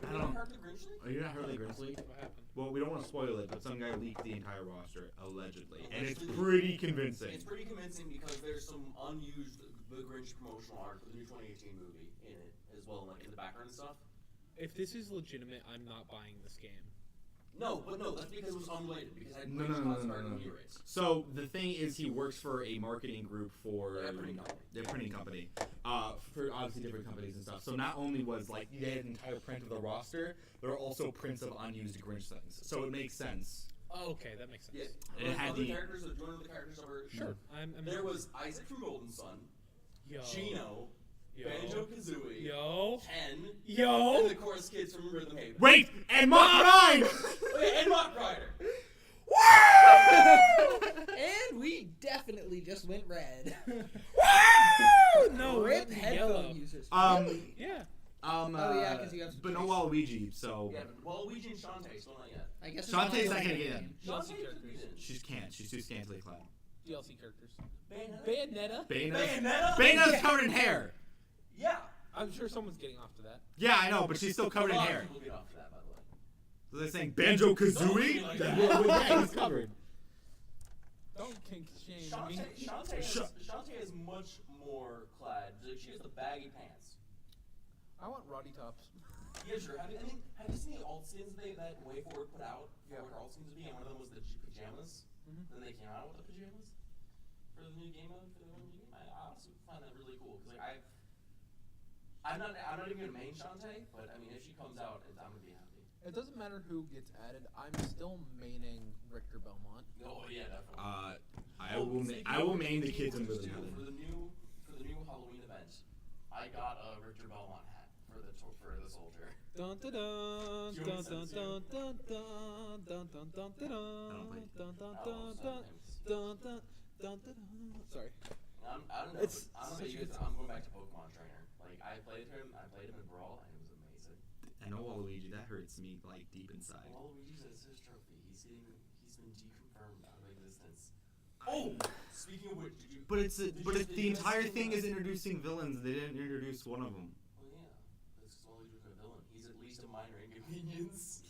I Have don't you know. heard the Grinch League? Are you not heard of the Grinch League? What happened? Well, we don't want to spoil it, but some guy leaked the entire roster, allegedly. And it's pretty convincing. It's pretty convincing because there's some unused The Grinch promotional art for the new 2018 movie in it as well, like in the background and stuff. If this is legitimate, I'm not buying this game. No, that's because it was unrelated. Because I No. Year rates. So the thing is, he works for a marketing group for Yeah, printing company. their printing company, for obviously different companies and stuff. So not only was like they had an entire print of the roster, there are also prints of unused Grinch things. So it makes sense. Oh, okay, that makes sense. Yeah. And it had other the- characters. Do you want to know the characters that were? Sure. I'm There was Isaac from Golden Sun, Yo. Chino, Yo. Banjo Kazooie, Yo. Ken, Yo. and the chorus kids from Rhythm Haven. Wait, and Mock Ride! Oh, yeah, and Mock Rider. And we definitely just went red. No, Rip it's headphone yellow. users. Um, Really? Yeah. Oh, yeah, 'cause you have some but no choice. Waluigi, so Yeah, but Waluigi and Shantae still not yet. I guess it's Shantae's not not gonna really get a in. game. DLC Shantae characters. could be in. she can't. She's too scantily clad. DLC characters. Bayonetta? Bayonetta. Bayoneta's covered in hair. Yeah. I'm sure someone's getting off to that. Yeah, I know, but she's still covered in A lot of hair. people get off to that, by the way. So they're saying Banjo Kazooie? Don't be like Yeah, he's covered. Don't kink shame me. Shantae is much more clad. Like, she has the baggy pants. I want Roddy tops. Yeah, sure. Have you seen the alt skins that Way Forward put out for what her alt skins would be? And one of them was the pajamas. Mhm. Then they came out with the pajamas for the new game mode. For the new game, I honestly find that really cool because like I'm not even gonna main Shantae, but I mean if she comes out, I'm gonna be happy. It doesn't matter who gets added. I'm still maining Richter Belmont. Oh yeah, definitely. I will main the kids in Rhythm For Heaven. the new Halloween event, I got a Richter Belmont hat for the soldier. Dun dun dun dun dun dun dun dun dun dun dun dun dun dun dun dun dun. Sorry. I don't know. It's I'm such a good I'm going back to Pokemon Trainer. Like I played him in Brawl, and it was amazing. I know Waluigi, that hurts me like deep inside. Waluigi's his trophy. He's been deconfirmed out of existence. Oh, speaking of which, The entire thing is introducing villains. They didn't introduce one of them. Well, yeah, that's because Waluigi's a villain. He's at least a minor inconvenience.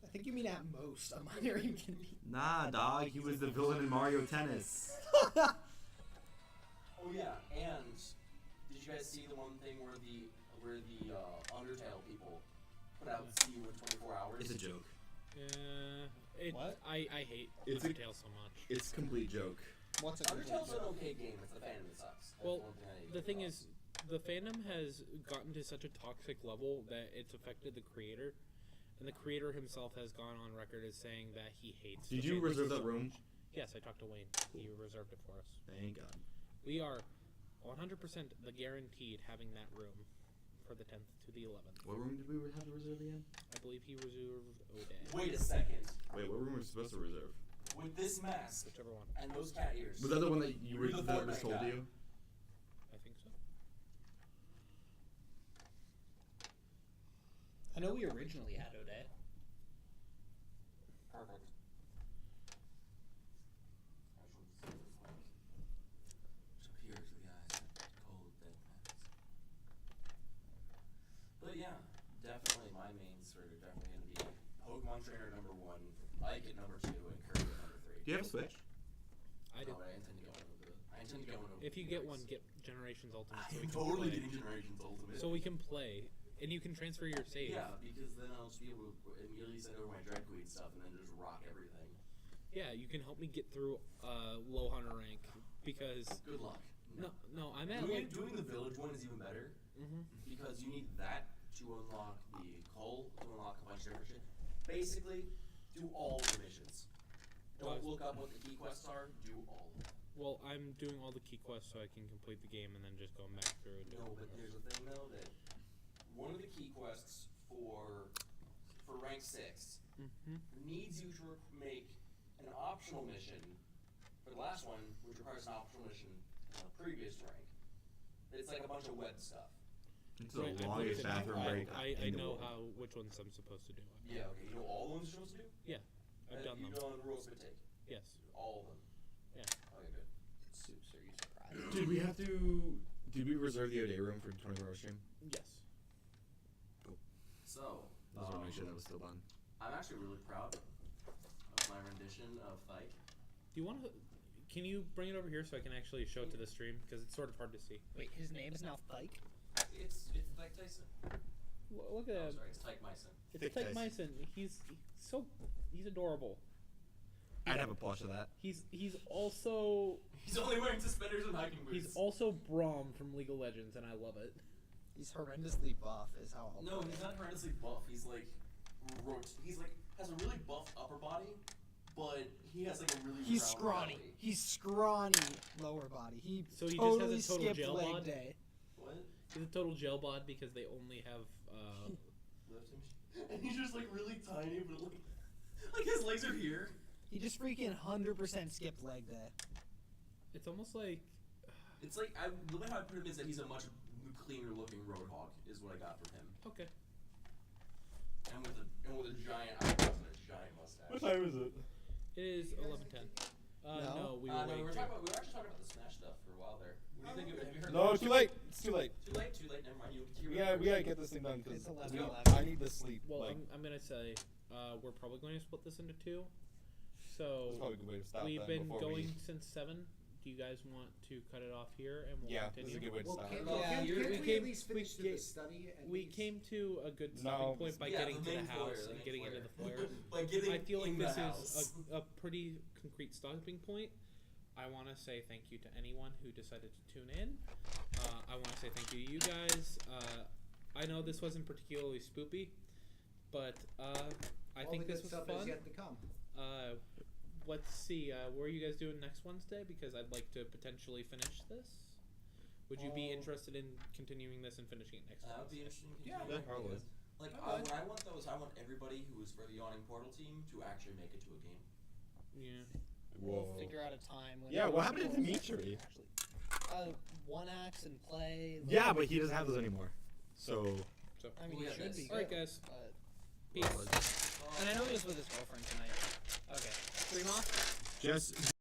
I think you mean at most a minor inconvenience. Nah, dog, he was the villain in Mario Tennis. Oh yeah, and did you guys see the one thing where the Undertale people put out see you in 24 hours? It's a joke. What? I hate It's a- Undertale so much. It's a complete joke. What's a Undertale's an okay game. It's the fandom that sucks. That's Well, one thing I hate the thing about is, the fandom has gotten to such a toxic level that it's affected the creator, and the creator himself has gone on record as saying that he hates. Did the you fandom reserve so that room? much. Yes, I talked to Wayne. He reserved it for us. Thank God. We are 100% the guaranteed having that room for the 10th to the 11th. What room did we have to reserve again? I believe he reserved Oday. Wait a second. Wait, what room were we supposed to reserve? With this mask Whichever one. and those cat ears. Was that the one that you were You're the that was Fortnite told guy. you? I think so. I know we originally had Odette. Perfect. So here's the eyes that cold dead masks. But yeah, definitely my mains are definitely going to be Pokemon Trainer #1, Ike at #2, and Kirby at #3. Do you have a Switch? I did. No, I intend to go into it. I intend to go into If you get one, get Generations Ultimate so we I'm can totally play. getting Generations Ultimate. So we can play, and you can transfer your save. Yeah, because then I'll just be able to immediately send over my Dread Queen stuff and then just rock everything. Yeah, you can help me get through low hunter rank because Good luck. no, I'm at Doing the village one is even better because you need that to unlock the cull, to unlock a bunch of different shit. Basically, do all the missions. Don't look up what the key quests are. Do all of them. Well, I'm doing all the key quests so I can complete the game and then just go back through and do No, it. but there's a thing though that one of the key quests for rank 6 needs you to make an optional mission for the last one, which requires an optional mission on a previous rank. It's like a bunch of web stuff. It's Right, the I've longest looked at it. bathroom break. I in the know world. which ones I'm supposed to do. Yeah, okay. You know all the ones you're supposed to do? Yeah, I've done them. You know the rules of take. Yes. All of them. Yeah. Okay, good. Soups, are you surprised? Did we reserve the O'Day room for 24-hour stream? Yes. So, I just want to make sure that was still done. I'm actually really proud of my rendition of Thike. Do you want to? Can you bring it over here so I can actually show it to the stream because it's sort of hard to see. Wait, his name is now Fike? It's Thike Tyson. Look at Oh, him. sorry, it's Tyke Myson. It's Thick Tyke Tyson. Myson. He's adorable. I'd have a plush of that. He's also He's only wearing suspenders and hiking boots. he's also Braum from League of Legends, and I love it. He's horrendously buff, is how I'll No, put he's it. not horrendously buff. He's like has a really buff upper body, but he has like a really He's round scrawny. belly. He's scrawny lower body. He So he just totally has a total skipped jail leg bod? day. What? He's a total jail bod because they only have. Lift him. And he's just like really tiny, but like his legs are here. He just freaking 100% skipped leg day. It's almost like It's like the way how I put him is that he's a much cleaner looking roadhog is what I got from him, okay. and with a giant eyebrows and a giant mustache. time is it? It is 11:10. No, we were No, waiting. we were actually talking about the Smash stuff for a while there. What do you think of it? Have you heard? No, about too it? late. It's too late. Too late. Too late. Never mind. We gotta get this thing done because It's 11, I 11. need to sleep. Well, like, I'm gonna say we're probably going to split this into two. that's So probably a good way to stop we've then been before going we... since 7. Do you guys want to cut it off here and we'll Yeah, this is a continue? good way to Well, stop. can't, Well, can't, you- can't we we, came- at least we finish ga- the study? At We least? came to a good No, stopping point by yeah, getting the to the main foyer, house the and main getting into the foyer. Like getting I feel like in this the is house. a pretty concrete stopping point. I want to say thank you to anyone who decided to tune in. I want to say thank you to you guys. I know this wasn't particularly spoopy, but I All think the this good was stuff fun. is yet to come. Let's see. What are you guys doing next Wednesday? Because I'd like to potentially finish this. Would you be interested in continuing this and finishing it next That would be Wednesday? interesting. Yeah, probably. Like Okay. what I want though is I want everybody who is for the Yawning Portal team to actually make it to a game. Yeah. We'll Whoa. figure out a time. When Yeah, what happened to everyone's Dimitri? actually- one axe and play. like- Yeah, but he doesn't have those anymore. So... So. I mean, We he got should this. be. All right, good, guys. But Peace. and I know he was with his girlfriend tonight. Okay. Stream off. Just